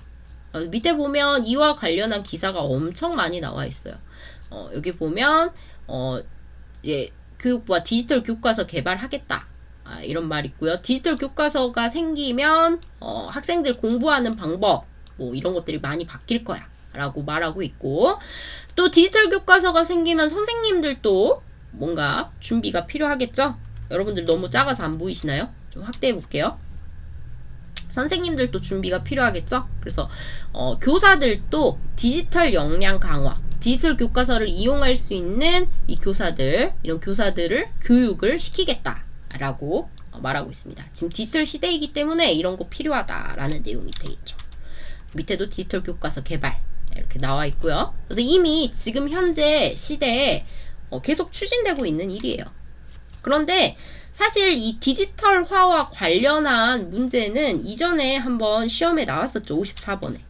밑에 보면 이와 관련한 기사가 엄청 많이 나와 있어요. 여기 보면 이제 교육부와 디지털 교과서 개발하겠다. 이런 말 있고요. 디지털 교과서가 생기면 학생들 공부하는 방법 뭐 이런 것들이 많이 바뀔 거야 라고 말하고 있고, 또 디지털 교과서가 생기면 선생님들도 뭔가 준비가 필요하겠죠. 여러분들 너무 작아서 안 보이시나요? 좀 확대해 볼게요. 선생님들도 준비가 필요하겠죠. 그래서 교사들도 디지털 역량 강화, 디지털 교과서를 이용할 수 있는 이 교사들, 이런 교사들을 교육을 시키겠다라고 말하고 있습니다. 지금 디지털 시대이기 때문에 이런 거 필요하다라는 내용이 되어 있죠. 밑에도 디지털 교과서 개발 이렇게 나와 있고요. 그래서 이미 지금 현재 시대에 계속 추진되고 있는 일이에요. 그런데 사실 이 디지털화와 관련한 문제는 이전에 한번 시험에 나왔었죠. 54번에.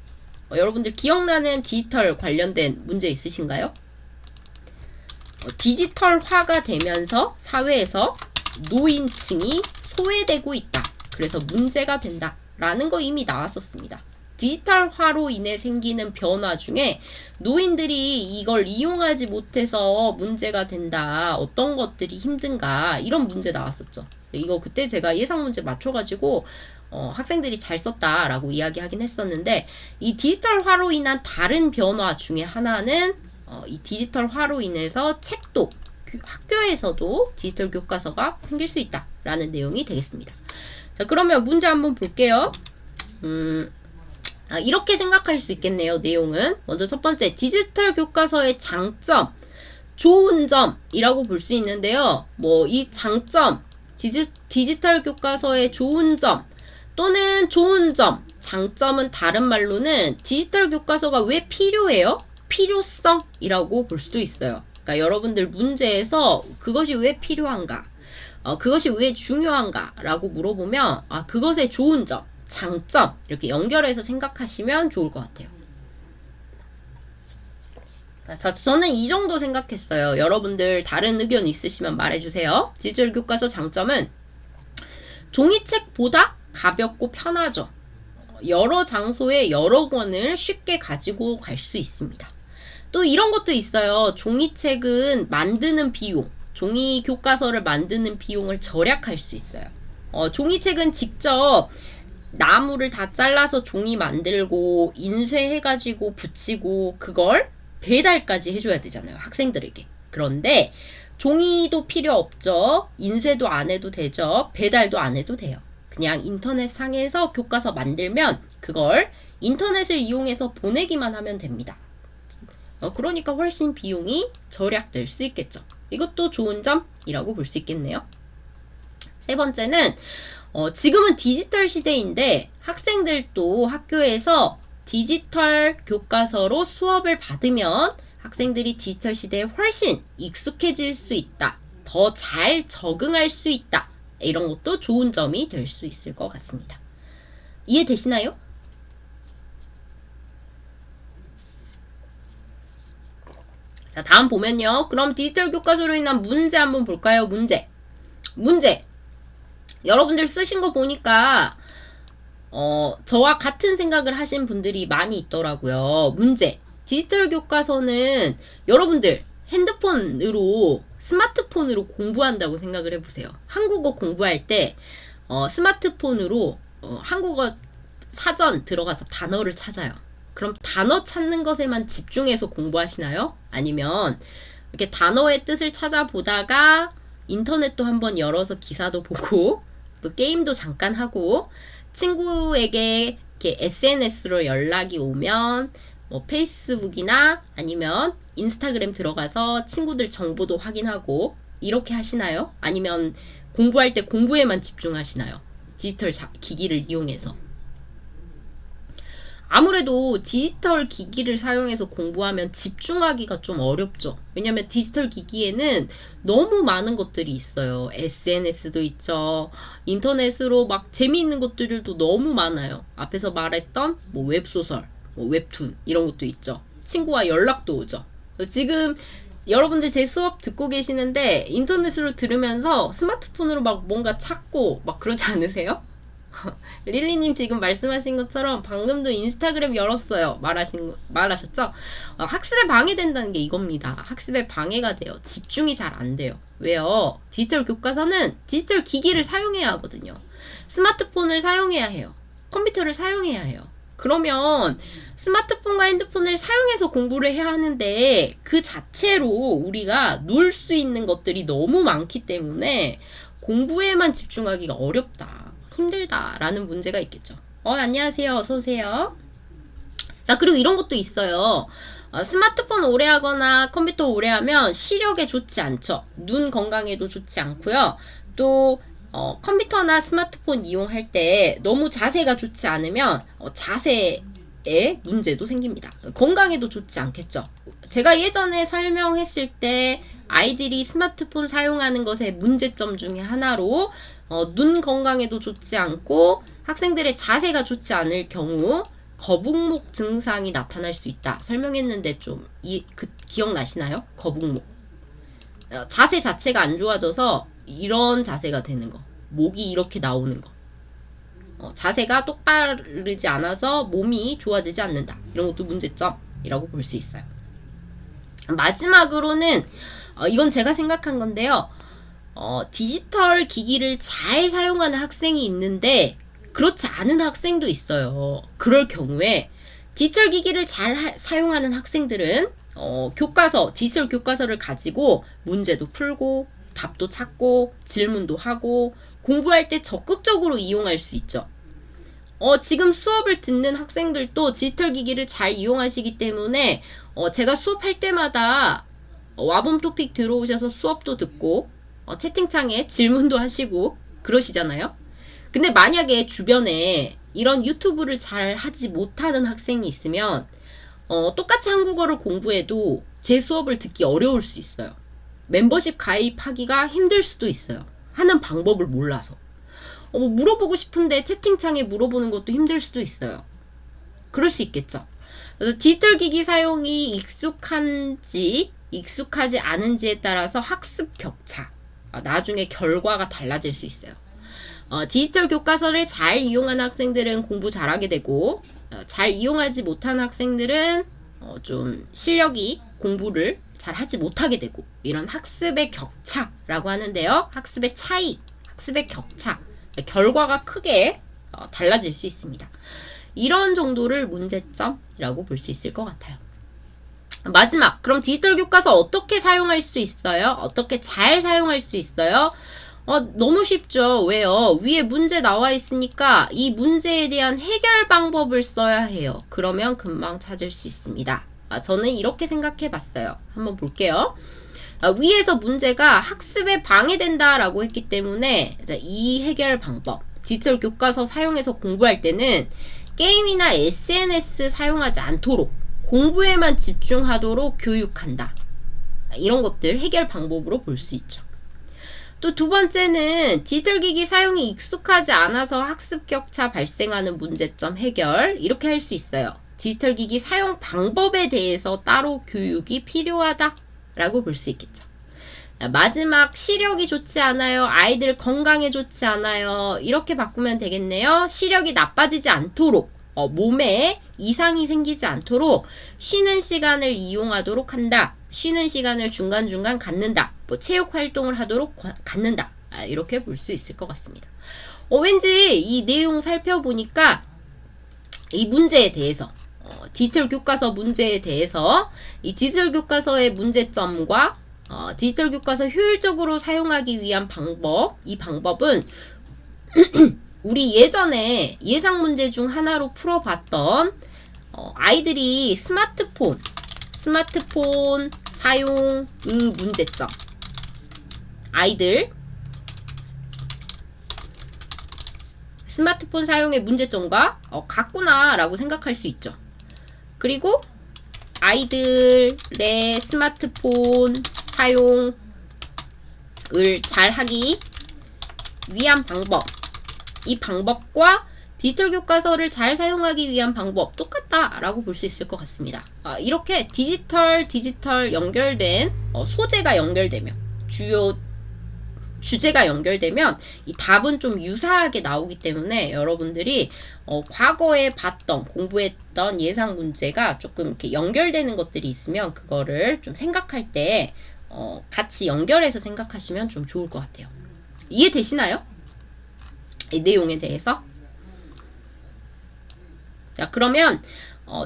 여러분들 기억나는 디지털 관련된 문제 있으신가요? 디지털화가 되면서 사회에서 노인층이 소외되고 있다. 그래서 문제가 된다. 라는 거 이미 나왔었습니다. 디지털화로 인해 생기는 변화 중에 노인들이 이걸 이용하지 못해서 문제가 된다. 어떤 것들이 힘든가. 이런 문제 나왔었죠. 이거 그때 제가 예상 문제 맞춰가지고 학생들이 잘 썼다라고 이야기하긴 했었는데, 이 디지털화로 인한 다른 변화 중에 하나는 이 디지털화로 인해서 책도 학교에서도 디지털 교과서가 생길 수 있다라는 내용이 되겠습니다. 자, 그러면 문제 한번 볼게요. 이렇게 생각할 수 있겠네요. 내용은 먼저 첫 번째, 디지털 교과서의 장점, 좋은 점이라고 볼 수 있는데요. 뭐 이 장점, 디지털 교과서의 좋은 점 또는 좋은 점, 장점은 다른 말로는 디지털 교과서가 왜 필요해요? 필요성이라고 볼 수도 있어요. 그러니까 여러분들 문제에서 그것이 왜 필요한가, 그것이 왜 중요한가 라고 물어보면 그것의 좋은 점, 장점 이렇게 연결해서 생각하시면 좋을 것 같아요. 자, 저는 이 정도 생각했어요. 여러분들 다른 의견 있으시면 말해주세요. 디지털 교과서 장점은 종이책보다 가볍고 편하죠. 여러 장소에 여러 권을 쉽게 가지고 갈 수 있습니다. 또 이런 것도 있어요. 종이책은 만드는 비용, 종이 교과서를 만드는 비용을 절약할 수 있어요. 종이책은 직접 나무를 다 잘라서 종이 만들고 인쇄해가지고 붙이고 그걸 배달까지 해줘야 되잖아요. 학생들에게. 그런데 종이도 필요 없죠. 인쇄도 안 해도 되죠. 배달도 안 해도 돼요. 그냥 인터넷 상에서 교과서 만들면 그걸 인터넷을 이용해서 보내기만 하면 됩니다. 그러니까 훨씬 비용이 절약될 수 있겠죠. 이것도 좋은 점이라고 볼 수 있겠네요. 세 번째는 지금은 디지털 시대인데 학생들도 학교에서 디지털 교과서로 수업을 받으면 학생들이 디지털 시대에 훨씬 익숙해질 수 있다. 더 잘 적응할 수 있다. 이런 것도 좋은 점이 될 수 있을 것 같습니다. 이해되시나요? 자, 다음 보면요. 그럼 디지털 교과서로 인한 문제 한번 볼까요? 문제. 여러분들 쓰신 거 보니까 저와 같은 생각을 하신 분들이 많이 있더라고요. 문제. 디지털 교과서는 여러분들 핸드폰으로, 스마트폰으로 공부한다고 생각을 해보세요. 한국어 공부할 때 스마트폰으로 한국어 사전 들어가서 단어를 찾아요. 그럼 단어 찾는 것에만 집중해서 공부하시나요? 아니면 이렇게 단어의 뜻을 찾아보다가 인터넷도 한번 열어서 기사도 보고 또 게임도 잠깐 하고 친구에게 이렇게 SNS로 연락이 오면 뭐 페이스북이나 아니면 인스타그램 들어가서 친구들 정보도 확인하고 이렇게 하시나요? 아니면 공부할 때 공부에만 집중하시나요? 디지털 기기를 이용해서. 아무래도 디지털 기기를 사용해서 공부하면 집중하기가 좀 어렵죠. 왜냐면 디지털 기기에는 너무 많은 것들이 있어요. SNS도 있죠. 인터넷으로 막 재미있는 것들도 너무 많아요. 앞에서 말했던 뭐 웹소설, 뭐 웹툰 이런 것도 있죠. 친구와 연락도 오죠. 지금 여러분들 제 수업 듣고 계시는데 인터넷으로 들으면서 스마트폰으로 막 뭔가 찾고 막 그러지 않으세요? 릴리님 지금 말씀하신 것처럼 방금도 인스타그램 열었어요. 말하셨죠? 학습에 방해된다는 게 이겁니다. 학습에 방해가 돼요. 집중이 잘 안 돼요. 왜요? 디지털 교과서는 디지털 기기를 사용해야 하거든요. 스마트폰을 사용해야 해요. 컴퓨터를 사용해야 해요. 그러면 스마트폰과 핸드폰을 사용해서 공부를 해야 하는데 그 자체로 우리가 놀 수 있는 것들이 너무 많기 때문에 공부에만 집중하기가 어렵다. 힘들다라는 문제가 있겠죠. 안녕하세요. 어서오세요. 자, 그리고 이런 것도 있어요. 스마트폰 오래 하거나 컴퓨터 오래 하면 시력에 좋지 않죠. 눈 건강에도 좋지 않고요. 또 컴퓨터나 스마트폰 이용할 때 너무 자세가 좋지 않으면 자세에 문제도 생깁니다. 건강에도 좋지 않겠죠. 제가 예전에 설명했을 때 아이들이 스마트폰 사용하는 것의 문제점 중에 하나로 눈 건강에도 좋지 않고 학생들의 자세가 좋지 않을 경우 거북목 증상이 나타날 수 있다. 설명했는데 좀 기억나시나요? 거북목. 자세 자체가 안 좋아져서 이런 자세가 되는 거. 목이 이렇게 나오는 거. 자세가 똑바르지 않아서 몸이 좋아지지 않는다. 이런 것도 문제점이라고 볼 수 있어요. 마지막으로는 이건 제가 생각한 건데요. 디지털 기기를 잘 사용하는 학생이 있는데 그렇지 않은 학생도 있어요. 그럴 경우에 디지털 기기를 잘 사용하는 학생들은 디지털 교과서를 가지고 문제도 풀고 답도 찾고 질문도 하고 공부할 때 적극적으로 이용할 수 있죠. 지금 수업을 듣는 학생들도 디지털 기기를 잘 이용하시기 때문에 제가 수업할 때마다 와봄 토픽 들어오셔서 수업도 듣고 채팅창에 질문도 하시고 그러시잖아요. 근데 만약에 주변에 이런 유튜브를 잘 하지 못하는 학생이 있으면 똑같이 한국어를 공부해도 제 수업을 듣기 어려울 수 있어요. 멤버십 가입하기가 힘들 수도 있어요. 하는 방법을 몰라서. 물어보고 싶은데 채팅창에 물어보는 것도 힘들 수도 있어요. 그럴 수 있겠죠. 그래서 디지털 기기 사용이 익숙한지 익숙하지 않은지에 따라서 학습 격차, 나중에 결과가 달라질 수 있어요. 디지털 교과서를 잘 이용하는 학생들은 공부 잘하게 되고 잘 이용하지 못하는 학생들은 좀 실력이 공부를 잘 하지 못하게 되고 이런 학습의 격차라고 하는데요. 학습의 차이, 학습의 격차, 결과가 크게 달라질 수 있습니다. 이런 정도를 문제점이라고 볼 수 있을 것 같아요. 마지막, 그럼 디지털 교과서 어떻게 사용할 수 있어요? 어떻게 잘 사용할 수 있어요? 너무 쉽죠. 왜요? 위에 문제 나와 있으니까 이 문제에 대한 해결 방법을 써야 해요. 그러면 금방 찾을 수 있습니다. 저는 이렇게 생각해 봤어요. 한번 볼게요. 위에서 문제가 학습에 방해된다라고 했기 때문에 이 해결 방법, 디지털 교과서 사용해서 공부할 때는 게임이나 SNS 사용하지 않도록 공부에만 집중하도록 교육한다. 이런 것들 해결 방법으로 볼 수 있죠. 또 두 번째는 디지털 기기 사용이 익숙하지 않아서 학습 격차 발생하는 문제점 해결, 이렇게 할 수 있어요. 디지털 기기 사용 방법에 대해서 따로 교육이 필요하다라고 볼 수 있겠죠. 마지막, 시력이 좋지 않아요. 아이들 건강에 좋지 않아요. 이렇게 바꾸면 되겠네요. 시력이 나빠지지 않도록, 몸에 이상이 생기지 않도록 쉬는 시간을 이용하도록 한다. 쉬는 시간을 중간중간 갖는다. 체육 활동을 하도록 갖는다. 이렇게 볼 수 있을 것 같습니다. 왠지 이 내용 살펴보니까 이 문제에 대해서, 디지털 교과서 문제에 대해서 이 디지털 교과서의 문제점과 디지털 교과서 효율적으로 사용하기 위한 방법, 이 방법은 우리 예전에 예상 문제 중 하나로 풀어봤던 아이들이 스마트폰 사용의 문제점, 아이들 스마트폰 사용의 문제점과 같구나 라고 생각할 수 있죠. 그리고 아이들의 스마트폰 사용을 잘 하기 위한 방법, 이 방법과 디지털 교과서를 잘 사용하기 위한 방법 똑같다라고 볼 수 있을 것 같습니다. 이렇게 디지털 연결된 소재가 연결되면, 주요 주제가 연결되면 이 답은 좀 유사하게 나오기 때문에 여러분들이 과거에 봤던, 공부했던 예상 문제가 조금 이렇게 연결되는 것들이 있으면 그거를 좀 생각할 때 같이 연결해서 생각하시면 좀 좋을 것 같아요. 이해되시나요? 이 내용에 대해서? 자, 그러면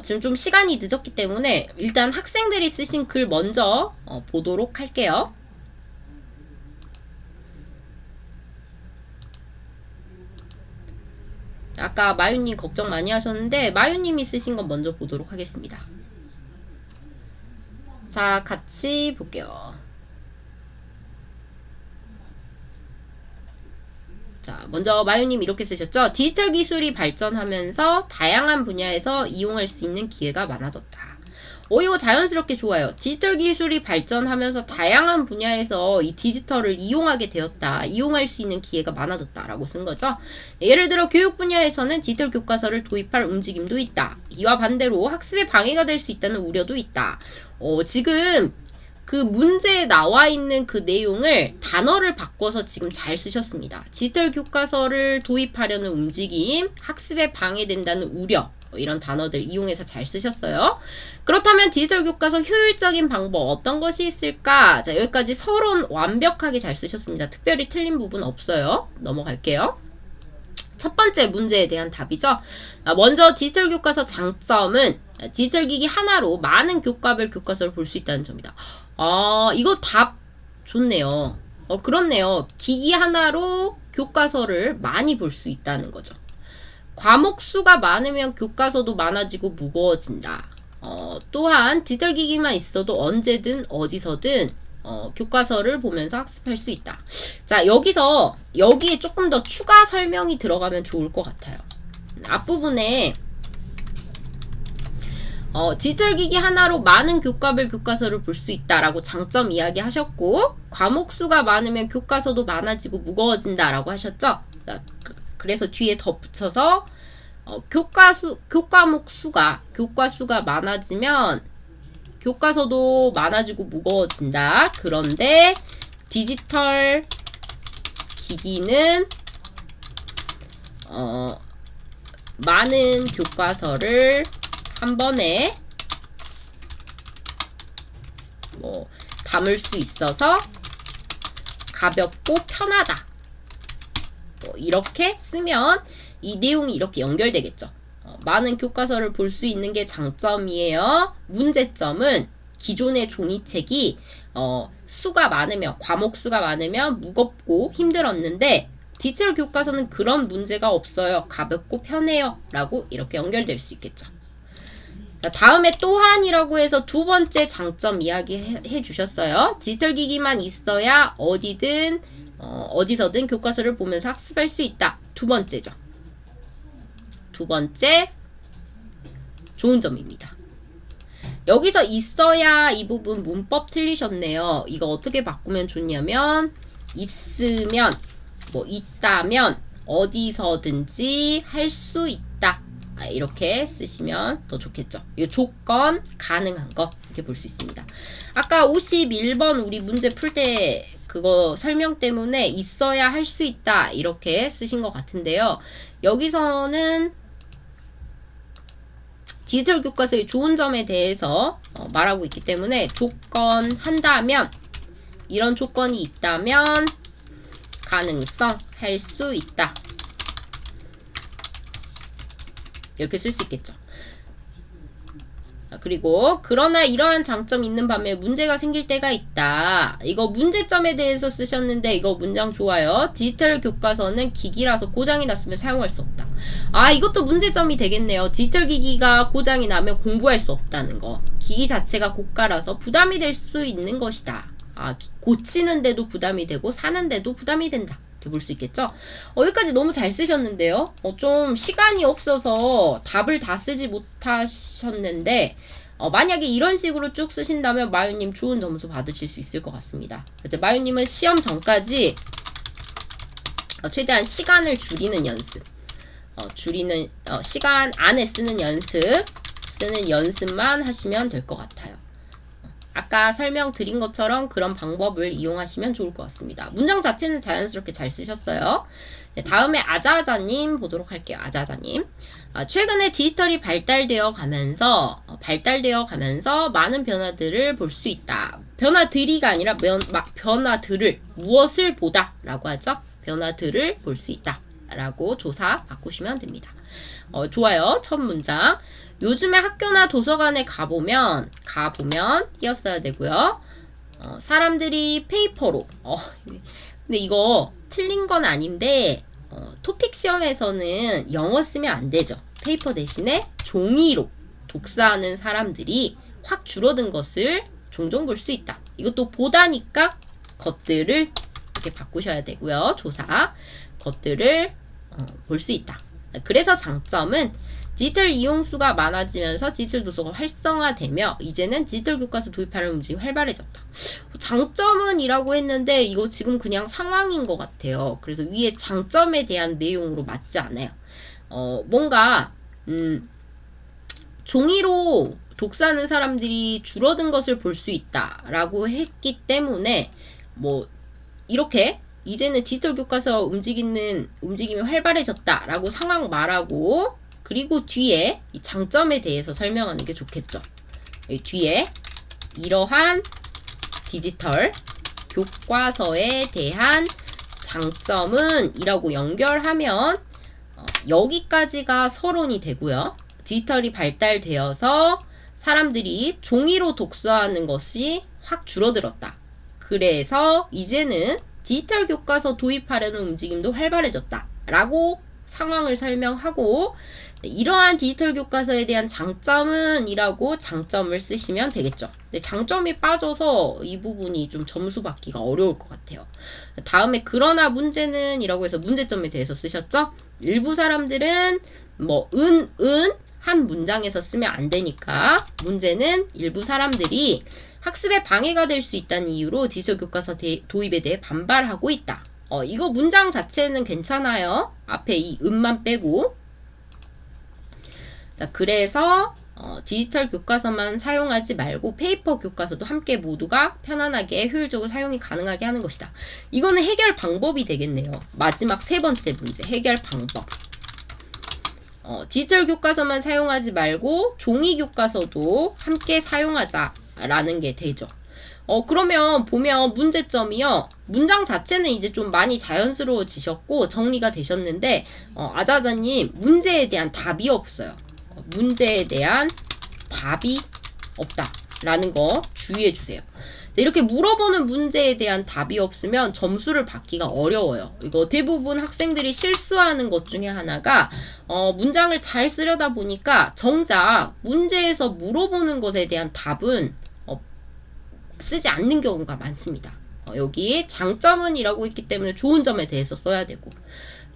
지금 좀 시간이 늦었기 때문에 일단 학생들이 쓰신 글 먼저 보도록 할게요. 아까 마유님 걱정 많이 하셨는데 마유님이 쓰신 건 먼저 보도록 하겠습니다. 자, 같이 볼게요. 자, 먼저 마유님 이렇게 쓰셨죠? 디지털 기술이 발전하면서 다양한 분야에서 이용할 수 있는 기회가 많아졌다. 이거 자연스럽게 좋아요. 디지털 기술이 발전하면서 다양한 분야에서 이 디지털을 이용하게 되었다. 이용할 수 있는 기회가 많아졌다라고 쓴 거죠. 예를 들어 교육 분야에서는 디지털 교과서를 도입할 움직임도 있다. 이와 반대로 학습에 방해가 될 수 있다는 우려도 있다. 지금 그 문제에 나와 있는 그 내용을 단어를 바꿔서 지금 잘 쓰셨습니다. 디지털 교과서를 도입하려는 움직임, 학습에 방해된다는 우려, 이런 단어들 이용해서 잘 쓰셨어요. 그렇다면 디지털 교과서 효율적인 방법 어떤 것이 있을까? 자, 여기까지 서론 완벽하게 잘 쓰셨습니다. 특별히 틀린 부분 없어요. 넘어갈게요. 첫 번째 문제에 대한 답이죠. 먼저 디지털 교과서 장점은 디지털 기기 하나로 많은 교과별 교과서를 볼 수 있다는 점이다. 이거 답 좋네요. 그렇네요. 기기 하나로 교과서를 많이 볼 수 있다는 거죠. 과목 수가 많으면 교과서도 많아지고 무거워진다. 또한 디지털 기기만 있어도 언제든 어디서든 교과서를 보면서 학습할 수 있다. 자, 여기에 조금 더 추가 설명이 들어가면 좋을 것 같아요. 앞부분에 디지털 기기 하나로 많은 교과별 교과서를 볼 수 있다라고 장점 이야기 하셨고, 과목 수가 많으면 교과서도 많아지고 무거워진다라고 하셨죠? 그래서 뒤에 덧붙여서 교과목 수가 많아지면 교과서도 많아지고 무거워진다. 그런데 디지털 기기는 많은 교과서를 한 번에 담을 수 있어서 가볍고 편하다. 이렇게 쓰면 이 내용이 이렇게 연결되겠죠. 많은 교과서를 볼 수 있는 게 장점이에요. 문제점은 기존의 종이책이 과목 수가 많으면 무겁고 힘들었는데 디지털 교과서는 그런 문제가 없어요. 가볍고 편해요. 라고 이렇게 연결될 수 있겠죠. 자, 다음에 또한이라고 해서 두 번째 장점 이야기해 주셨어요. 디지털 기기만 있어야 어디서든 교과서를 보면서 학습할 수 있다. 두 번째죠. 두 번째 좋은 점입니다. 여기서 있어야 이 부분 문법 틀리셨네요. 이거 어떻게 바꾸면 좋냐면 있으면 있다면 어디서든지 할 수 있다. 이렇게 쓰시면 더 좋겠죠. 이 조건 가능한 거 이렇게 볼 수 있습니다. 아까 51번 우리 문제 풀 때 그거 설명 때문에 있어야 할 수 있다 이렇게 쓰신 것 같은데요. 여기서는 디지털 교과서의 좋은 점에 대해서 말하고 있기 때문에 조건 한다면, 이런 조건이 있다면 가능성 할 수 있다. 이렇게 쓸 수 있겠죠. 그리고 그러나 이러한 장점이 있는 반면에 문제가 생길 때가 있다. 이거 문제점에 대해서 쓰셨는데 이거 문장 좋아요. 디지털 교과서는 기기라서 고장이 났으면 사용할 수 없다. 이것도 문제점이 되겠네요. 디지털 기기가 고장이 나면 공부할 수 없다는 거. 기기 자체가 고가라서 부담이 될 수 있는 것이다. 고치는데도 부담이 되고 사는데도 부담이 된다. 이렇게 볼 수 있겠죠? 여기까지 너무 잘 쓰셨는데요. 좀 시간이 없어서 답을 다 쓰지 못하셨는데 만약에 이런 식으로 쭉 쓰신다면 마유님 좋은 점수 받으실 수 있을 것 같습니다. 이제 마유님은 시험 전까지 최대한 시간을 줄이는 연습, 시간 안에 쓰는 연습만 하시면 될 것 같아요. 아까 설명드린 것처럼 그런 방법을 이용하시면 좋을 것 같습니다. 문장 자체는 자연스럽게 잘 쓰셨어요. 네, 다음에 아자아자님 보도록 할게요. 아자아자님. 최근에 디지털이 발달되어 가면서 많은 변화들을 볼 수 있다. 변화들이가 아니라 변화들을, 무엇을 보다 라고 하죠. 변화들을 볼 수 있다 라고 조사 바꾸시면 됩니다. 좋아요. 첫 문장. 요즘에 학교나 도서관에 가보면 띄었어야 되고요. 사람들이 페이퍼로 근데 이거 틀린 건 아닌데 토픽 시험에서는 영어 쓰면 안 되죠. 페이퍼 대신에 종이로 독서하는 사람들이 확 줄어든 것을 종종 볼 수 있다. 이것도 보다니까 것들을 이렇게 바꾸셔야 되고요. 조사 것들을 볼 수 있다. 그래서 장점은 디지털 이용수가 많아지면서 디지털 도서가 활성화되며 이제는 디지털 교과서 도입하는 움직임이 활발해졌다. 장점은 이라고 했는데 이거 지금 그냥 상황인 것 같아요. 그래서 위에 장점에 대한 내용으로 맞지 않아요. 뭔가 종이로 독서하는 사람들이 줄어든 것을 볼 수 있다라고 했기 때문에 뭐 이렇게 이제는 디지털 교과서 움직임이 활발해졌다라고 상황 말하고 그리고 뒤에 이 장점에 대해서 설명하는 게 좋겠죠. 여기 뒤에 이러한 디지털 교과서에 대한 장점은 이라고 연결하면 여기까지가 서론이 되고요. 디지털이 발달되어서 사람들이 종이로 독서하는 것이 확 줄어들었다. 그래서 이제는 디지털 교과서 도입하려는 움직임도 활발해졌다. 라고 상황을 설명하고 이러한 디지털 교과서에 대한 장점은 이라고 장점을 쓰시면 되겠죠. 근데 장점이 빠져서 이 부분이 좀 점수 받기가 어려울 것 같아요. 다음에 그러나 문제는 이라고 해서 문제점에 대해서 쓰셨죠. 일부 사람들은 뭐 한 문장에서 쓰면 안 되니까 문제는 일부 사람들이 학습에 방해가 될 수 있다는 이유로 디지털 교과서 도입에 대해 반발하고 있다. 이거 문장 자체는 괜찮아요. 앞에 이 만 빼고. 자, 그래서 디지털 교과서만 사용하지 말고 페이퍼 교과서도 함께 모두가 편안하게 효율적으로 사용이 가능하게 하는 것이다. 이거는 해결 방법이 되겠네요. 마지막 세 번째 문제, 해결 방법. 디지털 교과서만 사용하지 말고 종이 교과서도 함께 사용하자라는 게 되죠. 그러면 보면 문제점이요. 문장 자체는 이제 좀 많이 자연스러워지셨고 정리가 되셨는데 아자아자님 문제에 대한 답이 없어요. 문제에 대한 답이 없다라는 거 주의해 주세요. 이렇게 물어보는 문제에 대한 답이 없으면 점수를 받기가 어려워요. 이거 대부분 학생들이 실수하는 것 중에 하나가 문장을 잘 쓰려다 보니까 정작 문제에서 물어보는 것에 대한 답은 쓰지 않는 경우가 많습니다. 여기 장점은 이라고 있기 때문에 좋은 점에 대해서 써야 되고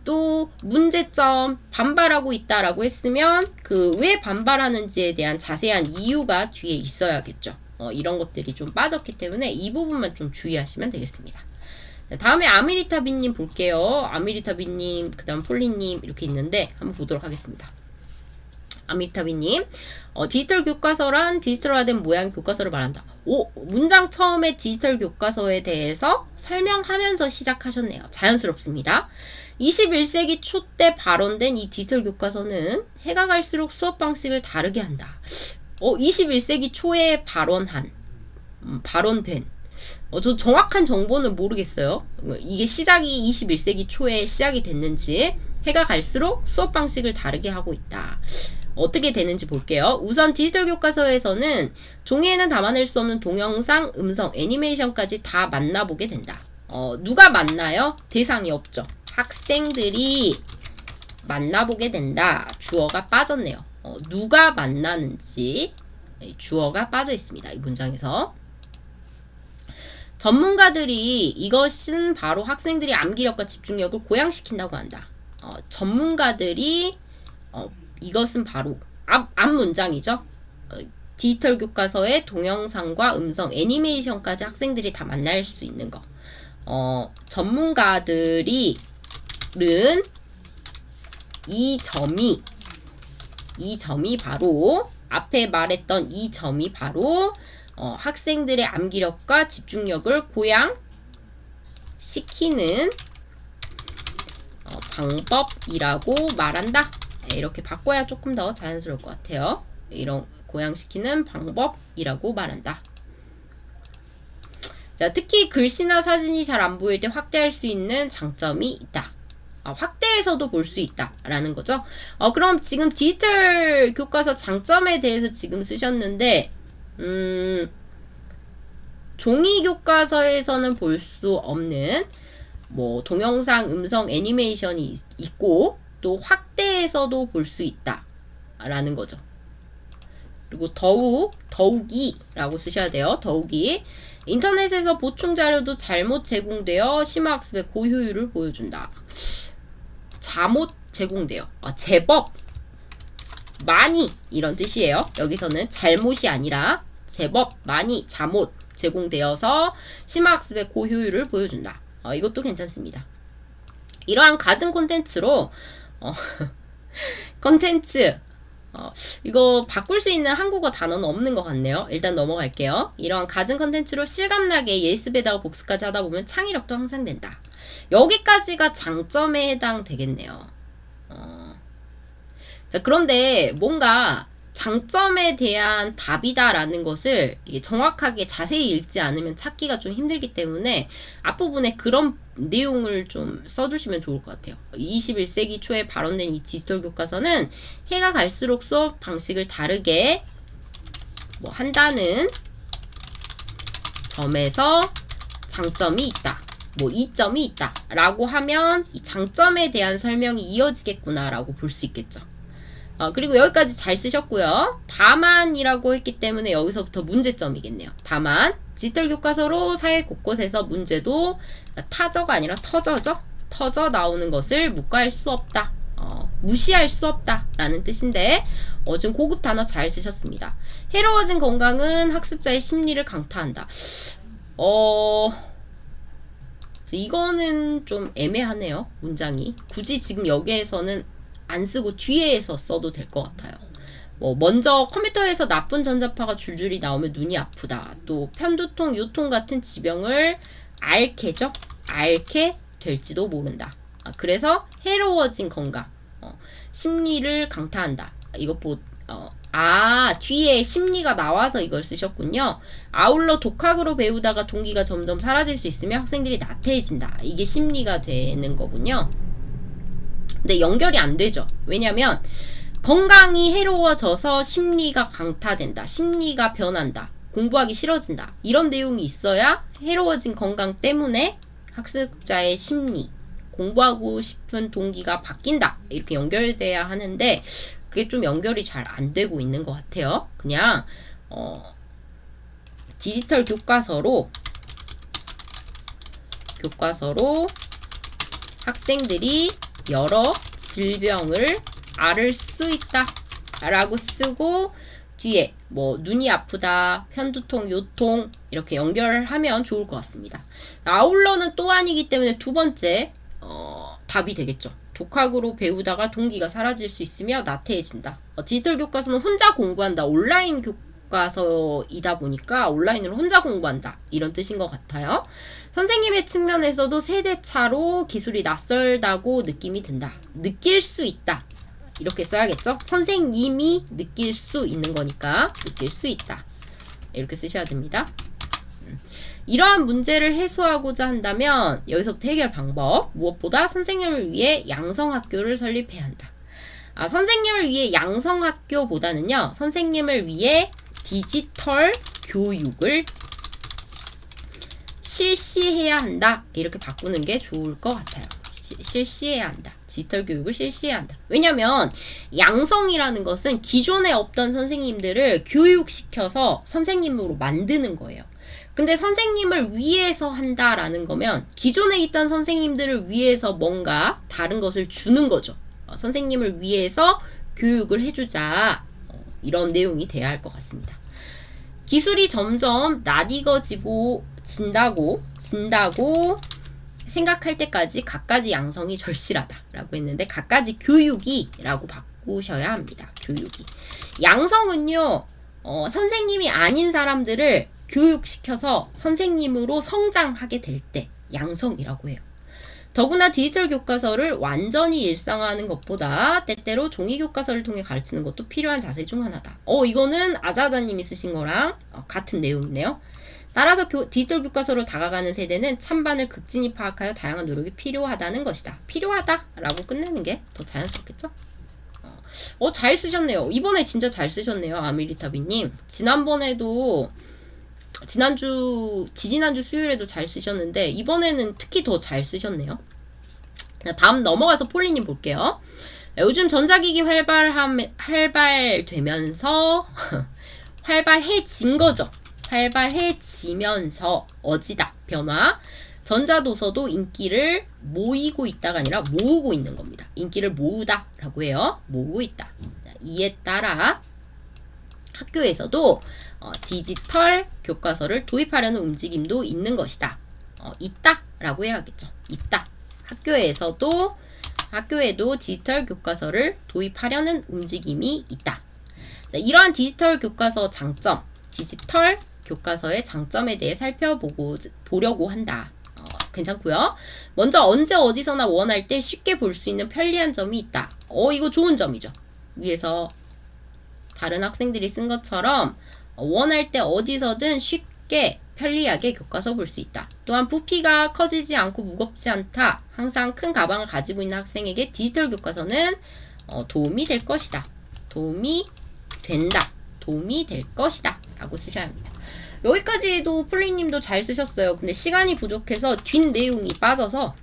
또 문제점 반발하고 있다라고 했으면 그 왜 반발하는지에 대한 자세한 이유가 뒤에 있어야겠죠. 이런 것들이 좀 빠졌기 때문에 이 부분만 좀 주의하시면 되겠습니다. 다음에 아미리타비님 볼게요. 아미리타비님, 그 다음 폴리님 이렇게 있는데 한번 보도록 하겠습니다. 아미리타비님, 디지털 교과서란 디지털화된 모양 교과서를 말한다. 문장 처음에 디지털 교과서에 대해서 설명하면서 시작하셨네요. 자연스럽습니다. 21세기 초 때 발언된 이 디지털 교과서는 해가 갈수록 수업 방식을 다르게 한다. 21세기 초에 발언된. 저 정확한 정보는 모르겠어요. 이게 시작이 21세기 초에 시작이 됐는지, 해가 갈수록 수업 방식을 다르게 하고 있다. 어떻게 되는지 볼게요. 우선 디지털 교과서에서는 종이에는 담아낼 수 없는 동영상, 음성, 애니메이션까지 다 만나보게 된다. 누가 만나요? 대상이 없죠. 학생들이 만나보게 된다. 주어가 빠졌네요. 누가 만나는지 주어가 빠져 있습니다. 이 문장에서. 전문가들이 이것은 바로 학생들이 암기력과 집중력을 고양시킨다고 한다. 전문가들이 이것은 바로 앞 문장이죠. 디지털 교과서의 동영상과 음성, 애니메이션까지 학생들이 다 만날 수 있는 거. 전문가들이 는 이 점이 바로 앞에 말했던 이 점이 바로 학생들의 암기력과 집중력을 고양시키는 방법이라고 말한다. 이렇게 바꿔야 조금 더 자연스러울 것 같아요. 이런 고양시키는 방법이라고 말한다. 자, 특히 글씨나 사진이 잘 안 보일 때 확대할 수 있는 장점이 있다. 확대해서도 볼 수 있다 라는 거죠. 그럼 지금 디지털 교과서 장점에 대해서 지금 쓰셨는데 종이 교과서에서는 볼 수 없는 뭐 동영상, 음성, 애니메이션이 있고 또 확대해서도 볼 수 있다 라는 거죠. 그리고 더욱이 라고 쓰셔야 돼요. 더욱이 인터넷에서 보충 자료도 잘못 제공되어 심화학습의 고효율을 보여준다. 잘못 제공돼요. 제법 많이 이런 뜻이에요. 여기서는 잘못이 아니라 제법 많이 잘못 제공되어서 심화학습의 고효율을 보여준다. 이것도 괜찮습니다. 이러한 갖은 콘텐츠로 컨텐츠 이거 바꿀 수 있는 한국어 단어는 없는 것 같네요. 일단 넘어갈게요. 이런 갖은 컨텐츠로 실감나게 예습에다가 복습까지 하다 보면 창의력도 향상된다. 여기까지가 장점에 해당되겠네요. 자, 그런데 뭔가 장점에 대한 답이다라는 것을 정확하게 자세히 읽지 않으면 찾기가 좀 힘들기 때문에 앞부분에 그런 내용을 좀 써주시면 좋을 것 같아요. 21세기 초에 발언된 이 디지털 교과서는 해가 갈수록 수업 방식을 다르게 한다는 점에서 장점이 있다. 이점이 있다. 라고 하면 이 장점에 대한 설명이 이어지겠구나 라고 볼 수 있겠죠. 그리고 여기까지 잘 쓰셨고요. 다만이라고 했기 때문에 여기서부터 문제점이겠네요. 다만 디지털 교과서로 사회 곳곳에서 문제도 타저가 아니라 터저죠. 터져 나오는 것을 묵과할 수 없다. 무시할 수 없다 라는 뜻인데 좀 고급 단어 잘 쓰셨습니다. 해로워진 건강은 학습자의 심리를 강타한다. 이거는 좀 애매하네요. 문장이 굳이 지금 여기에서는 안 쓰고 뒤에서 써도 될 것 같아요. 먼저 컴퓨터에서 나쁜 전자파가 줄줄이 나오면 눈이 아프다. 또 편두통, 요통 같은 지병을 앓게 될지도 모른다. 그래서 해로워진 건강, 심리를 강타한다. 뒤에 심리가 나와서 이걸 쓰셨군요. 아울러 독학으로 배우다가 동기가 점점 사라질 수 있으며 학생들이 나태해진다. 이게 심리가 되는 거군요. 근데 연결이 안 되죠. 왜냐면 건강이 해로워져서 심리가 강타된다. 심리가 변한다. 공부하기 싫어진다. 이런 내용이 있어야 해로워진 건강 때문에 학습자의 심리, 공부하고 싶은 동기가 바뀐다. 이렇게 연결돼야 하는데 그게 좀 연결이 잘 안 되고 있는 것 같아요. 그냥 디지털 교과서로 학생들이 여러 질병을 앓을 수 있다 라고 쓰고 뒤에 눈이 아프다, 편두통, 요통 이렇게 연결하면 좋을 것 같습니다. 아울러는 또한이기 때문에 두 번째 답이 되겠죠. 독학으로 배우다가 동기가 사라질 수 있으며 나태해진다. 디지털 교과서는 혼자 공부한다. 온라인 교과서이다 보니까 온라인으로 혼자 공부한다. 이런 뜻인 것 같아요. 선생님의 측면에서도 세대차로 기술이 낯설다고 느낌이 든다. 느낄 수 있다. 이렇게 써야겠죠? 선생님이 느낄 수 있는 거니까 느낄 수 있다. 이렇게 쓰셔야 됩니다. 이러한 문제를 해소하고자 한다면 여기서부터 해결 방법. 무엇보다 선생님을 위해 양성학교를 설립해야 한다. 선생님을 위해 양성학교보다는요. 선생님을 위해 디지털 교육을 실시해야 한다. 이렇게 바꾸는 게 좋을 것 같아요. 실시해야 한다. 디지털 교육을 실시해야 한다. 왜냐면 양성이라는 것은 기존에 없던 선생님들을 교육시켜서 선생님으로 만드는 거예요. 근데 선생님을 위해서 한다라는 거면 기존에 있던 선생님들을 위해서 뭔가 다른 것을 주는 거죠. 선생님을 위해서 교육을 해주자. 이런 내용이 돼야 할 것 같습니다. 기술이 점점 낯익어지고 진다고 생각할 때까지 갖가지 양성이 절실하다 라고 했는데 갖가지 교육이 라고 바꾸셔야 합니다. 교육이. 양성은요. 선생님이 아닌 사람들을 교육시켜서 선생님으로 성장하게 될 때 양성이라고 해요. 더구나 디지털 교과서를 완전히 일상화하는 것보다 때때로 종이 교과서를 통해 가르치는 것도 필요한 자세 중 하나다. 이거는 아자아자님이 쓰신 거랑 같은 내용이네요. 따라서 디지털 교과서로 다가가는 세대는 찬반을 극진히 파악하여 다양한 노력이 필요하다는 것이다. 필요하다라고 끝내는 게 더 자연스럽겠죠? 잘 쓰셨네요. 이번에 진짜 잘 쓰셨네요. 아밀리타비님. 지지난주 수요일에도 잘 쓰셨는데 이번에는 특히 더 잘 쓰셨네요. 다음 넘어가서 폴리님 볼게요. 요즘 전자기기 활발되면서 활발해진 거죠. 활발해지면서 어지다, 변화. 전자도서도 인기를 모이고 있다가 아니라 모으고 있는 겁니다. 인기를 모으다 라고 해요. 모으고 있다. 이에 따라 학교에서도 디지털 교과서를 도입하려는 움직임도 있는 것이다. 있다 라고 해야겠죠. 있다. 학교에서도 학교에도 디지털 교과서를 도입하려는 움직임이 있다. 이러한 디지털 교과서 장점, 디지털 교과서의 장점에 대해 살펴보려고 한다. 괜찮고요. 먼저 언제 어디서나 원할 때 쉽게 볼 수 있는 편리한 점이 있다. 이거 좋은 점이죠. 위에서 다른 학생들이 쓴 것처럼 원할 때 어디서든 쉽게 편리하게 교과서 볼 수 있다. 또한 부피가 커지지 않고 무겁지 않다. 항상 큰 가방을 가지고 있는 학생에게 디지털 교과서는 도움이 될 것이다. 도움이 된다. 도움이 될 것이다. 라고 쓰셔야 합니다. 여기까지도 폴리님도 잘 쓰셨어요. 근데 시간이 부족해서 뒷 내용이 빠져서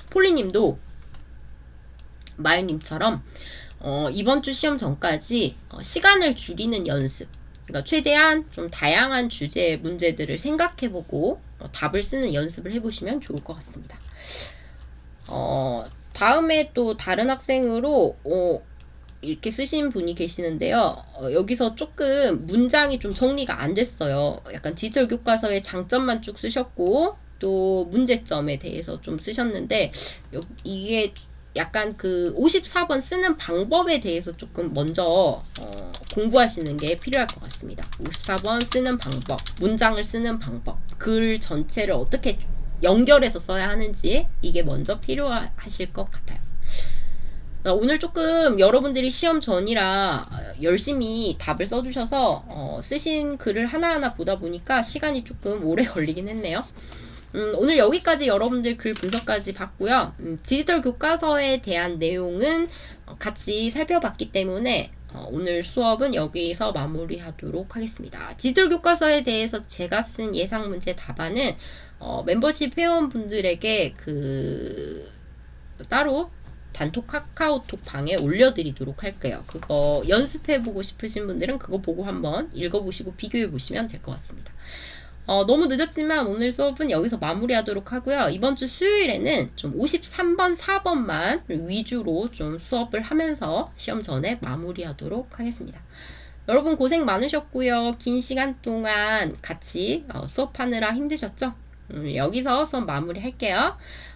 폴리님도 마유님처럼 이번 주 시험 전까지 시간을 줄이는 연습, 그러니까 최대한 좀 다양한 주제의 문제들을 생각해보고 답을 쓰는 연습을 해보시면 좋을 것 같습니다. 다음에 또 다른 학생으로 이렇게 쓰신 분이 계시는데요. 여기서 조금 문장이 좀 정리가 안 됐어요. 약간 디지털 교과서의 장점만 쭉 쓰셨고 또 문제점에 대해서 좀 쓰셨는데 이게 약간 그 54번 쓰는 방법에 대해서 조금 먼저 공부하시는 게 필요할 것 같습니다. 54번 쓰는 방법, 문장을 쓰는 방법, 글 전체를 어떻게 연결해서 써야 하는지 이게 먼저 필요하실 것 같아요. 오늘 조금 여러분들이 시험 전이라 열심히 답을 써주셔서 쓰신 글을 하나하나 보다 보니까 시간이 조금 오래 걸리긴 했네요. 오늘 여기까지 여러분들 글 분석까지 봤고요. 디지털 교과서에 대한 내용은 같이 살펴봤기 때문에 오늘 수업은 여기서 마무리하도록 하겠습니다. 디지털 교과서에 대해서 제가 쓴 예상 문제 답안은 멤버십 회원분들에게 따로 단톡 카카오톡 방에 올려드리도록 할게요. 그거 연습해보고 싶으신 분들은 그거 보고 한번 읽어보시고 비교해보시면 될 것 같습니다. 너무 늦었지만 오늘 수업은 여기서 마무리하도록 하고요. 이번 주 수요일에는 좀 53번, 4번만 위주로 좀 수업을 하면서 시험 전에 마무리하도록 하겠습니다. 여러분 고생 많으셨고요. 긴 시간 동안 같이 수업하느라 힘드셨죠? 여기서 수업 마무리할게요.